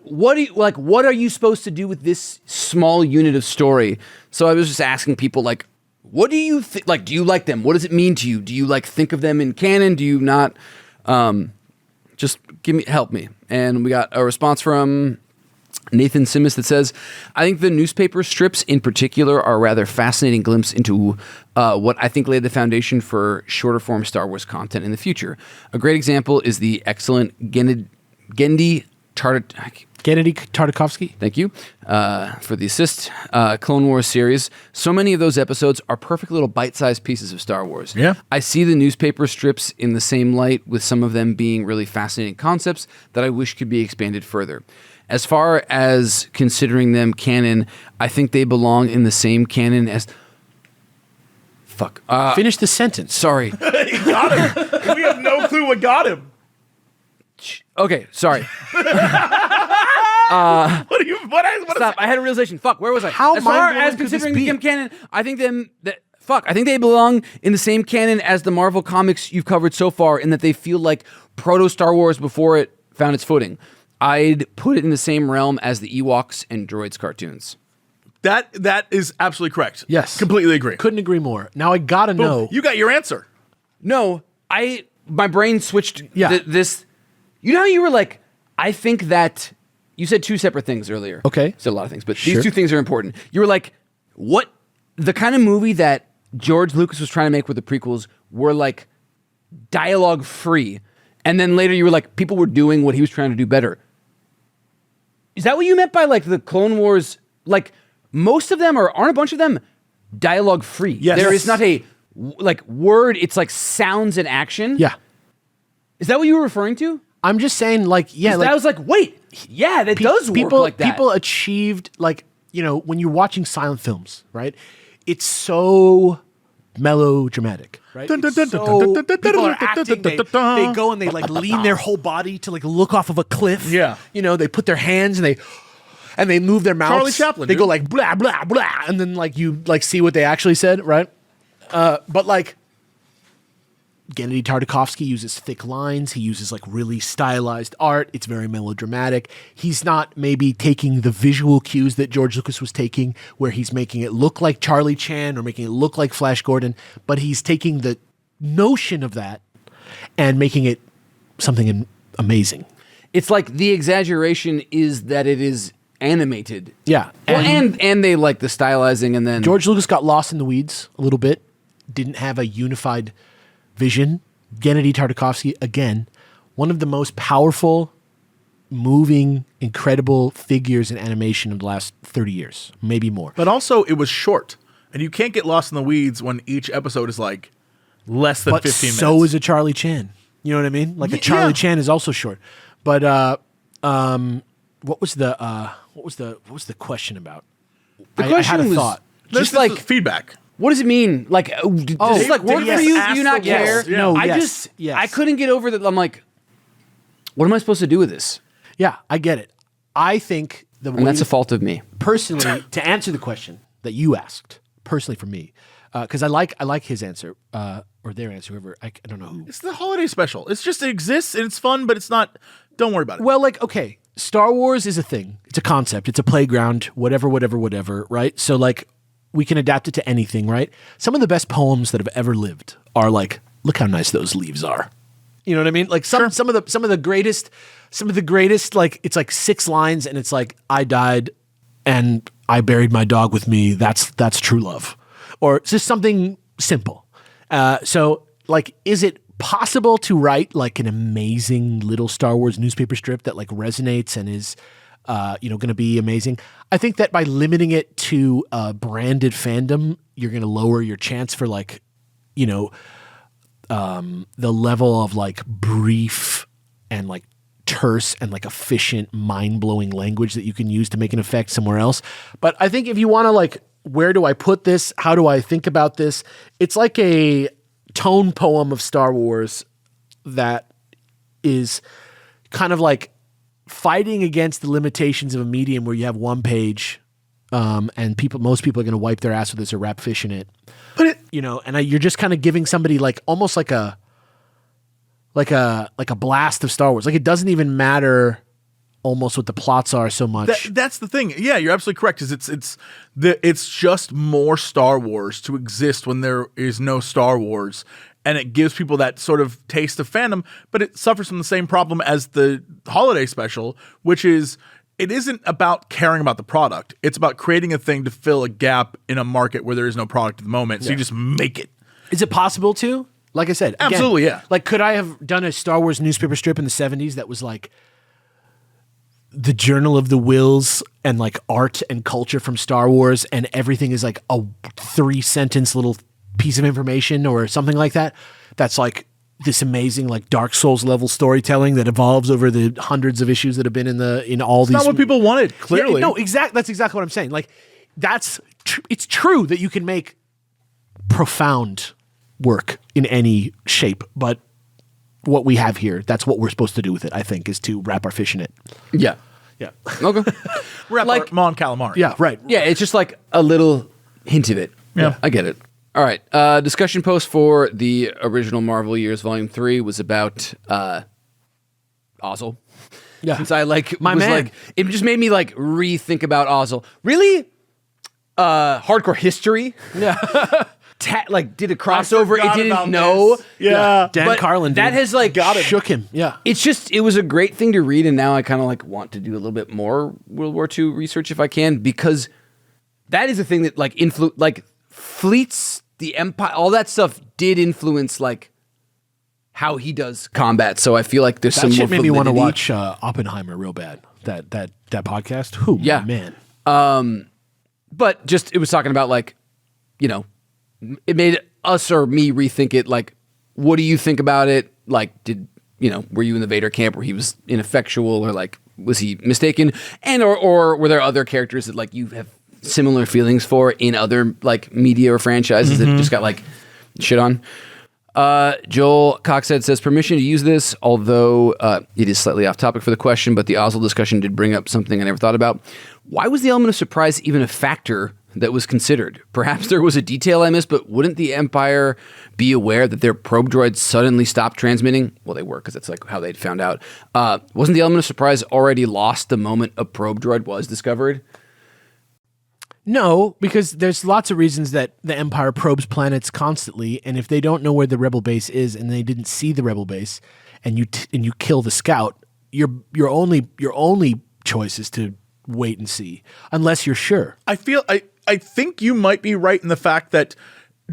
like, what are you supposed to do with this small unit of story? So I was just asking people like, what do you think? Like, do you like them? What does it mean to you? Do you like think of them in canon? Do you not? Just help me. And we got a response from Nathan Simmons that says, I think the newspaper strips in particular are a rather fascinating glimpse into what I think laid the foundation for shorter form Star Wars content in the future. A great example is the excellent Genndy Tartakovsky. Thank you for the assist. Clone Wars series. So many of those episodes are perfect little bite-sized pieces of Star Wars. Yeah. I see the newspaper strips in the same light, with some of them being really fascinating concepts that I wish could be expanded further. As far as considering them canon, I think they belong in the same canon as... Fuck. Finish the sentence. Sorry. He got him. We have no clue what got him. Okay, sorry. What are you? What Stop. I had a realization. Fuck, where was I? How as far mind-blowing as could this considering be? them canon, I think I think they belong in the same canon as the Marvel comics you've covered so far, in that they feel like proto Star Wars before it found its footing. I'd put it in the same realm as the Ewoks and Droids cartoons. That is absolutely correct. Yes. Completely agree. Couldn't agree more. Now I gotta know. You got your answer. No, my brain switched. Yeah. This. You know how you were like, I think that you said two separate things earlier. Okay. You said a lot of things, but Sure. these two things are important. You were like, what the kind of movie that George Lucas was trying to make with the prequels were like dialogue free, and then later you were like, people were doing what he was trying to do better. Is that what you meant by like the Clone Wars? Like most of them aren't a bunch of them dialogue free. Yes. There is not a like word. It's like sounds and action. Yeah. Is that what you were referring to? I'm just saying, like, yeah, like I was like, wait, yeah, that does work like that. People achieved, like, when you're watching silent films, right? It's so melodramatic, right? It's so, people are acting, they go and they like lean their whole body to like look off of a cliff. Yeah. They put their hands and they move their mouths. Charlie Chaplin, They dude. go like blah blah blah, and then like you like see what they actually said, right? But like Gennady Tartakovsky uses thick lines. He uses like really stylized art. It's very melodramatic. He's not maybe taking the visual cues that George Lucas was taking, where he's making it look like Charlie Chan or making it look like Flash Gordon, but he's taking the notion of that and making it something amazing. It's like the exaggeration is that it is animated. Yeah. Well, and they like the stylizing, and then George Lucas got lost in the weeds a little bit, didn't have a unified vision. Gennady Tartakovsky, again, one of the most powerful, moving, incredible figures in animation of the last 30 years, maybe more. But also, it was short, and you can't get lost in the weeds when each episode is like less than 15 minutes. So is a Charlie Chan. You know what I mean? Like a Charlie Chan is also short. But what was the question about? the question I had a was thought. This just like is feedback. what does it mean? Like, does this like work yes, for you? ask Do you not the care? yes. No, I yes, just yes. I couldn't get over that. I'm like, what am I supposed to do with this? Yeah, I get it. I think And that's a fault of me. personally, to answer the question that you asked, personally for me, because I like his answer or their answer, whoever I don't know who. It's the holiday special. It's just, it exists and it's fun, but it's not. Don't worry about it. Well, like, okay, Star Wars is a thing. It's a concept. It's a playground. Whatever. Right. So like, we can adapt it to anything. Right. Some of the best poems that have ever lived are like, look how nice those leaves are. You know what I mean? Like some of the greatest. Like it's like 6 lines, and it's like, I died, and I buried my dog with me. That's true love, or it's just something simple. So like, is it possible to write like an amazing little Star Wars newspaper strip that like resonates and is, going to be amazing? I think that by limiting it to a branded fandom, you're going to lower your chance for like, the level of like brief and like terse and like efficient, mind-blowing language that you can use to make an effect somewhere else. But I think if you want to like, where do I put this? How do I think about this? It's like a tone poem of Star Wars that is kind of like fighting against the limitations of a medium where you have one page, and most people are going to wipe their ass with this or wrap fish in it. But it, You're just kind of giving somebody like almost like a blast of Star Wars. Like it doesn't even matter almost what the plots are so much. that's the thing. Yeah, you're absolutely correct. Is it's just more Star Wars to exist when there is no Star Wars, and it gives people that sort of taste of fandom. But it suffers from the same problem as the holiday special, which is it isn't about caring about the product. It's about creating a thing to fill a gap in a market where there is no product at the moment. So you just make it. Is it possible to? Like I said, again, Absolutely, yeah. Like, could I have done a Star Wars newspaper strip in the 70s that was like the Journal of the Wills and like art and culture from Star Wars, and everything is like a 3-sentence little piece of information or something like that? That's like this amazing like Dark Souls level storytelling that evolves over the hundreds of issues that have been in all these. Not what people wanted, clearly. Yeah, no, that's exactly what I'm saying. Like it's true that you can make profound work in any shape, but what we have here, that's what we're supposed to do with it, I think, is to wrap our fish in it. Yeah. Yeah. Okay. Wrap Like- like Mon Calamari. Yeah, right. Yeah, it's just like a little hint of it. Yeah. I get it. All right. Discussion post for the original Marvel Years Volume 3 was about Ozzel. Yeah. Since I like My was man. like it just made me like rethink about Ozzel. Really? Hardcore history? Yeah. Did a crossover, it forgot didn't about know. this. Yeah. Dan But Carlin that dude, has like shook him. Yeah. it was a great thing to read, and now I kind of like want to do a little bit more World War II research if I can, because that is a thing that like fleets, the Empire, all that stuff did influence like how he does combat. So I feel like there's That some more shit made me want to validity. watch Oppenheimer real bad. That podcast. Who? Yeah. Man. But just it was talking about like, it made us or me rethink it. Like, what do you think about it? Like, were you in the Vader camp where he was ineffectual, or like was he mistaken? And or were there other characters that like you have similar feelings for in other like media or franchises that just got like shit on? Joel Coxhead says permission to use this, although it is slightly off topic for the question, but the Ozzel discussion did bring up something I never thought about. Why was the element of surprise even a factor that was considered. Perhaps there was a detail I missed, but wouldn't the Empire be aware that their probe droids suddenly stopped transmitting? Well, they were, because that's like how they'd found out. Wasn't the element of surprise already lost the moment a probe droid was discovered? No, because there's lots of reasons that the Empire probes planets constantly, and if they don't know where the rebel base is and they didn't see the rebel base, and you kill the scout, your only choice is to wait and see, unless you're sure. I think you might be right in the fact that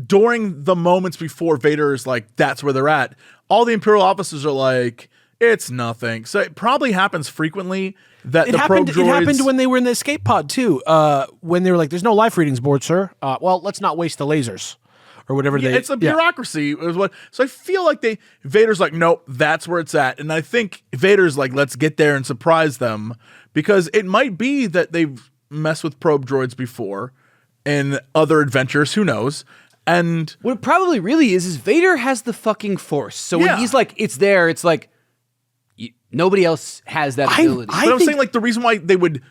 during the moments before Vader is like, that's where they're at, all the Imperial officers are like, it's nothing. So it probably happens frequently that the probe droids... It happened when they were in the escape pod, too. When they were like, there's no life readings board, sir. Well, let's not waste the lasers. Or whatever it's a bureaucracy. So I feel like Vader's like, nope, that's where it's at. And I think Vader's like, let's get there and surprise them. Because it might be that they've messed with probe droids before in other adventures. Who knows? And what it probably really is Vader has the fucking Force. So when he's like, it's there, it's like, nobody else has that ability. But I'm saying, like, the reason why they would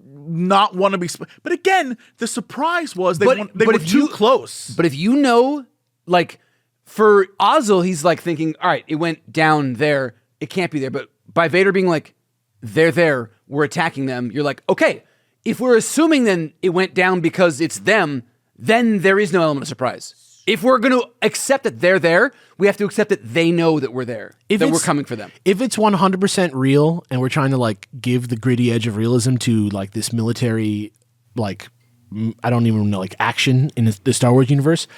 not want to be... But again, the surprise was they were too close. But if you know, like, for Ozzel, he's, like, thinking, all right, it went down there. It can't be there. But by Vader being like, they're there, we're attacking them, you're like, okay, if we're assuming then it went down because it's them, then there is no element of surprise. If we're going to accept that they're there, we have to accept that they know that we're there, that we're coming for them. If it's 100% real and we're trying to like give the gritty edge of realism to like this military, like, I don't even know, like action in the Star Wars universe,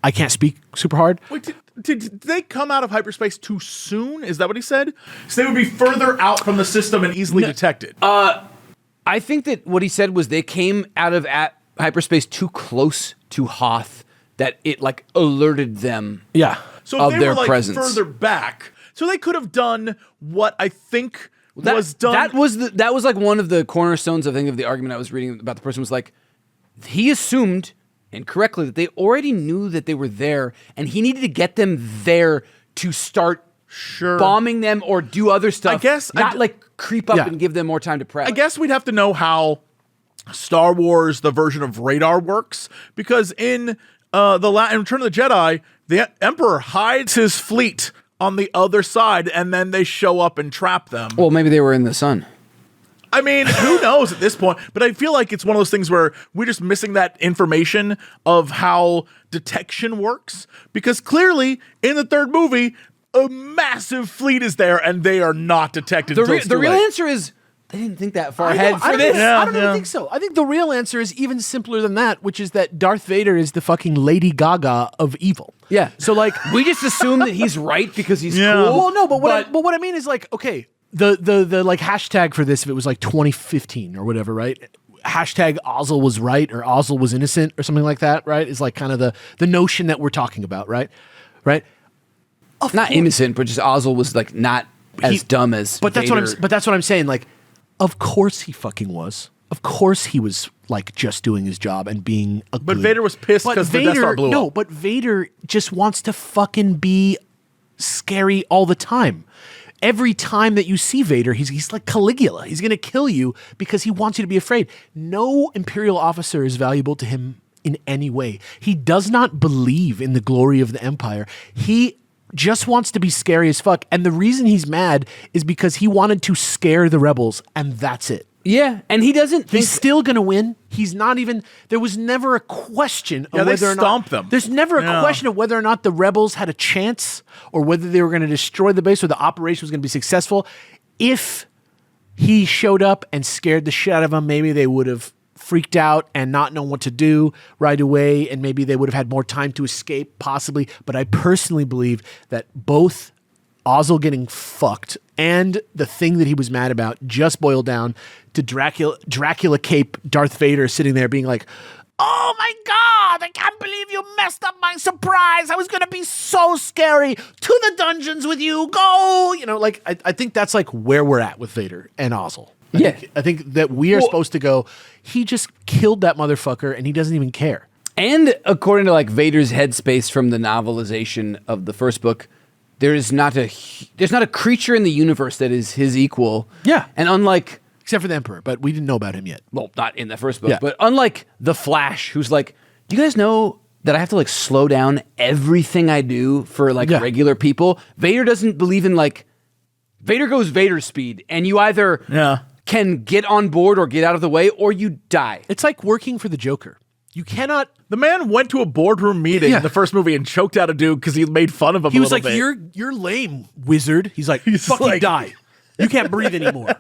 I can't speak super hard. Wait, did they come out of hyperspace too soon? Is that what he said? So they would be further out from the system and easily detected. I think that what he said was they came out of hyperspace too close to Hoth, that it like alerted them so of if they their were like presence. further back, so they could have done what I think was done. That was like one of the cornerstones, I think, of the argument I was reading about. The person was like, he assumed incorrectly that they already knew that they were there, and he needed to get them there to start bombing them or do other stuff. I guess not like creep up and give them more time to prep. I guess we'd have to know how Star Wars, the version of radar, works, because in in Return of the Jedi, the Emperor hides his fleet on the other side, and then they show up and trap them. Well, maybe they were in the sun. I mean, who knows at this point? But I feel like it's one of those things where we're just missing that information of how detection works, because clearly in the third movie, a massive fleet is there, and they are not detected. The real answer is they didn't think that far ahead for this. I don't even think so. I think the real answer is even simpler than that, which is that Darth Vader is the fucking Lady Gaga of evil. Yeah. So like we just assume that he's right because he's cool. Well, no, but what I mean is like, okay, the like hashtag for this, if it was like 2015 or whatever, right? Hashtag Ozzel was right or Ozzel was innocent or something like that, right? Is like kind of the notion that we're talking about, right? Right? Not innocent, but just Ozzel was like not as dumb as Vader. That's what I'm saying. Like, of course he fucking was. Of course he was like just doing his job and being a But Vader was pissed because the Death Star blew up. No, but Vader just wants to fucking be scary all the time. Every time that you see Vader, he's like Caligula. He's going to kill you because he wants you to be afraid. No Imperial officer is valuable to him in any way. He does not believe in the glory of the Empire. He just wants to be scary as fuck. And the reason he's mad is because he wanted to scare the rebels, and that's it. Yeah, and he doesn't think... He's still going to win. He's not even... There was never a question of whether or not... stomped them. There's never a question of whether or not the rebels had a chance or whether they were going to destroy the base or the operation was going to be successful. If he showed up and scared the shit out of them, maybe they would have freaked out and not known what to do right away, and maybe they would have had more time to escape, possibly. But I personally believe that both Ozzel getting fucked and the thing that he was mad about just boiled down to Dracula Cape Darth Vader sitting there being like, oh my God, I can't believe you messed up my surprise. I was going to be so scary. To the dungeons with you. Go. You know, like, I think that's like where we're at with Vader and Ozzel. I think that we are supposed to go, he just killed that motherfucker and he doesn't even care. And according to like Vader's headspace from the novelization of the first book, there's not a creature in the universe that is his equal. Yeah. And unlike except for the Emperor, but we didn't know about him yet. Well, not in the first book, Yeah. but unlike the Flash, who's like, do you guys know that I have to like slow down everything I do for like regular people? Vader doesn't believe in like, Vader goes Vader speed, and you either can get on board or get out of the way, or you die. It's like working for the Joker. You cannot. The man went to a boardroom meeting in the first movie and choked out a dude because he made fun of him. He was little like, bit. "You're lame, wizard." He's like, He's "Fucking like- die! You can't breathe anymore."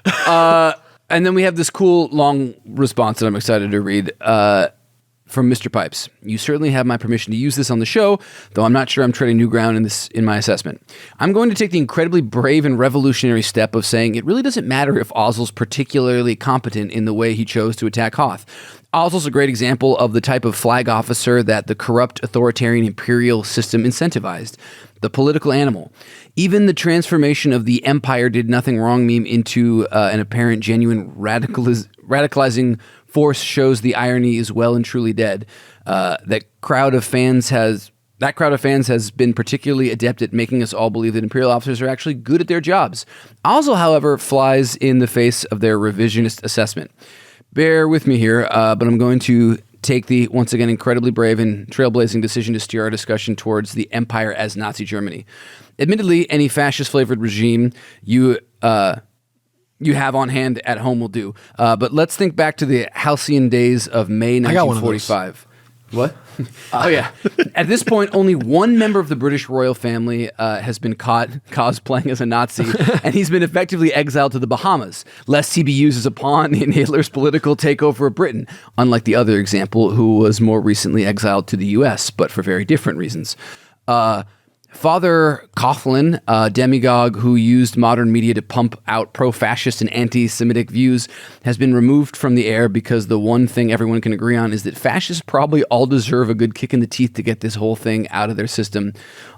And then we have this cool long response that I'm excited to read from Mr. Pipes. You certainly have my permission to use this on the show, though I'm not sure I'm treading new ground in my assessment. I'm going to take the incredibly brave and revolutionary step of saying it really doesn't matter if Ozzel's particularly competent in the way he chose to attack Hoth. Ozzel's a great example of the type of flag officer that the corrupt authoritarian imperial system incentivized. The political animal. Even the transformation of the Empire did nothing wrong meme into an apparent genuine radicalizing force shows the irony is well and truly dead. That crowd of fans has been particularly adept at making us all believe that Imperial officers are actually good at their jobs. Ozzel, however, flies in the face of their revisionist assessment. Bear with me here, but I'm going to take the, once again, incredibly brave and trailblazing decision to steer our discussion towards the Empire as Nazi Germany. Admittedly, any fascist-flavored regime you have on hand at home will do. But let's think back to the halcyon days of May I got one of those. 1945. What? Oh, yeah. At this point, only one member of the British royal family has been caught cosplaying as a Nazi, and he's been effectively exiled to the Bahamas, lest he be used as a pawn in Hitler's political takeover of Britain, unlike the other example, who was more recently exiled to the U.S., but for very different reasons. Father Coughlin, a demagogue who used modern media to pump out pro-fascist and anti-Semitic views, has been removed from the air because the one thing everyone can agree on is that fascists probably all deserve a good kick in the teeth to get this whole thing out of their system,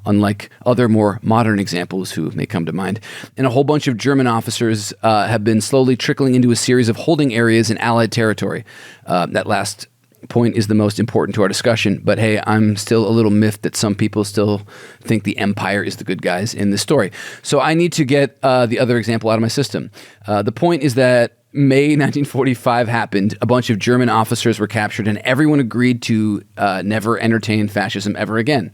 unlike other more modern examples who may come to mind. And a whole bunch of German officers have been slowly trickling into a series of holding areas in Allied territory. That last point is the most important to our discussion, but hey, I'm still a little miffed that some people still think the Empire is the good guys in this story. So I need to get the other example out of my system. The point is that May 1945 happened, a bunch of German officers were captured, and everyone agreed to never entertain fascism ever again.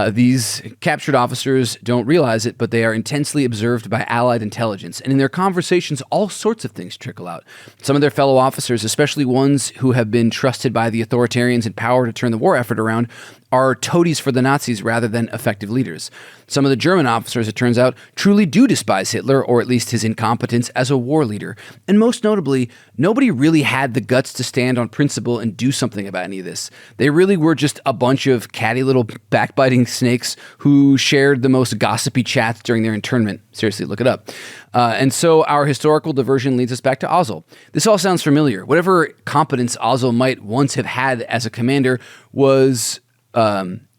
These captured officers don't realize it, but they are intensely observed by Allied intelligence. And in their conversations, all sorts of things trickle out. Some of their fellow officers, especially ones who have been trusted by the authoritarians in power to turn the war effort around, are toadies for the Nazis rather than effective leaders. Some of the German officers, it turns out, truly do despise Hitler, or at least his incompetence as a war leader. And most notably, nobody really had the guts to stand on principle and do something about any of this. They really were just a bunch of catty little backbiting snakes who shared the most gossipy chats during their internment. Seriously, look it up. And so our historical diversion leads us back to Ozzel. This all sounds familiar. Whatever competence Ozzel might once have had as a commander was...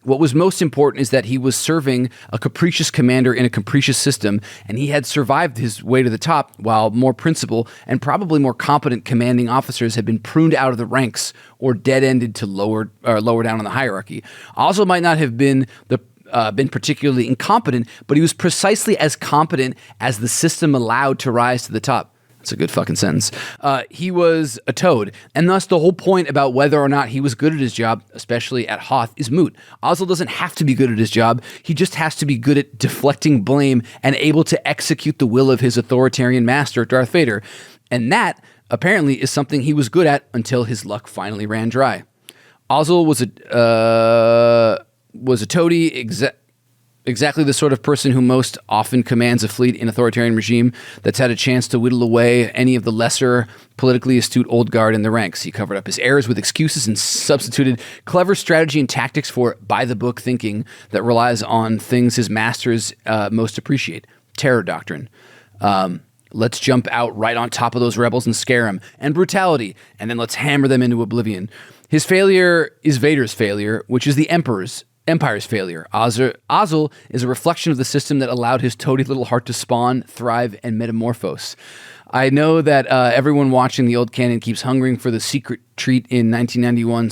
what was most important is that he was serving a capricious commander in a capricious system, and he had survived his way to the top, while more principled and probably more competent commanding officers had been pruned out of the ranks or dead-ended to lower down on the hierarchy. Ozzel might not have been particularly incompetent, but he was precisely as competent as the system allowed to rise to the top. That's a good fucking sentence. He was a toad, and thus the whole point about whether or not he was good at his job, especially at Hoth, is moot. Ozzel doesn't have to be good at his job. He just has to be good at deflecting blame and able to execute the will of his authoritarian master, Darth Vader. And that, apparently, is something he was good at until his luck finally ran dry. Ozzel was a toady, exactly the sort of person who most often commands a fleet in authoritarian regime that's had a chance to whittle away any of the lesser politically astute old guard in the ranks. He covered up his errors with excuses and substituted clever strategy and tactics for by-the-book thinking that relies on things his masters most appreciate. Terror doctrine. Let's jump out right on top of those rebels and scare them. And brutality. And then let's hammer them into oblivion. His failure is Vader's failure, which is the Emperor's Empire's failure. Ozzel is a reflection of the system that allowed his toady little heart to spawn, thrive, and metamorphose. I know that everyone watching the old canon keeps hungering for the secret treat in 1991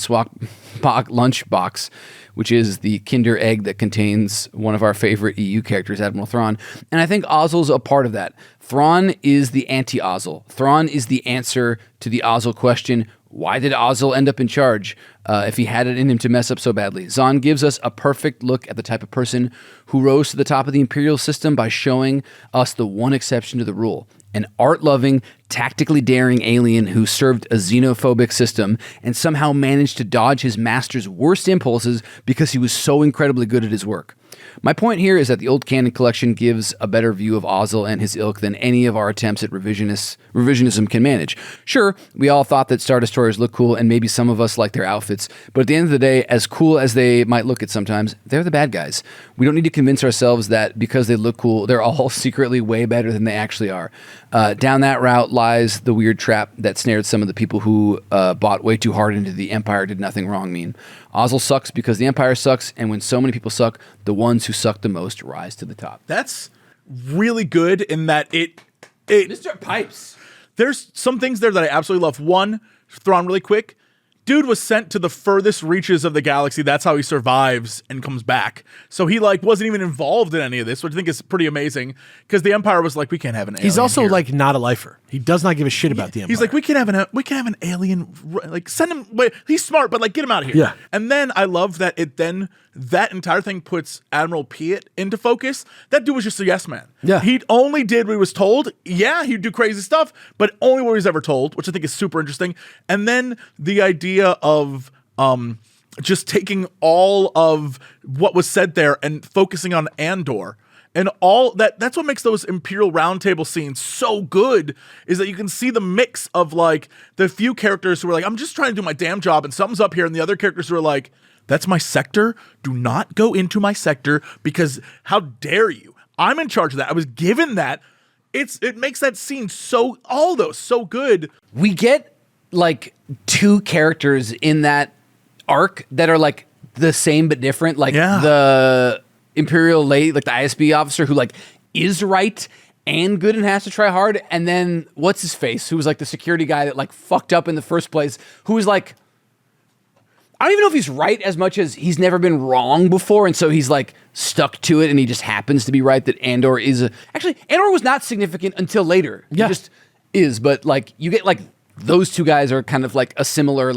lunchbox, which is the Kinder egg that contains one of our favorite EU characters, Admiral Thrawn. And I think Ozzel's a part of that. Thrawn is the anti-Ozzel. Thrawn is the answer to the Ozzel question, why did Ozzel end up in charge if he had it in him to mess up so badly? Zahn gives us a perfect look at the type of person who rose to the top of the Imperial system by showing us the one exception to the rule. An art-loving, tactically daring alien who served a xenophobic system and somehow managed to dodge his master's worst impulses because he was so incredibly good at his work. My point here is that the old canon collection gives a better view of Ozzel and his ilk than any of our attempts at revisionism can manage. Sure, we all thought that Star Destroyers look cool, and maybe some of us like their outfits, but at the end of the day, as cool as they might look at sometimes, they're the bad guys. We don't need to convince ourselves that because they look cool, they're all secretly way better than they actually are. Down that route lies the weird trap that snared some of the people who bought way too hard into the Empire did nothing wrong meme. Ozzel sucks because the Empire sucks, and when so many people suck, the ones who suck the most rise to the top. That's really good in that it Mr. Pipes. There's some things there that I absolutely love. One, Thrawn really quick. Dude was sent to the furthest reaches of the galaxy. That's how he survives and comes back. So he wasn't even involved in any of this, which I think is pretty amazing because the Empire was like, we can't have an alien. He's also here. Not a lifer. He does not give a shit about the Empire. He's like, we can have an alien. Send him. Wait, he's smart, but get him out of here. Yeah. And then I love that that entire thing puts Admiral Piet into focus. That dude was just a yes man. Yeah. He only did what he was told. Yeah, he'd do crazy stuff, but only what he was ever told, which I think is super interesting. And then the idea of just taking all of what was said there and focusing on Andor. And all that's what makes those Imperial Roundtable scenes so good, is that you can see the mix of the few characters who are I'm just trying to do my damn job and something's up here, and the other characters who are like, that's my sector. Do not go into my sector because how dare you? I'm in charge of that. I was given that. It makes that scene so good. We get two characters in that arc that are the same but different. The Imperial lady, the ISB officer who is right and good and has to try hard, and then what's his face, who was the security guy that fucked up in the first place, who was I don't even know if he's right as much as he's never been wrong before, and so he's stuck to it, and he just happens to be right that Andor is actually Andor was not significant until later. Yeah. He just is, but you get those two guys are kind of a similar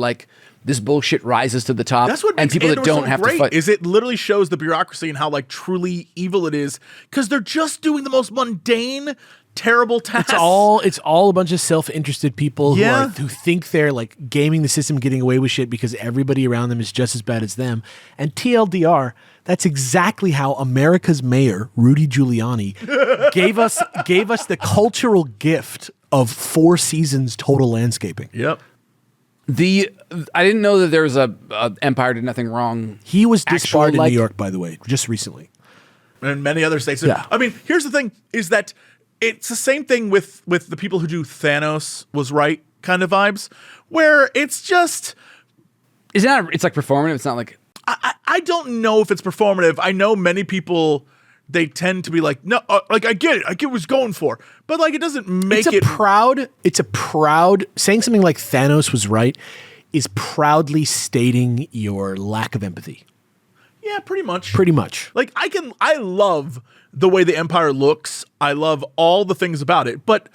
this bullshit rises to the top. That's what and makes people Andor that don't so have great, to fight. is it literally shows the bureaucracy and how truly evil it is, because they're just doing the most mundane, terrible tasks. It's all a bunch of self-interested people who think they're gaming the system, getting away with shit because everybody around them is just as bad as them. And TLDR, that's exactly how America's mayor, Rudy Giuliani, gave us the cultural gift of 4 seasons total landscaping. Yep. I didn't know that there was a Empire did nothing wrong. He was disbarred in New York, by the way, just recently. And many other states. Yeah. I mean, here's the thing, is that it's the same thing with the people who do Thanos was right kind of vibes, where it's just... It's performative. It's not I don't know if it's performative. I know many people, they tend to be no, I get it. I get what it's going for. But it doesn't make it... It's a proud... Saying something like Thanos was right is proudly stating your lack of empathy. Yeah, pretty much. Pretty much. I love the way the Empire looks. I love all the things about it, but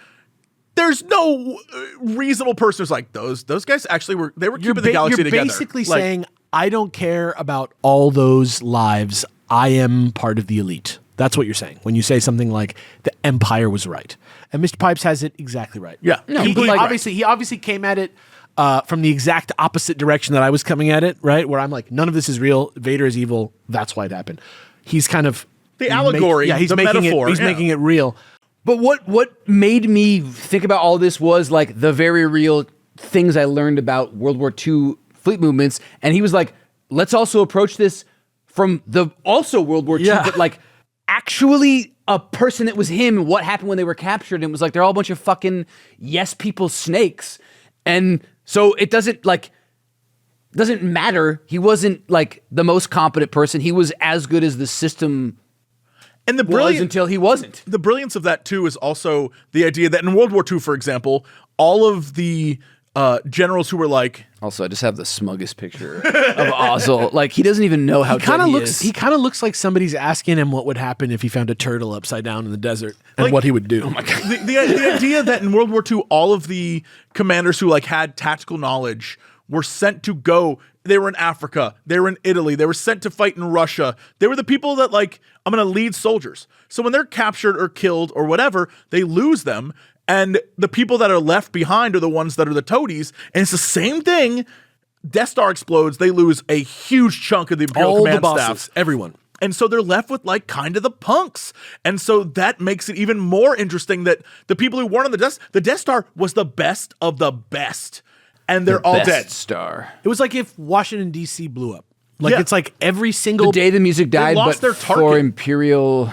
there's no reasonable person who's those guys actually were keeping the galaxy together. You're basically saying, I don't care about all those lives. I am part of the elite. That's what you're saying when you say something like the Empire was right. And Mr. Pipes has it exactly right. Yeah. No, he obviously came at it from the exact opposite direction that I was coming at it, right? Where I'm none of this is real. Vader is evil. That's why it happened. He's kind of... The allegory, the metaphor. He's making it real. But what made me think about all this was the very real things I learned about World War II fleet movements. And he was let's also approach this from the also World War II, but actually a person that was him, what happened when they were captured, and it was they're all a bunch of fucking yes people snakes. And so it doesn't doesn't matter. He wasn't like the most competent person. He was as good as the system And the was brilliant until he wasn't. The brilliance of that too is also the idea that in World War II, for example, all of the generals who were like, Also, I just have the smuggest picture of Ozzel. Like, he doesn't even know how Kind dead of he looks. is. He kind of looks like somebody's asking him what would happen if he found a turtle upside down in the desert and Like- what he would do. Oh my God. the idea that in World War II, all of the commanders who like had tactical knowledge were sent to go. They were in Africa. They were in Italy. They were sent to fight in Russia. They were the people that like, I'm going to lead soldiers. So when they're captured or killed or whatever, they lose them. And the people that are left behind are the ones that are the toadies. And it's the same thing. Death Star explodes. They lose a huge chunk of the Imperial All the command bosses, staff. everyone. And so they're left with like kind of the punks. And so that makes it even more interesting that the people who weren't on the Death Star was the best of the best. And they're all Best dead. Star. It was like if Washington D.C. blew up. Like Yeah. it's like every The single day the music died, lost but their for Tarkin. Imperial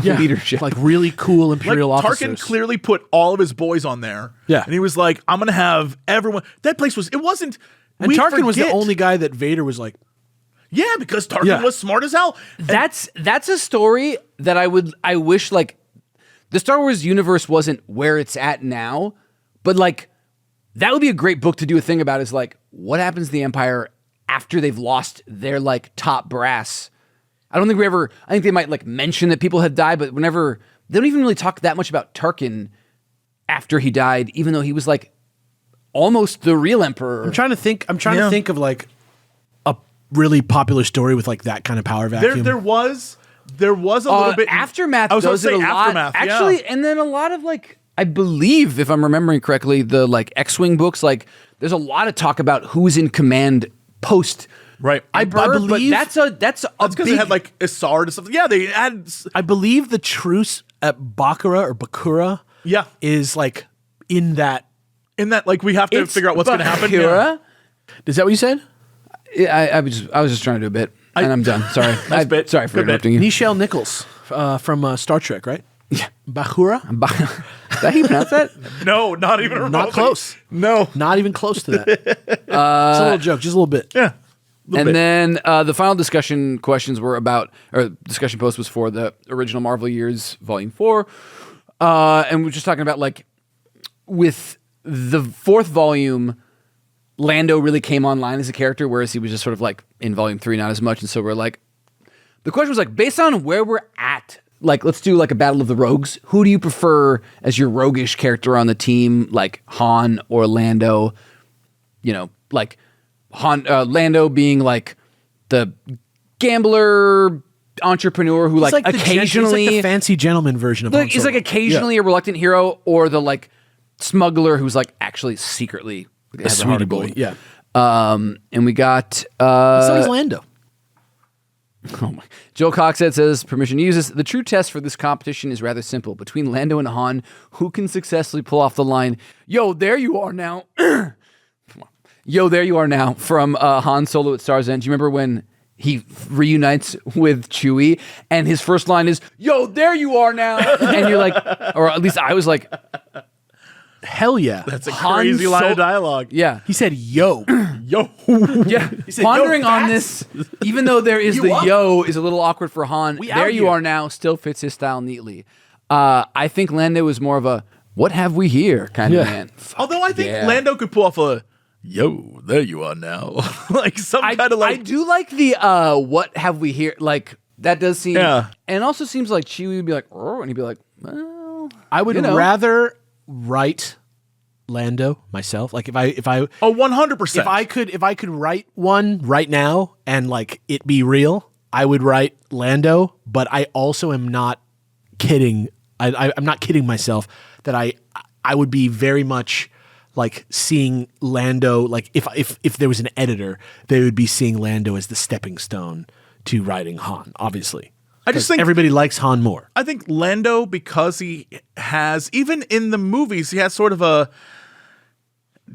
leadership. like really cool Like Imperial Tarkin officers. clearly put all of his boys on there. Yeah. And he was like, I'm going to have everyone. That place was, it wasn't. And we Tarkin was the forget. only guy that Vader was like, Yeah, because Tarkin Yeah. was smart as hell. That's a story that I wish like the Star Wars universe wasn't where it's at now, but like that would be a great book to do a thing about is like what happens to the Empire after they've lost their like top brass. I don't think I think they might like mention that people have died, but whenever they don't even really talk that much about Tarkin after he died, even though he was like almost the real emperor. I'm trying to think Yeah. to think of like a really popular story with like that kind of power vacuum. There was a little bit. Aftermath I was going to does it say a lot. Aftermath. yeah. Actually, and then a lot of like, I believe, if I'm remembering correctly, the like X-Wing books, like there's a lot of talk about who's in command post. Right. I believe but that's a That's because big, they had like Isard and stuff. Yeah, they had. I believe the truce at Bakura Yeah. is like in that. In that, like, we have to It's figure out what's going to happen. Yeah. Bakura. Is that what you said? I was just trying to do a bit, and I'm done. Sorry, bit. Sorry for Good bit. interrupting you. Nichelle Nichols from Star Trek, right? Yeah. Bakura? Is that how you pronounce that? No, not even remotely. Not close. No. Not even close to that. It's a little joke, just a little bit. Yeah. And bit. then the final discussion questions were about, or discussion post was for the original Marvel Years Volume 4. And we're just talking about like, with the fourth volume, Lando really came online as a character, whereas he was just sort of like in Volume 3, not as much. And so we're like, the question was like, based on where we're at, like, let's do like a battle of the rogues. Who do you prefer as your roguish character on the team, like Han or Lando? You know, like Lando being like the gambler entrepreneur who He's like the occasionally he's like the fancy gentleman version of Han he's like Solo. occasionally a reluctant hero, or the like smuggler who's like actually secretly has a heart sweetie of boy. gold. Yeah. And we got So is Lando. oh my. Joel Coxhead says, permission to use this. The true test for this competition is rather simple. Between Lando and Han, who can successfully pull off the line, yo, there you are now. Yo, there you are now, from Han Solo at Star's End. Do you remember when he reunites with Chewie and his first line is, yo, there you are now. And you're like, or at least I was like, Hell yeah. That's a Han crazy line Solo- of dialogue. yeah. He said, yo. Yo. Yeah, said, pondering "Yo, on fats." this, even though there is You the up? yo is a little awkward for Han. We There out you here. are now, still fits his style neatly. I think Lando is more of a what have we here kind of Yeah. man. Although I think Yeah. Lando could pull off a, yo, there you are now. Like some kind of I like. do like the what have we here, like that does seem, Yeah. and it also seems like Chewie would be like, oh, and he'd be like, well, I would you know. rather write Lando myself. Like if I Oh, 100%. if I could write one right now and like it be real, I would write Lando. But I also am not kidding. I'm not kidding myself that I would be very much like seeing Lando. Like if there was an editor, they would be seeing Lando as the stepping stone to writing Han. Obviously, I just think everybody likes Han more. I think Lando, because he has, even in the movies, he has sort of a,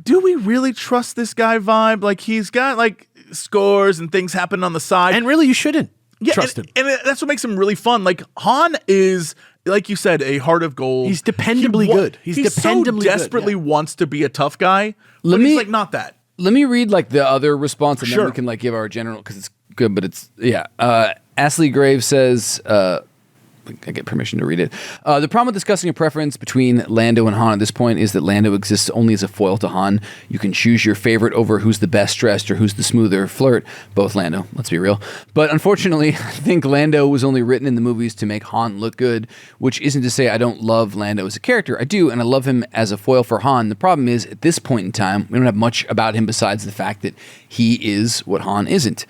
do we really trust this guy vibe? Like he's got like scores and things happen on the side. And really, you shouldn't trust him. And that's what makes him really fun. Like Han is, like you said, a heart of gold. He's dependably good. He's he dependably so good, desperately yeah. wants to be a tough guy. Let But me- he's like not that. let me read like the other response, and then Sure. we can like give our general because it's good, but it's Ashley Graves says. I get permission to read it. The problem with discussing a preference between Lando and Han at this point is that Lando exists only as a foil to Han. You can choose your favorite over who's the best dressed or who's the smoother flirt. Both Lando, let's be real. But unfortunately, I think Lando was only written in the movies to make Han look good, which isn't to say I don't love Lando as a character. I do, and I love him as a foil for Han. The problem is, at this point in time, we don't have much about him besides the fact that he is what Han isn't.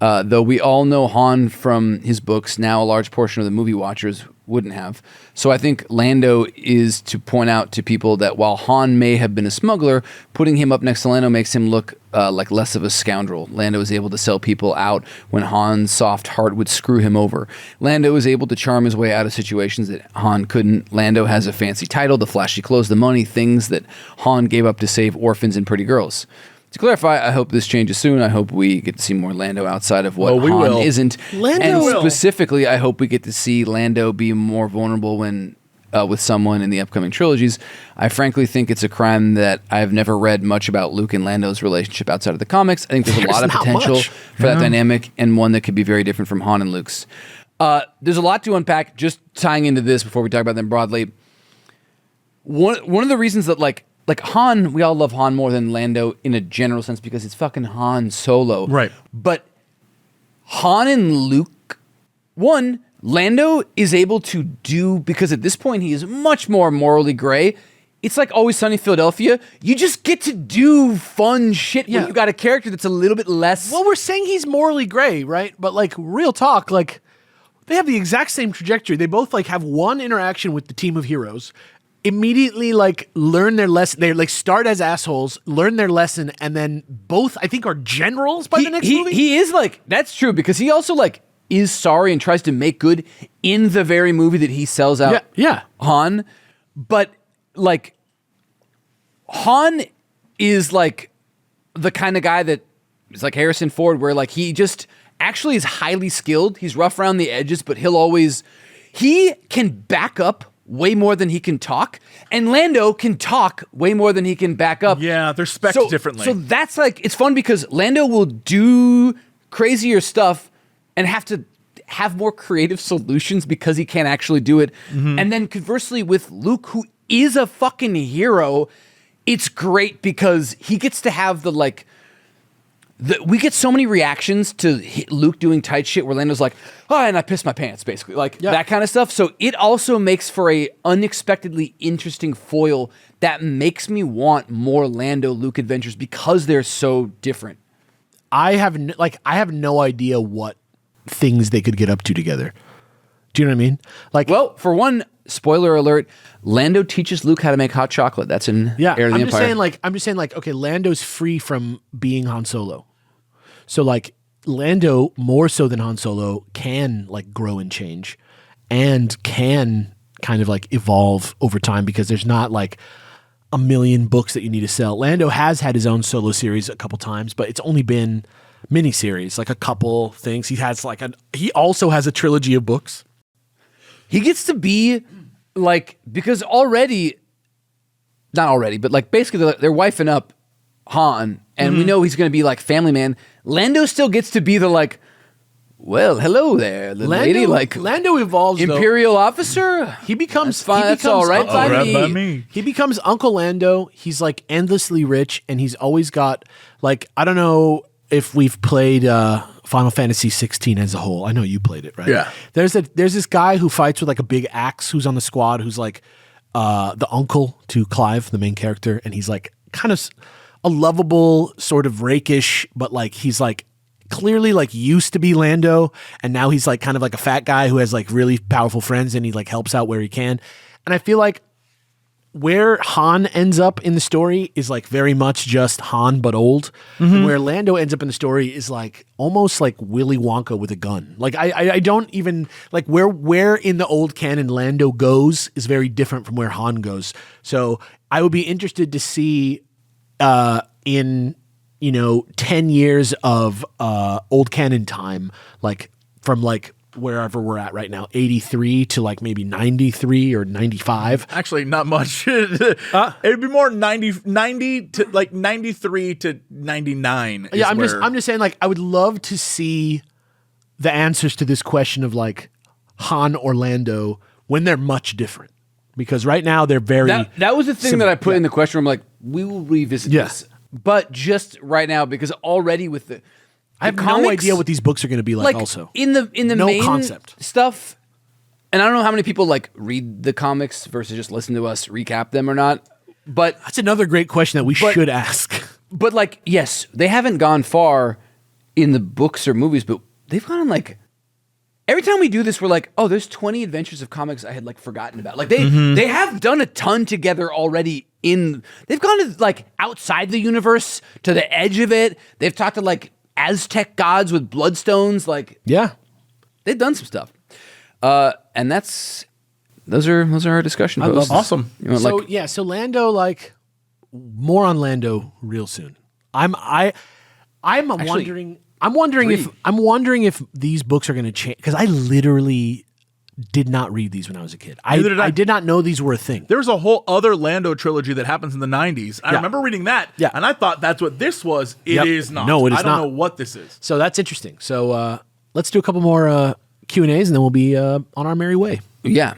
Though we all know Han from his books, now a large portion of the movie watchers wouldn't have. So I think Lando is to point out to people that while Han may have been a smuggler, putting him up next to Lando makes him look like less of a scoundrel. Lando is able to sell people out when Han's soft heart would screw him over. Lando is able to charm his way out of situations that Han couldn't. Lando has a fancy title, the flashy clothes, the money, things that Han gave up to save orphans and pretty girls. To clarify, I hope this changes soon. I hope we get to see more Lando outside of what Han isn't. And specifically, I hope we get to see Lando be more vulnerable when with someone in the upcoming trilogies. I frankly think it's a crime that I've never read much about Luke and Lando's relationship outside of the comics. I think there's a lot of potential for that dynamic, and one that could be very different from Han and Luke's. There's a lot to unpack. Just tying into this before we talk about them broadly. One of the reasons that like Han, we all love Han more than Lando in a general sense because it's fucking Han Solo. Right. But Han and Luke, Lando is able to do, because at this point he is much more morally gray. It's like Always Sunny in Philadelphia. You just get to do fun shit when you got a character that's a little bit less. Well, we're saying he's morally gray, right? But like real talk, like they have the exact same trajectory. They both like have one interaction with the team of heroes, immediately like learn their lesson. They like start as assholes, learn their lesson, and then both I think are generals by the next movie. He is like, that's true, because he also like is sorry and tries to make good in the very movie that he sells out Han. But like Han is like the kind of guy that is like Harrison Ford, where like he just actually is highly skilled. He's rough around the edges, but he can back up way more than he can talk, and Lando can talk way more than he can back up. Yeah, they're spec'd differently. So that's like, it's fun because Lando will do crazier stuff and have to have more creative solutions because he can't actually do it. Mm-hmm. And then conversely with Luke, who is a fucking hero, it's great because he gets to have we get so many reactions to Luke doing tight shit where Lando's like, oh, and I pissed my pants, basically. Like, that kind of stuff. So it also makes for a unexpectedly interesting foil that makes me want more Lando-Luke adventures because they're so different. I have no idea what things they could get up to together. Do you know what I mean? Like, well, for one, spoiler alert, Lando teaches Luke how to make hot chocolate. That's in Heir to the Empire. I'm just saying, okay, Lando's free from being Han Solo. So like Lando, more so than Han Solo, can like grow and change and can kind of like evolve over time because there's not like a million books that you need to sell. Lando has had his own solo series a couple times, but it's only been miniseries, like a couple things. He also has a trilogy of books. He gets to be like, because not already, but like basically they're wifing up Han, and we know he's going to be like family man. Lando still gets to be the like, well, hello there, the lady. Like Lando evolves, Imperial officer. He becomes fine. That's all right by me. He becomes Uncle Lando. He's like endlessly rich, and he's always got like, I don't know if we've played Final Fantasy 16 as a whole. I know you played it, right? Yeah. There's this guy who fights with like a big axe who's on the squad who's like the uncle to Clive, the main character, and he's like kind of a lovable, sort of rakish, but like he's like clearly like used to be Lando, and now he's like kind of like a fat guy who has like really powerful friends, and he like helps out where he can. And I feel like where Han ends up in the story is like very much just Han but old. And where Lando ends up in the story is like almost like Willy Wonka with a gun. Like I don't even like where in the old canon Lando goes is very different from where Han goes. So I would be interested to see in 10 years of old canon time, like from like wherever we're at right now, 83 to like maybe 93 or 95. Actually, not much. It'd be more 90 to like 93 to 99. Yeah, I'm just saying, like, I would love to see the answers to this question of like Han or Lando when they're much different. Because right now they're very that was the thing that I put in the question. I'm like, we will revisit this. But just right now, because already with the I have no idea what these books are going to be like also. In the no main concept stuff, and I don't know how many people like read the comics versus just listen to us recap them or not. But that's another great question that we should ask. But like, yes, they haven't gone far in the books or movies, but they've gone on like every time we do this, we're like, oh, there's 20 adventures of comics I had like forgotten about. Like they have done a ton together already. They've gone to like outside the universe to the edge of it. They've talked to like Aztec gods with bloodstones. Like, yeah, they've done some stuff. And those are our discussion posts. Awesome. So Lando, like, more on Lando real soon. I'm wondering if these books are going to change, because I literally did not read these when I was a kid. I did not know these were a thing. There's a whole other Lando trilogy that happens in the 90s. I remember reading that, and I thought that's what this was. It is not. No, it is not. I don't know what this is. So that's interesting. So let's do a couple more Q&As, and then we'll be on our merry way. Yeah.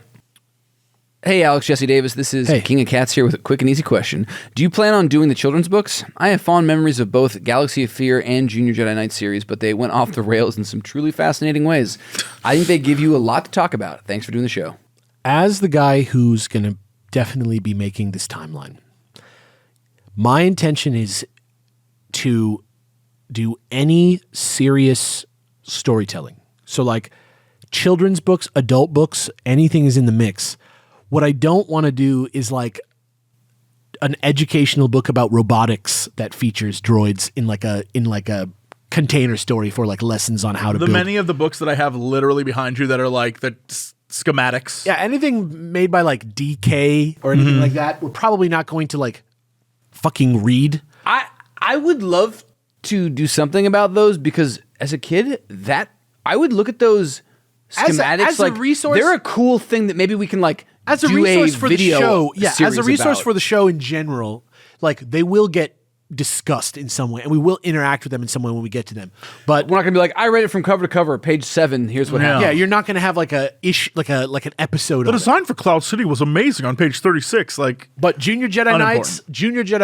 Hey, Alex Jesse Davis. This is King of Cats here with a quick and easy question. Do you plan on doing the children's books? I have fond memories of both Galaxy of Fear and Junior Jedi Knight series, but they went off the rails in some truly fascinating ways. I think they give you a lot to talk about. Thanks for doing the show. As the guy who's going to definitely be making this timeline, my intention is to do any serious storytelling. So like children's books, adult books, anything is in the mix. What I don't want to do is like an educational book about robotics that features droids in like a container story for like lessons on how to build. Many of the books that I have literally behind you that are like the schematics. Yeah, anything made by like DK or anything like that, we're probably not going to like fucking read. I would love to do something about those, because as a kid, I would look at those schematics as like a resource. They're a cool thing that maybe we can like as a do resource for the show. Yeah, as a resource for the show in general, like they will get discussed in some way, and we will interact with them in some way when we get to them. But we're not gonna be like, I read it from cover to cover, page 7. Here's what happened. Yeah, you're not gonna have like an episode. The design for Cloud City was amazing on page 36. But Junior Jedi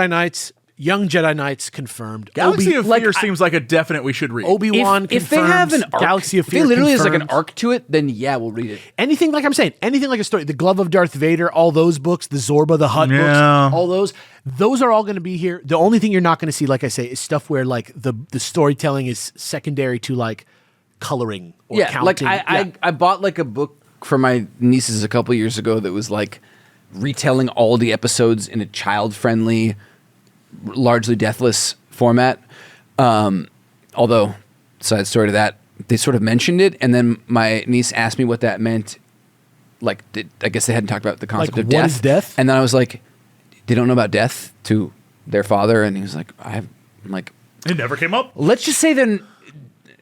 Knights, Young Jedi Knights confirmed. Galaxy of Fear seems like a definite we should read. Obi-Wan confirmed. If they have an arc, Galaxy of Fear if they literally confirmed. is like an arc to it, then yeah, we'll read it. Anything like I'm saying, anything like a story. The Glove of Darth Vader, all those books, the Zorba the Hutt books, all those are all going to be here. The only thing you're not going to see, like I say, is stuff where like the storytelling is secondary to like coloring or counting. Like I bought like a book for my nieces a couple years ago that was like retelling all the episodes in a child-friendly, largely deathless format. Although, side story to that, they sort of mentioned it, and then my niece asked me what that meant. Like, I guess they hadn't talked about the concept of death. What is death? And then I was like, they don't know about death to their father, and he was like, I'm like, it never came up. Let's just say then.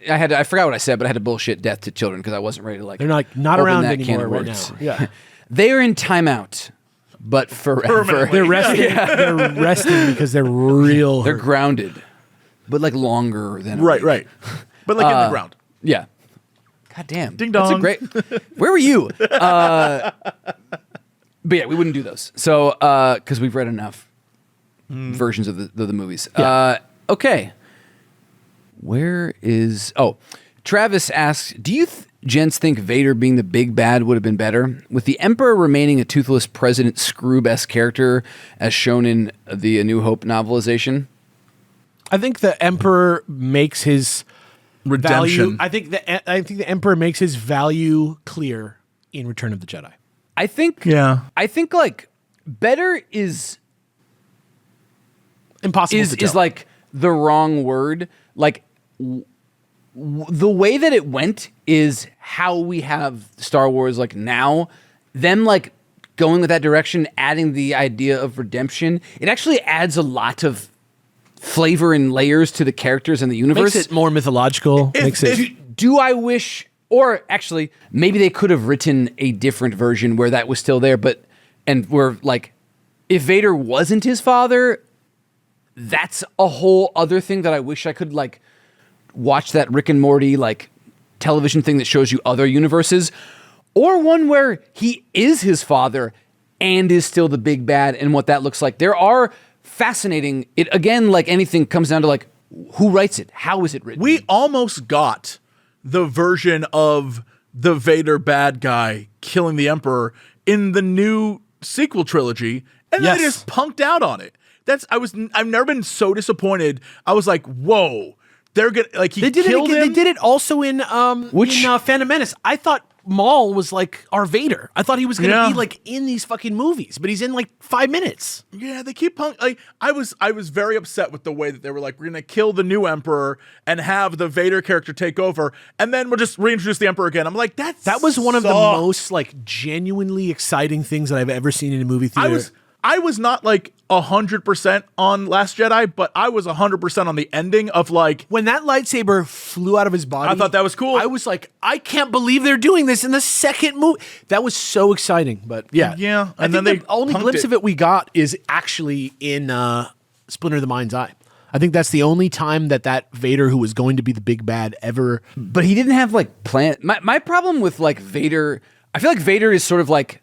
I forgot what I said, but I had to bullshit death to children because I wasn't ready to like. They're not open around that anymore can of right worms. now. Yeah, they are in timeout. But forever. They're resting. They're resting because they're real. They're grounded, but like longer than right. But like in the ground. Yeah. God damn. Ding dong. That's a great. Where were you? But yeah, we wouldn't do those. So because we've read enough versions of the movies. Yeah. Okay. Where is? Oh, Travis asks, do you gents think Vader being the big bad would have been better, with the Emperor remaining a toothless President Scroob-esque character as shown in the A New Hope novelization? I think the Emperor makes his redemption. Value. I think the Emperor makes his value clear in Return of the Jedi. I think like better is impossible to tell. Is like the wrong word. Like the way that it went is how we have Star Wars like now. Them like going with that direction, adding the idea of redemption, it actually adds a lot of flavor and layers to the characters and the universe. Makes it more mythological. Do I wish Or actually, maybe they could have written a different version where that was still there, and where like, if Vader wasn't his father, that's a whole other thing that I wish I could like watch that Rick and Morty like television thing that shows you other universes, or one where he is his father and is still the big bad and what that looks like. There are fascinating, it again, like anything comes down to like, who writes it? How is it written? We almost got the version of the Vader bad guy killing the Emperor in the new sequel trilogy, and then they just punked out on it. I've never been so disappointed. I was like, whoa, they're gonna like he killed him. They did it also in Phantom Menace. I thought Maul was like our Vader. I thought he was gonna be like in these fucking movies, but he's in like 5 minutes. Yeah, they keep like I was very upset with the way that they were like, we're gonna kill the new Emperor and have the Vader character take over, and then we'll just reintroduce the Emperor again. I'm like, that was one of the most like genuinely exciting things that I've ever seen in a movie theater. I was not like 100% on Last Jedi, but I was 100% on the ending of like when that lightsaber flew out of his body. I thought that was cool. I was like, I can't believe they're doing this in the second movie. That was so exciting. But yeah, and then the only glimpse of it we got is actually in Splinter of the Mind's Eye. I think that's the only time that Vader, who was going to be the big bad, ever. But he didn't have like plan. My problem with like Vader, I feel like Vader is sort of like,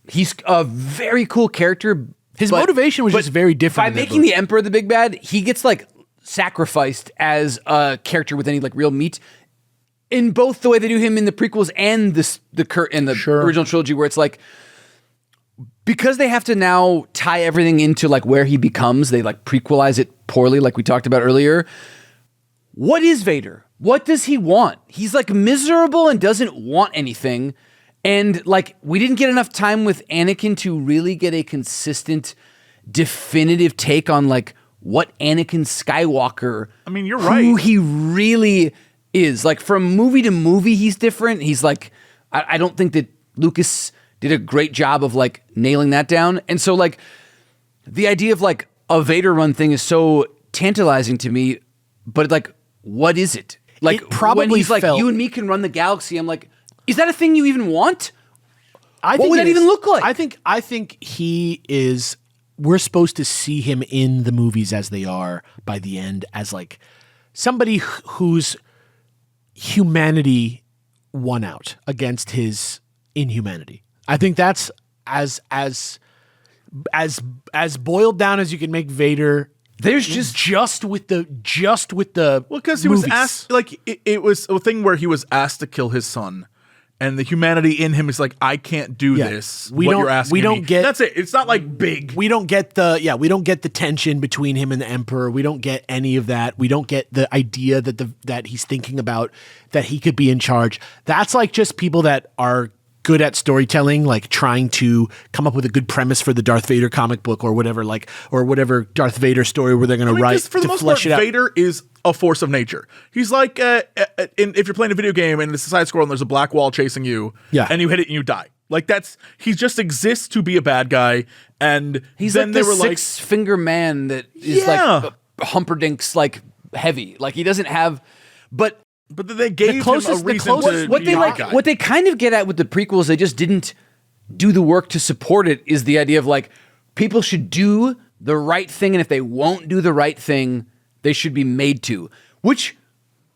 he's a very cool character. His motivation was just very different. By making the Emperor the big bad, he gets like sacrificed as a character with any like real meat in both the way they do him in the prequels and the original trilogy, where it's like, because they have to now tie everything into like where he becomes, they like prequelize it poorly, like we talked about earlier. What is Vader? What does he want? He's like miserable and doesn't want anything. And like, we didn't get enough time with Anakin to really get a consistent, definitive take on like what Anakin Skywalker, I mean, you're who right. he really is. Like from movie to movie, he's different. He's like, I don't think that Lucas did a great job of like nailing that down. And so like the idea of like a Vader run thing is so tantalizing to me, but like, what is it? Like it probably when he's like, you and me can run the galaxy. I'm like, is that a thing you even want? What would that even look like? I think he is. We're supposed to see him in the movies as they are by the end as like somebody whose humanity won out against his inhumanity. I think that's as boiled down as you can make Vader. There's just with the well, because he was asked, like it was a thing where he was asked to kill his son. And the humanity in him is like, I can't do this. You're asking we don't me. get. That's it. It's not like big. We don't get the tension between him and the Emperor. We don't get any of that. We don't get the idea that he's thinking about that he could be in charge. That's like just people that are good at storytelling, like trying to come up with a good premise for the Darth Vader comic book or whatever, or whatever Darth Vader story where they're going to write for the most part, Vader is a force of nature. He's like, if you're playing a video game and it's a side scroll and there's a black wall chasing you, and you hit it and you die. Like he just exists to be a bad guy, and he's then like they the were six-finger man that is like Humperdinck's like heavy. Like he doesn't have, but then they gave him a reason to what be they like. guy. What they kind of get at with the prequels, they just didn't do the work to support it. Is the idea of like people should do the right thing, and if they won't do the right thing, they should be made to. Which,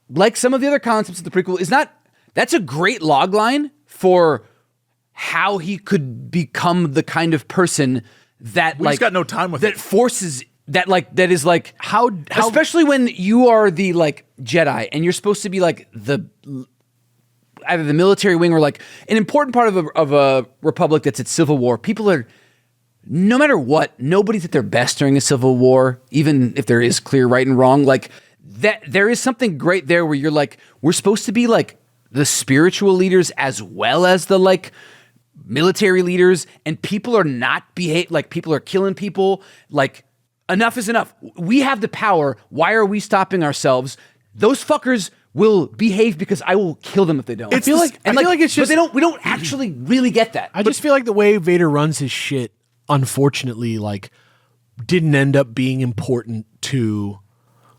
like some of the other concepts of the prequel, is not. That's a great log line for how he could become the kind of person that He's got no time with that it. forces. That is like how especially when you are the like Jedi and you're supposed to be like either the military wing or like an important part of a republic that's at civil war. People are, no matter what, nobody's at their best during a civil war, even if there is clear right and wrong. Like that, there is something great there where you're like, we're supposed to be like the spiritual leaders as well as the like military leaders, and people are not people are killing people. Like, enough is enough. We have the power. Why are we stopping ourselves? Those fuckers will behave because I will kill them if they don't. I feel like it's just, but we don't actually really get that. I just feel like the way Vader runs his shit, unfortunately, like didn't end up being important to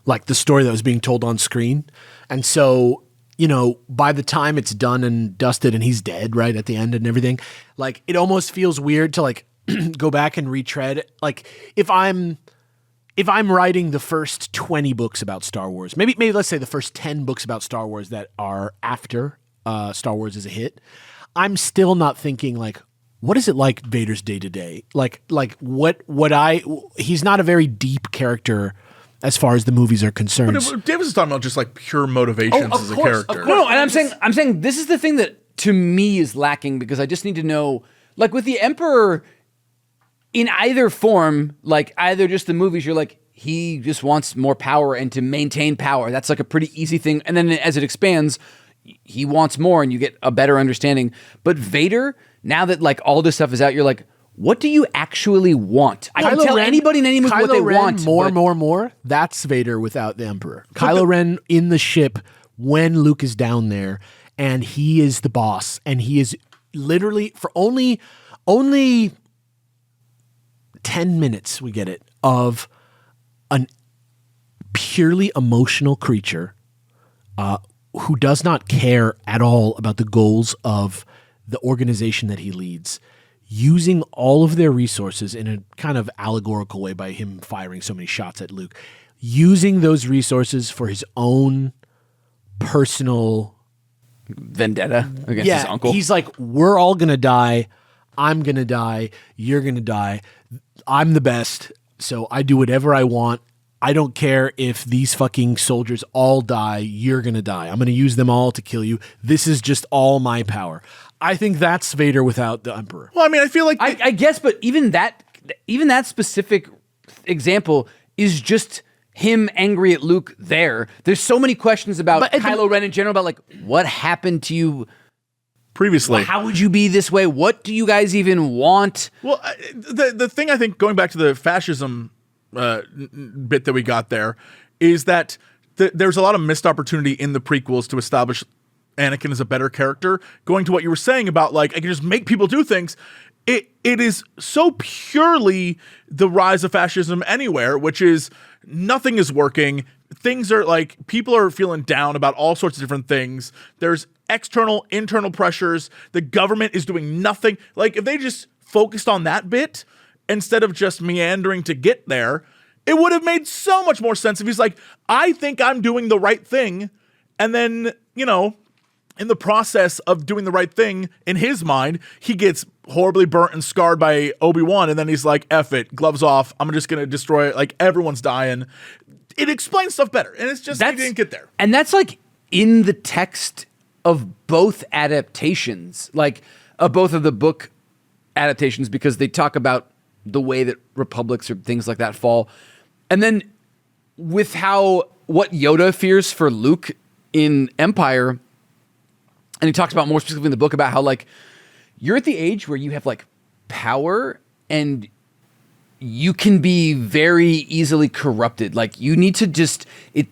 like the story that was being told on screen. And so you know, by the time it's done and dusted and he's dead, right, at the end and everything, like, it almost feels weird to, like, go back and retread. Like, if I'm writing the first 20 books about Star Wars, maybe let's say the first 10 books about Star Wars that are after Star Wars is a hit, I'm still not thinking, like, what is it like Vader's day to day? Like he's not a very deep character as far as the movies are concerned. But Davis is talking about just like pure motivations as a character. No, and I'm saying this is the thing that to me is lacking, because I just need to know, like, with the Emperor in either form, like either just the movies, you're like, he just wants more power and to maintain power. That's like a pretty easy thing. And then as it expands, he wants more and you get a better understanding. But Vader, now that like all this stuff is out, you're like, what do you actually want? I can tell anybody in any movie what they want. More. That's Vader without the Emperor. Kylo Ren in the ship when Luke is down there, and he is the boss, and he is literally for only 10 minutes we get it of an purely emotional creature who does not care at all about the goals of the organization that he leads, using all of their resources in a kind of allegorical way by him firing so many shots at Luke, using those resources for his own personal vendetta against his uncle. He's like, we're all going to die. I'm going to die. You're going to die. I'm the best. So I do whatever I want. I don't care if these fucking soldiers all die. You're going to die. I'm going to use them all to kill you. This is just all my power. I think that's Vader without the Emperor. Well, I mean, I feel like I guess, but even that specific example is just him angry at Luke there. There's so many questions about Kylo Ren in general, about like, what happened to you previously? How would you be this way? What do you guys even want? Well, the thing I think, going back to the fascism bit that we got there, is that there's a lot of missed opportunity in the prequels to establish Anakin as a better character. Going to what you were saying about, like, I can just make people do things. It is so purely the rise of fascism anywhere, which is nothing is working. Things are like, people are feeling down about all sorts of different things. There's external, internal pressures. The government is doing nothing. Like, if they just focused on that bit instead of just meandering to get there, it would have made so much more sense if he's like, I think I'm doing the right thing. And then, you know, in the process of doing the right thing, in his mind, he gets horribly burnt and scarred by Obi-Wan. And then he's like, F it, gloves off. I'm just going to destroy it. Like, everyone's dying. It explains stuff better. And it's just, he didn't get there. And that's like in the text of both adaptations, like both of the book adaptations, because they talk about the way that republics or things like that fall. And then with what Yoda fears for Luke in Empire, and he talks about more specifically in the book about how, like, you're at the age where you have like power and you can be very easily corrupted. Like, you need to just you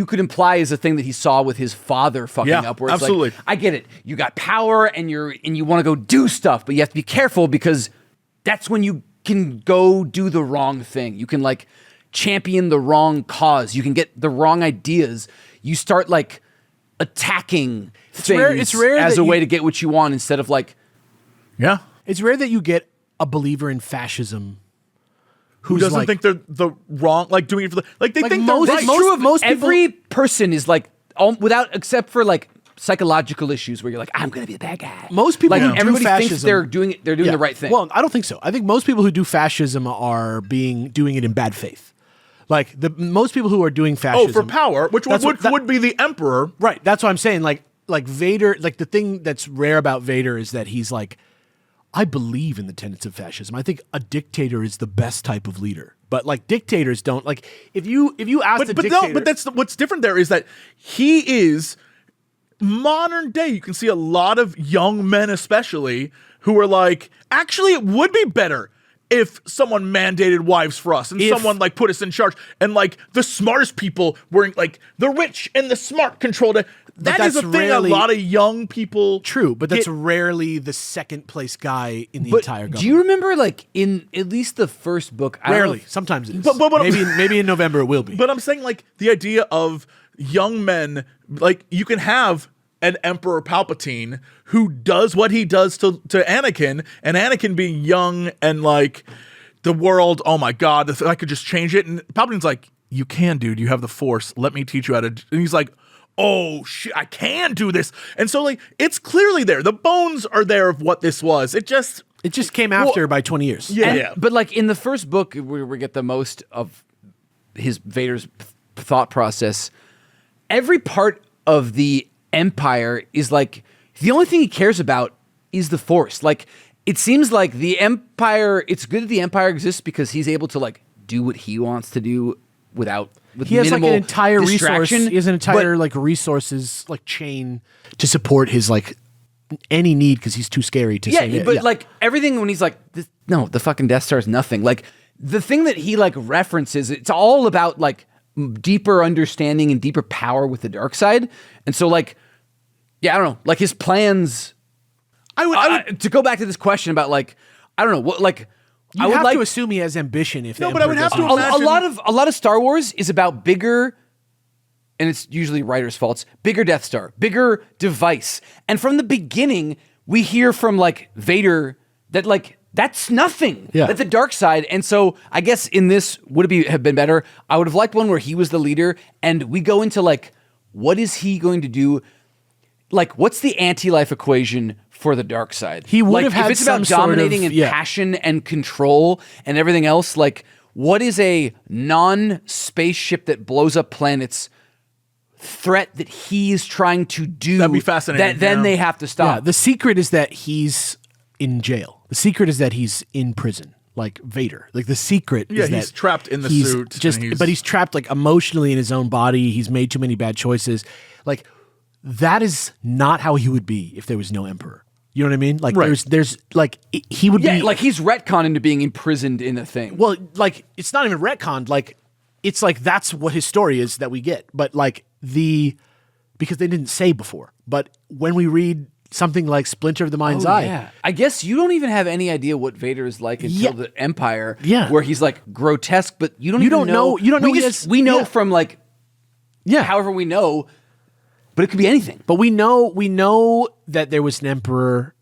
could imply is a thing that he saw with his father fucking up. Where it's absolutely. Like, I get it. You got power and you want to go do stuff, but you have to be careful because that's when you can go do the wrong thing. You can like champion the wrong cause. You can get the wrong ideas. You start like attacking things it's rare as that a way to get what you want instead of like. Yeah. It's rare that you get a believer in fascism who doesn't like, think they're the wrong, like doing it for the, like they like think most, they're right. it's true of most people. Every person is like, except for like psychological issues where you're like, I'm going to be the bad guy. Most people like who do everybody thinks fascism, they're doing the right thing. Well, I don't think so. I think most people who do fascism are doing it in bad faith. Like most people who are doing fascism. Oh, for power, which would be the Emperor. Right. That's what I'm saying. Like Vader, like the thing that's rare about Vader is that he's like, I believe in the tenets of fascism. I think a dictator is the best type of leader. But like dictators don't, like if you ask the dictator. No, but that's what's different there is that he is modern day. You can see a lot of young men especially who are like, actually it would be better if someone mandated wives for us and someone like put us in charge, and like the smartest people were like the rich and the smart controlled it. That is a thing a lot of young people. True, but that's rarely the second place guy in the entire government. Do you remember, like, in at least the first book? Rarely. Sometimes it is. But maybe in November it will be. But I'm saying, like, the idea of young men, like you can have an Emperor Palpatine who does what he does to Anakin, and Anakin being young and like the world, oh my God, if I could just change it. And Palpatine's like, you can, dude, you have the Force. Let me teach you how to, and he's like, oh shit, I can do this. And so like, it's clearly there. The bones are there of what this was. It just came after by 20 years. Yeah. But like in the first book, where we get the most of his Vader's thought process, every part of the Empire is like the only thing he cares about is the Force. Like it seems like the Empire, it's good that the Empire exists because he's able to like do what he wants to do with he has like an entire distraction. resource. He has an entire like resources like chain to support his like any need because he's too scary to say it. But like everything when he's like, no, the fucking Death Star is nothing. Like the thing that he like references, it's all about like deeper understanding and deeper power with the dark side. And so like, yeah, I don't know, like his plans. I would to go back to this question about like, I don't know what like. You would have to assume he has ambition. If no, but I would have to imagine a lot of Star Wars is about bigger, and it's usually writers' faults. Bigger Death Star, bigger device, and from the beginning we hear from like Vader that like that's nothing. Yeah. That's the dark side, and so I guess in this would it have been better? I would have liked one where he was the leader, and we go into like what is he going to do? Like what's the anti-life equation for the dark side? He would like, have had if it's about some sort of- dominating and passion and control and everything else, like what is a non-spaceship that blows up planets threat that he is trying to do That'd be fascinating, that then they have to stop? Yeah, the secret is that he's in jail. The secret is that he's in prison, like Vader. Like the secret is that he's trapped in the he's suit. But he's trapped like emotionally in his own body. He's made too many bad choices. Like that is not how he would be if there was no Emperor. You know what I mean? Like there's like he would be like he's retconned into being imprisoned in a thing. Well, like it's not even retconned. Like it's like that's what his story is that we get. But like because they didn't say before. But when we read something like Splinter of the Mind's Eye, yeah. I guess you don't even have any idea what Vader is like until the Empire, where he's like grotesque, but you don't know. You don't know. We know from like however we know. But it could be anything. But we know that there was an emperor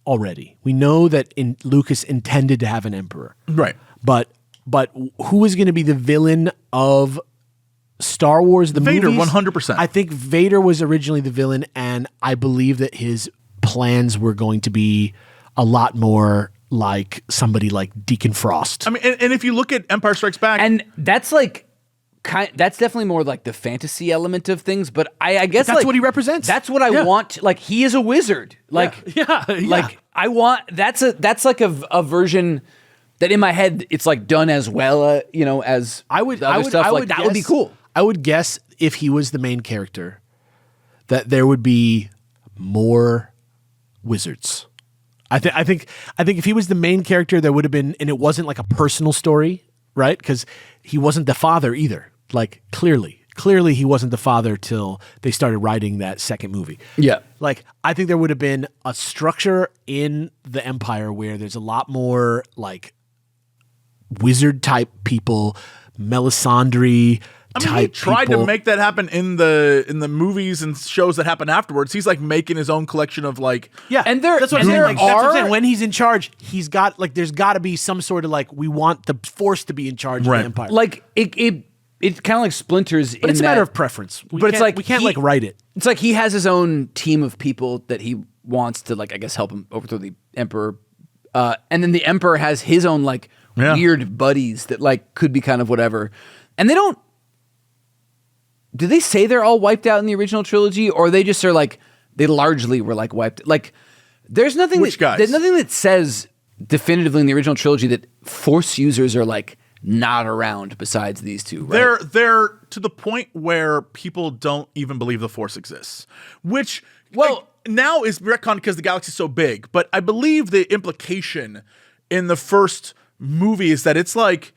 already. We know that Lucas intended to have an emperor. Right. But who is going to be the villain of Star Wars, the Vader, movies? 100%. I think Vader was originally the villain, and I believe that his plans were going to be a lot more like somebody like Deacon Frost. I mean, and if you look at Empire Strikes Back, and that's like that's definitely more like the fantasy element of things, but I guess that's like, what he represents. That's what I want. Like he is a wizard. Like like I want that's like a version that in my head it's like done as well. As I would that would be cool. I would guess if he was the main character, that there would be more wizards. I think if he was the main character, there would have been, and it wasn't like a personal story, right? Because he wasn't the father either. Like clearly he wasn't the father till they started writing that second movie. Yeah. Like I think there would have been a structure in the Empire where there's a lot more like wizard type people, Melisandre type he tried people. to make that happen in the movies and shows that happen afterwards. He's like making his own collection of like and that's what I'm saying. Like, that's what I'm saying. When he's in charge, he's got like there's got to be some sort of like we want the Force to be in charge of the Empire. Like it kind of like splinters. But it's a matter of preference. But it's like we can't like write it. It's like he has his own team of people that he wants to like I guess help him overthrow the Emperor, and then the Emperor has his own like weird buddies that like could be kind of whatever, and they don't. Do they say they're all wiped out in the original trilogy, or they just are like they largely were like wiped? Like there's nothing. There's nothing that says definitively in the original trilogy that Force users are like not around besides these two. Right? They're to the point where people don't even believe the Force exists, which now is retconned because the galaxy's so big. But I believe the implication in the first movie is that it's like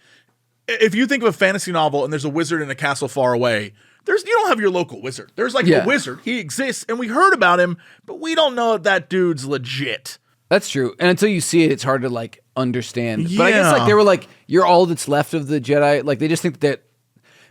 if you think of a fantasy novel and there's a wizard in a castle far away. You don't have your local wizard. There's like a wizard. He exists, and we heard about him, but we don't know if that dude's legit. That's true. And until you see it, it's hard to like understand. Yeah. But I guess like they were like, you're all that's left of the Jedi. Like they just think that,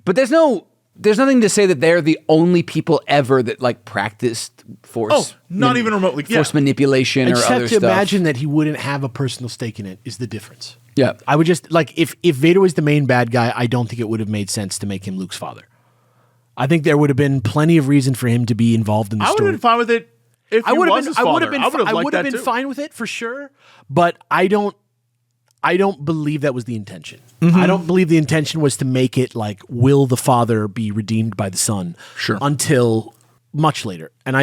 but there's no there's nothing to say that they're the only people ever that like practiced force. Oh, not even remotely. Force manipulation I or just other have to stuff. imagine that he wouldn't have a personal stake in it is the difference. Yeah. I would just like if Vader was the main bad guy, I don't think it would have made sense to make him Luke's father. I think there would have been plenty of reason for him to be involved in the I would story. have been fine with it if he was his father. I would have been fine with it for sure, but I don't believe that was the intention. Mm-hmm. I don't believe the intention was to make it like, will the father be redeemed by the son? Sure. Until much later. And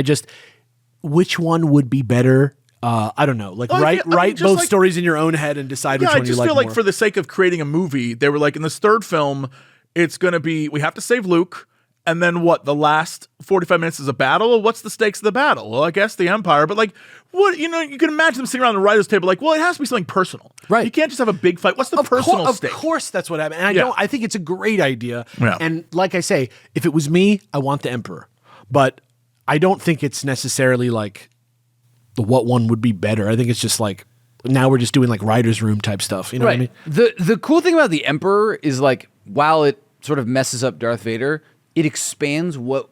which one would be better? I don't know. Like write just both like- stories in your own head and decide which Yeah, I one you just like feel like more. for the sake of creating a movie, they were like, in this third film, it's going to be, we have to save Luke. And then what? The last 45 minutes is a battle? What's the stakes of the battle? Well, I guess the Empire. But like, what, you can imagine them sitting around the writer's table like, well, it has to be something personal. Right. You can't just have a big fight. What's the personal stake? Of course that's what happened. And I think it's a great idea. Yeah. And like I say, if it was me, I want the Emperor. But I don't think it's necessarily like what one would be better. I think it's just like, now we're just doing like writer's room type stuff. You know what I mean? The cool thing about the Emperor is like, while it sort of messes up Darth Vader, it expands what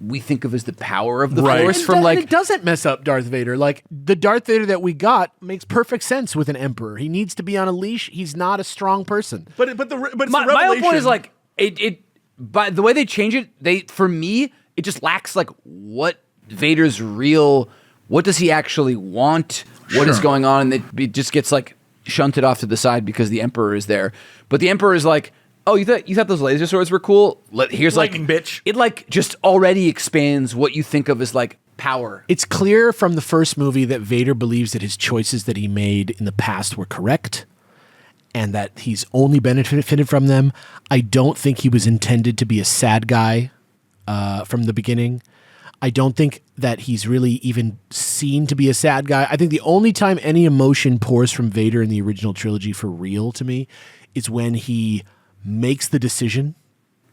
we think of as the power of the Force from like it doesn't mess up Darth Vader. Like the Darth Vader that we got makes perfect sense with an Emperor. He needs to be on a leash. He's not a strong person. But it's the my revelation. whole point is like it by the way they change it, for me, it just lacks like what Vader's real, what does he actually want? What is going on? And it just gets like shunted off to the side because the Emperor is there. But the Emperor is like, oh, you thought those laser swords were cool? Here's Lightning, like, bitch. It like just already expands what you think of as like power. It's clear from the first movie that Vader believes that his choices that he made in the past were correct and that he's only benefited from them. I don't think he was intended to be a sad guy from the beginning. I don't think that he's really even seen to be a sad guy. I think the only time any emotion pours from Vader in the original trilogy for real to me is when he makes the decision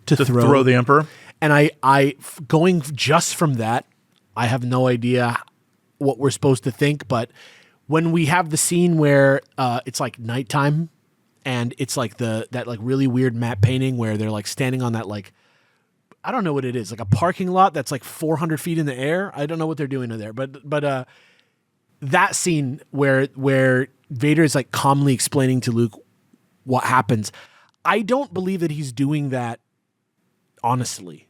to throw the Emperor. And I going just from that, I have no idea what we're supposed to think. But when we have the scene where it's like nighttime and it's like that like really weird matte painting where they're like standing on that like, I don't know what it is, like a parking lot that's like 400 feet in the air. I don't know what they're doing in there, but that scene where Vader is like calmly explaining to Luke what happens, I don't believe that he's doing that honestly.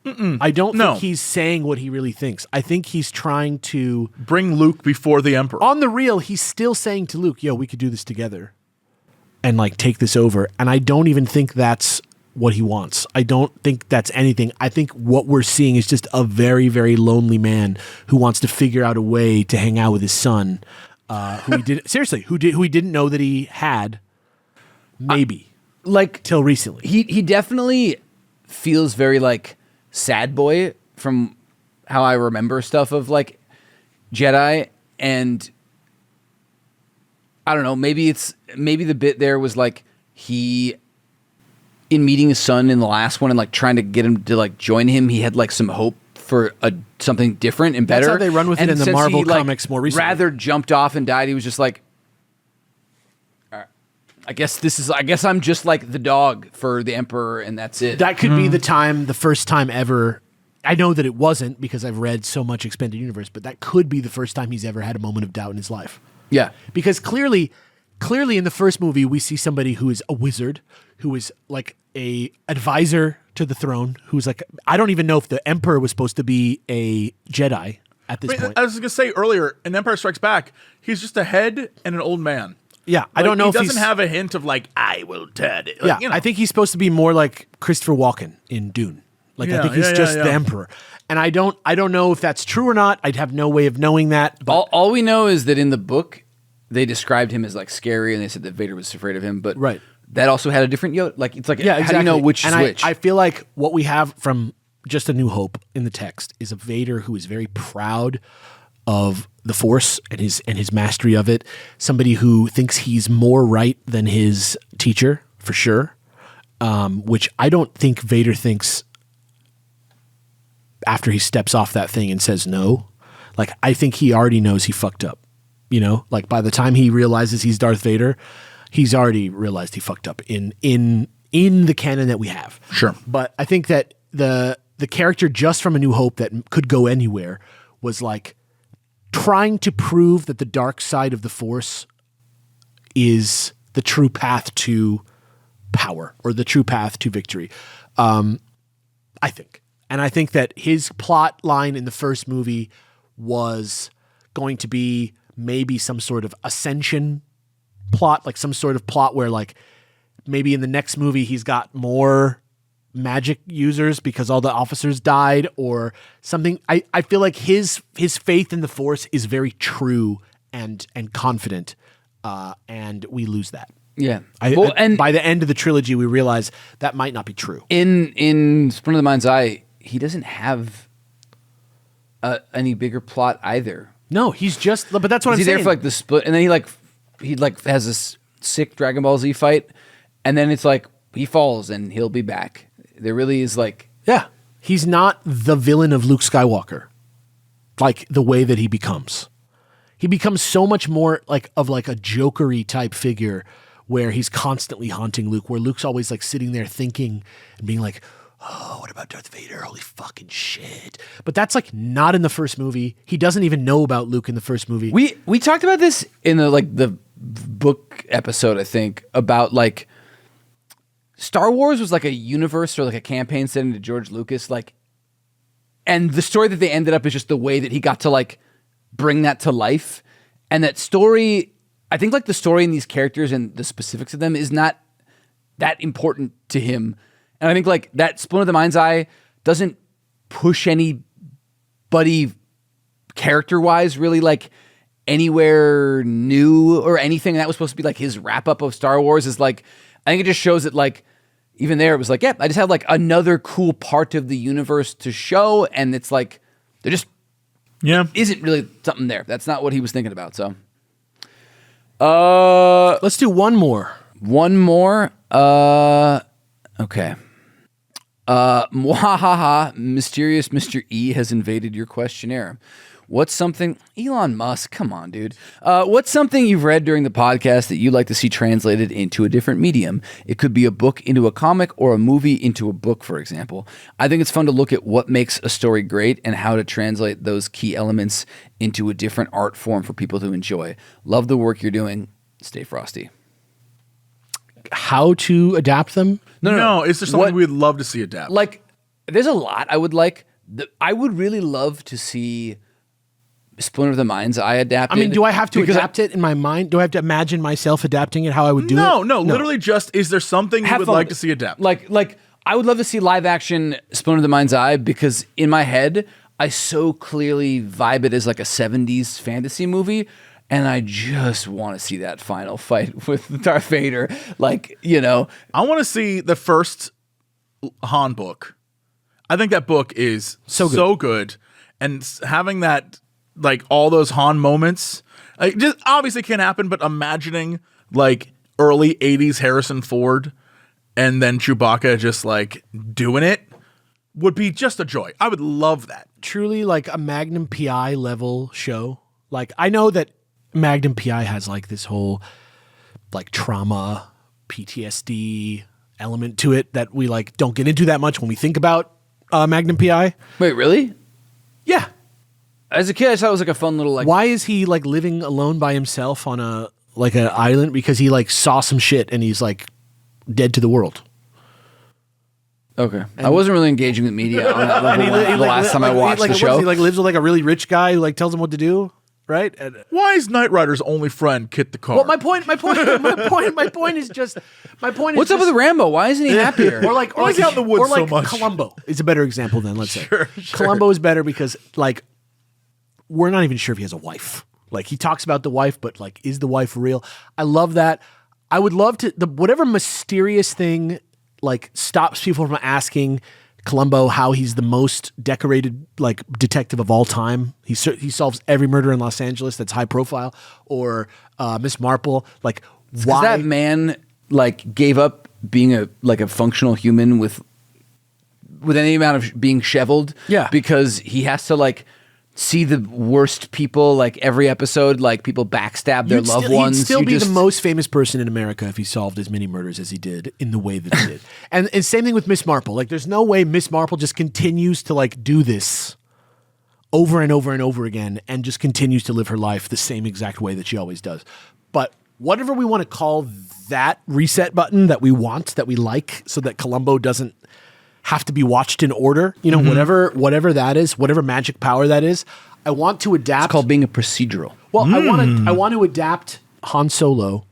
I don't think he's saying what he really thinks. I think he's trying to Bring Luke before the Emperor. on the real, he's still saying to Luke, yo, we could do this together and like take this over. And I don't even think that's what he wants. I don't think that's anything. I think what we're seeing is just a very, very lonely man who wants to figure out a way to hang out with his son, who he did seriously, who he didn't know that he had, maybe Like till recently. he definitely feels very like sad boy from how I remember stuff of like Jedi, and I don't know, maybe the bit there was like he in meeting his son in the last one and like trying to get him to like join him, he had like some hope for something different and better. That's how they run with it And in the since Marvel he, like, comics more recently. rather jumped off and died, he was just like, all right, I guess I'm just like the dog for the Emperor and that's it. That could be the first time ever. I know that it wasn't because I've read so much Expanded Universe, but that could be the first time he's ever had a moment of doubt in his life. Yeah. Because clearly in the first movie, we see somebody who is a wizard, who is like a advisor to the throne, who's like, I don't even know if the Emperor was supposed to be a Jedi at this point. I was going to say earlier, in Empire Strikes Back, he's just a head and an old man. Yeah, I don't know he if doesn't have a hint of like, I will turn it. Like, Yeah, I think he's supposed to be more like Christopher Walken in Dune. Like I think he's just the Emperor. And I don't know if that's true or not. I'd have no way of knowing that. But All we know is that in the book, they described him as like scary, and they said that Vader was afraid of him. But Right. that also had a different Yoda. Like it's like, yeah, exactly. how do you know which and switch? I feel like what we have from Just a New Hope in the text is a Vader who is very proud of the Force and his mastery of it. Somebody who thinks he's more right than his teacher, for sure. Which I don't think Vader thinks after he steps off that thing and says no. Like, I think he already knows he fucked up. You know, like by the time he realizes he's Darth Vader, he's already realized he fucked up in in the canon that we have. Sure. But I think that the character just from A New Hope that could go anywhere was like trying to prove that the dark side of the Force is the true path to power or the true path to victory. I think. And I think that his plot line in the first movie was going to be maybe some sort of ascension plot, like some sort of plot where like maybe in the next movie he's got more magic users because all the officers died or something. I feel like his faith in the Force is very true and confident, and we lose that. Yeah. And by the end of the trilogy, we realize that might not be true. In Splinter of the Mind's Eye, he doesn't have any bigger plot either. No, he's just. But that's what I'm saying. He's there for like the split, and then he has this sick Dragon Ball Z fight, and then it's like he falls and he'll be back. There really is like, yeah, he's not the villain of Luke Skywalker, like the way that he becomes. He becomes so much more like a jokery type figure, where he's constantly haunting Luke, where Luke's always like sitting there thinking and being like, oh, what about Darth Vader? Holy fucking shit. But that's like not in the first movie. He doesn't even know about Luke in the first movie. We talked about this in the book episode, I think, about like Star Wars was like a universe or like a campaign set into George Lucas, like, and the story that they ended up is just the way that he got to like bring that to life. And that story, I think like the story in these characters and the specifics of them is not that important to him. And I think like that Splinter of the Mind's Eye doesn't push anybody character-wise really like anywhere new or anything. That was supposed to be like his wrap-up of Star Wars is like, I think it just shows that like, even there it was like, yeah, I just have like another cool part of the universe to show. And it's like, there just isn't really something there. That's not what he was thinking about. So, let's do one more. One more. Okay. Mwahaha, mysterious Mr. E has invaded your questionnaire. What's something, Elon Musk, come on, dude. What's something you've read during the podcast that you'd like to see translated into a different medium? It could be a book into a comic or a movie into a book, for example. I think it's fun to look at what makes a story great and how to translate those key elements into a different art form for people to enjoy. Love the work you're doing. Stay frosty. How to adapt them? No. Is there something we'd love to see adapt? Like, there's a lot I would like. I would really love to see Splinter of the Mind's Eye adapted. I mean, do I have to adapt it in my mind? Do I have to imagine myself adapting it how I would do it? No. Literally just, is there something you would like to see adapt? Like, I would love to see live action Splinter of the Mind's Eye because in my head, I so clearly vibe it as like a 70s fantasy movie. And I just want to see that final fight with Darth Vader. Like, you know. I want to see the first Han book. I think that book is so good. And having that, like, all those Han moments, like, just obviously can't happen, but imagining, like, early 80s Harrison Ford and then Chewbacca just, like, doing it would be just a joy. I would love that. Truly, like, a Magnum PI level show. Like, I know that Magnum PI has like this whole like trauma, PTSD element to it that we like don't get into that much when we think about Magnum PI. Wait, really? Yeah. As a kid, I thought it was like a fun little like. Why is he like living alone by himself on an island? Because he like saw some shit and he's like dead to the world. Okay, I wasn't really engaging with media on that level the last time I watched the show. He like lives with like a really rich guy who like tells him what to do. Right? And why is Knight Rider's only friend Kit the car? Well, my point is just. What's up with Rambo? Why isn't he happier? Or he's out in the woods so much. Columbo is a better example than let's say. Sure. Columbo is better because like we're not even sure if he has a wife. Like he talks about the wife, but like is the wife real? I love that. I would love to whatever mysterious thing like stops people from asking Columbo how he's the most decorated like detective of all time. He solves every murder in Los Angeles that's high profile. Or Miss Marple, like why that man like gave up being a functional human with any amount of being shoveled. Yeah, because he has to like see the worst people like every episode, like people backstab their loved ones. He'd still be the most famous person in America if he solved as many murders as he did in the way that he did. And same thing with Miss Marple. Like, there's no way Miss Marple just continues to like do this over and over and over again and just continues to live her life the same exact way that she always does. But whatever we want to call that reset button that we want, that we like, so that Columbo doesn't have to be watched in order, you know, whatever that is, whatever magic power that is, I want to adapt. It's called being a procedural. Well, I want to adapt Han Solo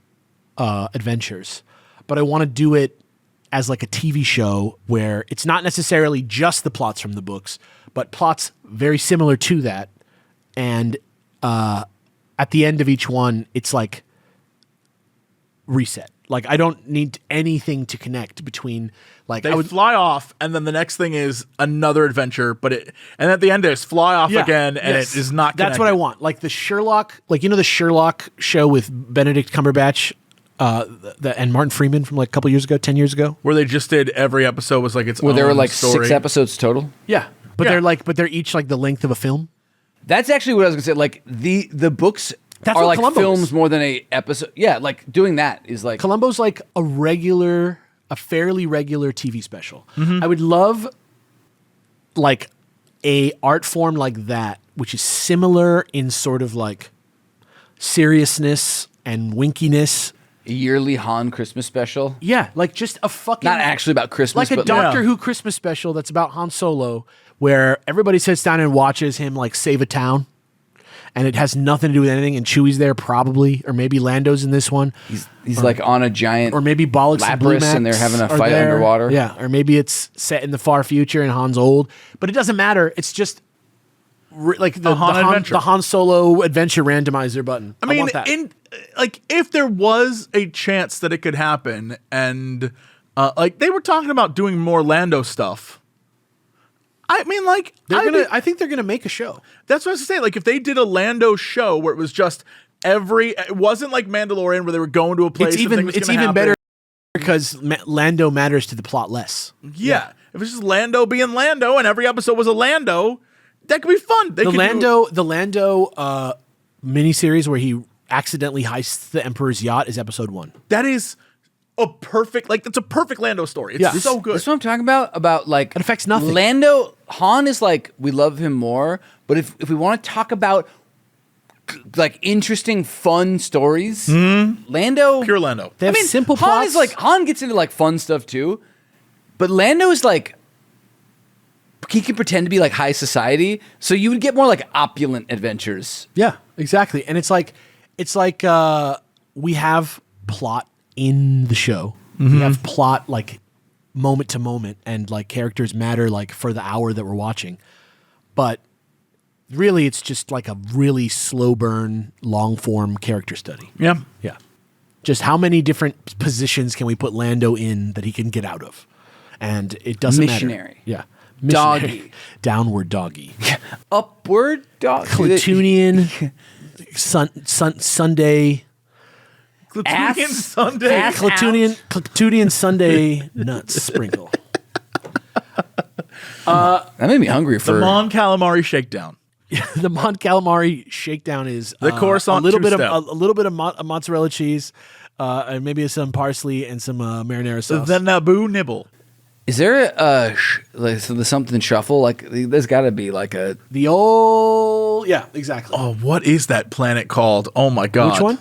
adventures, but I want to do it as like a TV show where it's not necessarily just the plots from the books, but plots very similar to that. And at the end of each one, it's like reset. Like, I don't need anything to connect between, like, They fly off, and then the next thing is another adventure, and at the end there's fly off again, and it is not connected. That's what I want. Like the Sherlock, like, you know, the Sherlock show with Benedict Cumberbatch and Martin Freeman from like a couple years ago, 10 years ago. Where they just did every episode was like its own Where there were like story. 6 episodes total. Yeah. But Yeah. they're each like the length of a film. That's actually what I was gonna say. Like the books That's are what like Columbo films is. more than a episode. Yeah, like doing that is like Columbo's like a fairly regular TV special. I would love like a art form like that, which is similar in sort of like seriousness and winkiness. a yearly Han Christmas special. Yeah, like just a fucking Not actually about Christmas, like a but Doctor Who Christmas special that's about Han Solo, where everybody sits down and watches him like save a town, and it has nothing to do with anything. And Chewie's there probably, or maybe Lando's in this one, he's like on a giant, or maybe Bollocks and Blue Lapras, Max and they're having a are fight there. underwater. Yeah, or maybe it's set in the far future and Han's old, but it doesn't matter. It's just like the Han Solo adventure randomizer button. I mean, want that. if there was a chance that it could happen, and like they were talking about doing more Lando stuff. I mean, like I think they're gonna make a show. That's what I was saying. Like if they did a Lando show where it was just it wasn't like Mandalorian where they were going to a place. It's even better because Lando matters to the plot less. Yeah. If it's just Lando being Lando and every episode was a Lando, that could be fun. The Lando miniseries where he accidentally heists the Emperor's yacht is episode 1. That is that's a perfect Lando story. It's so good. That's what I'm talking about. About like it affects nothing. Han is like we love him more, but if we want to talk about like interesting, fun stories, Lando, Pure Lando. They have simple Han plots. is like Han gets into like fun stuff too, but Lando is like he can pretend to be like high society, so you would get more like opulent adventures. Yeah, exactly. And it's like we have plot in the show. We have plot like moment to moment, and like characters matter like for the hour that we're watching. But really, it's just like a really slow burn, long form character study. Yeah. Yeah. Just how many different positions can we put Lando in that he can get out of? And it doesn't Missionary. matter. Yeah. Doggy. Downward doggy. Upward dog. Clatoonian. Sunday. Clatoonian Sunday. Clatoonian Sunday nuts sprinkle. That made me hungry for The Mon Calamari Shakedown. The Mon Calamari Shakedown is The Coruscant a little bit two-step. of a little bit of mozzarella cheese, and maybe some parsley and some marinara sauce. The Naboo Nibble. Is there something shuffle? Like there's got to be like a The old exactly. Oh, what is that planet called? Oh my god. Which one?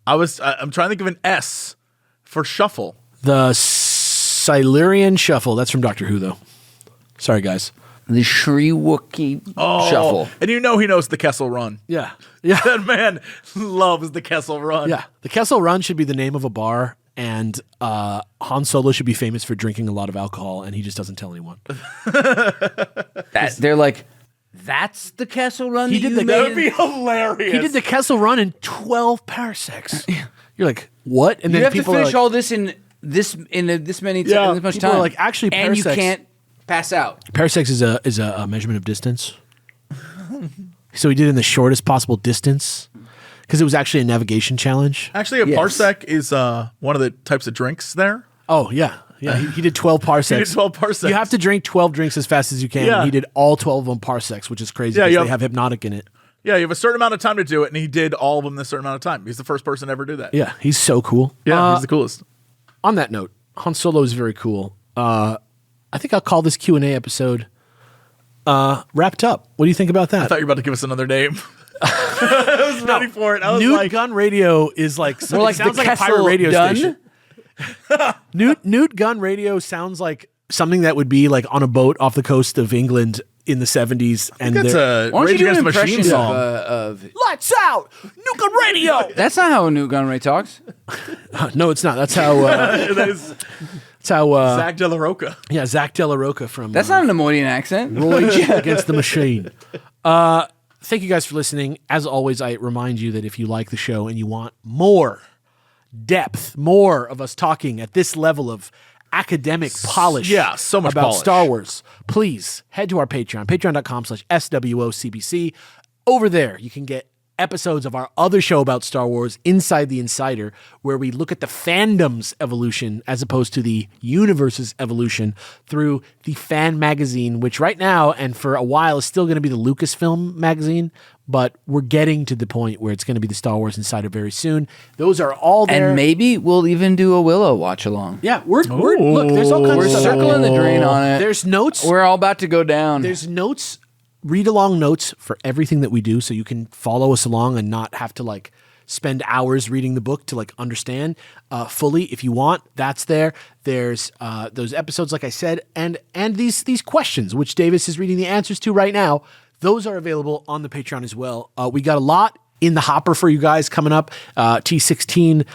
I'm trying to think of an S for shuffle. The Silurian Shuffle. That's from Doctor Who, though. Sorry, guys. the Shri Wookiee shuffle. And you know he knows the Kessel Run. Yeah. Yeah. That man loves the Kessel Run. Yeah. The Kessel Run should be the name of a bar, and Han Solo should be famous for drinking a lot of alcohol, and he just doesn't tell anyone. They're like, that's the Kessel Run. That would be hilarious. He did the Kessel Run in 12 parsecs. You're like, what? And You then have to people finish are like, all this in this many Yeah, this much people time. are like, actually, and you parsecs- can't pass out. parsecs is a measurement of distance. So he did it in the shortest possible distance because it was actually a navigation challenge. Actually, a Yes. parsec is one of the types of drinks there. Oh, yeah. Yeah, he did 12 parsecs. He did 12 parsecs. You have to drink 12 drinks as fast as you can. Yeah. And he did all 12 of them parsecs, which is crazy Yeah, because yep. they have hypnotic in it. Yeah, you have a certain amount of time to do it, and he did all of them in a certain amount of time. He's the first person to ever do that. Yeah, he's so cool. Yeah, he's the coolest. On that note, Han Solo is very cool. I think I'll call this Q&A episode wrapped up. What do you think about that? I thought you were about to give us another name. I was ready for it. I was Nute like, Gun Radio is like More like sounds the like a pirate Kessel radio done? station. Nute Gun Radio sounds like something that would be like on a boat off the coast of England in the 70s. And that's they're- a Why don't Rage you do Against an the Machine impression song. of Lights out! Nute Gun Radio! That's not how Nute Gunray talks. No, it's not. That's how. That is That's how. Zach De La Roca. Yeah, Zach De La Roca from. That's not an Nemoidian accent. Rage Against the Machine. Thank you guys for listening. As always, I remind you that if you like the show and you want more depth, more of us talking at this level of academic polish Yeah, so much about polish. Star Wars, please head to our Patreon, patreon.com/SWOCBC. Over there, you can get episodes of our other show about Star Wars, Inside the Insider, where we look at the fandom's evolution as opposed to the universe's evolution through the fan magazine, which right now and for a while is still going to be the Lucasfilm magazine, but we're getting to the point where it's going to be the Star Wars Insider very soon. Those are all there. And maybe we'll even do a Willow watch along. Yeah, we're look, there's all kinds We're of stuff. circling the drain on it. There's notes. We're all about to go down. There's notes, read along notes for everything that we do, so you can follow us along and not have to like spend hours reading the book to like understand fully. If you want, that's there. There's those episodes, like I said, and these questions, which Davis is reading the answers to right now. Those are available on the Patreon as well. We got a lot in the hopper for you guys coming up. T16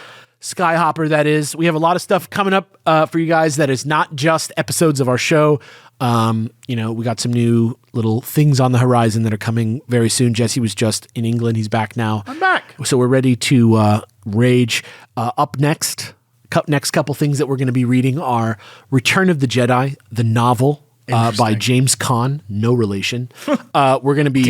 Skyhopper, that is. We have a lot of stuff coming up for you guys that is not just episodes of our show. We got some new little things on the horizon that are coming very soon. Jesse was just in England. He's back now. I'm back. So we're ready to rage. Up next couple things that we're going to be reading are Return of the Jedi, the novel. By James Caan, no relation. We're going to be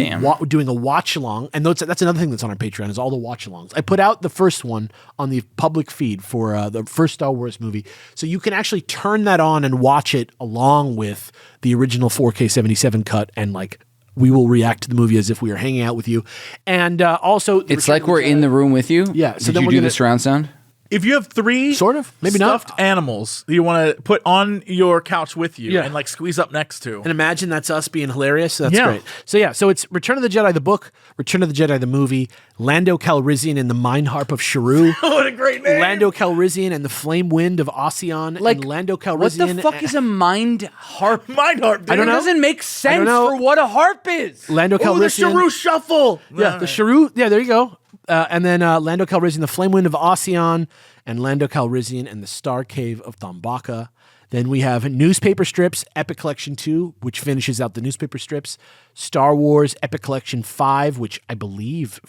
doing a watch along, and that's another thing that's on our Patreon is all the watch alongs. I put out the first one on the public feed for the first Star Wars movie, so you can actually turn that on and watch it along with the original 4K 77 cut, and like we will react to the movie as if we were hanging out with you. And also, it's like we're in the room with you. Yeah. So Did then you we're do gonna- the surround sound? If you have three Sort of, maybe stuffed not. animals that you want to put on your couch with you Yeah. and like squeeze up next to. And imagine that's us being hilarious. That's Yeah. great. So it's Return of the Jedi, the book, Return of the Jedi, the movie, Lando Calrissian and the Mind Harp of Sharu, What a great name. Lando Calrissian and the Flame Wind of Ocean, and Lando What Calrissian. the fuck is a mind harp? Mind harp, dude. I don't It know. doesn't make sense know. for what a harp is. Lando Oh, the Calrissian. Sharu Shuffle. Yeah, the Sharu. Yeah, there you go. And then Lando Calrissian, the Flame Wind of Ocean, and Lando Calrissian and the Star Cave of Thambaka. Then we have newspaper strips, Epic Collection 2, which finishes out the newspaper strips. Star Wars Epic Collection 5, which I believe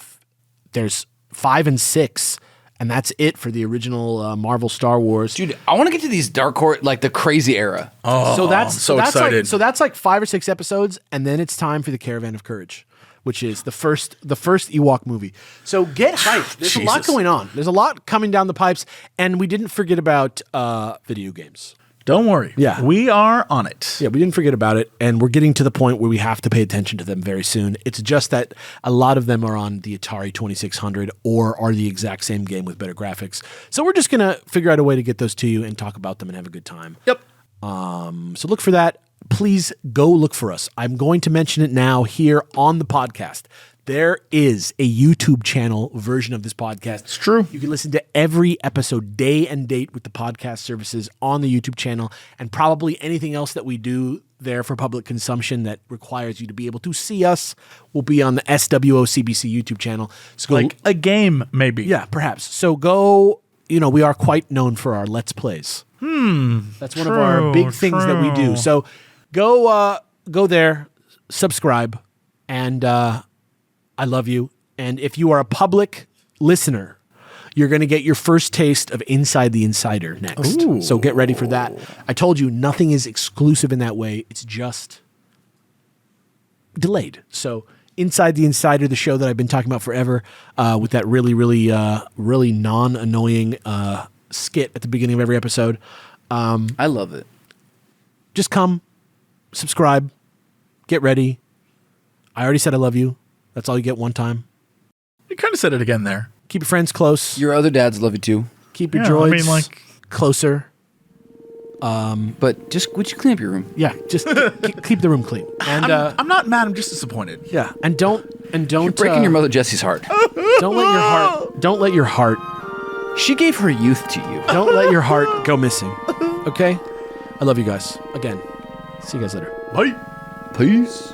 there's 5 and 6, and that's it for the original Marvel Star Wars. Dude, I want to get to these Dark Horse, like the crazy era. so that's so excited. That's like 5 or 6 episodes, and then it's time for the Caravan of Courage, which is the first Ewok movie. So get hyped. There's a lot Jesus. going on. There's a lot coming down the pipes, and we didn't forget about video games. Don't worry. Yeah. We are on it. Yeah, we didn't forget about it, and we're getting to the point where we have to pay attention to them very soon. It's just that a lot of them are on the Atari 2600 or are the exact same game with better graphics. So we're just going to figure out a way to get those to you and talk about them and have a good time. Yep. So look for that. Please go look for us. I'm going to mention it now here on the podcast. There is a YouTube channel version of this podcast. It's true. You can listen to every episode day and date with the podcast services on the YouTube channel, and probably anything else that we do there for public consumption that requires you to be able to see us will be on the SWOCBC YouTube channel. So go, Like a game, maybe. yeah, perhaps. So go, we are quite known for our Let's Plays. That's one of our big things that we do. So go there, subscribe, and I love you. And if you are a public listener, you're going to get your first taste of Inside the Insider next. Ooh. So get ready for that. I told you nothing is exclusive in that way. It's just delayed. So Inside the Insider, the show that I've been talking about forever, with that really, really, really non-annoying skit at the beginning of every episode. I love it. Just come, subscribe, get ready. I already said I love you. That's all you get one time. You kind of said it again there. Keep your friends close. Your other dads love you too. Keep your Yeah, I droids mean, like- closer. But just would you clean up your room? Yeah, just keep the room clean. And I'm not mad. I'm just disappointed. yeah, and don't You're breaking your mother Jessie's heart. Don't let your heart She gave her youth to you. don't let your heart go missing. Okay? I love you guys. Again. See you guys later. Bye. Peace.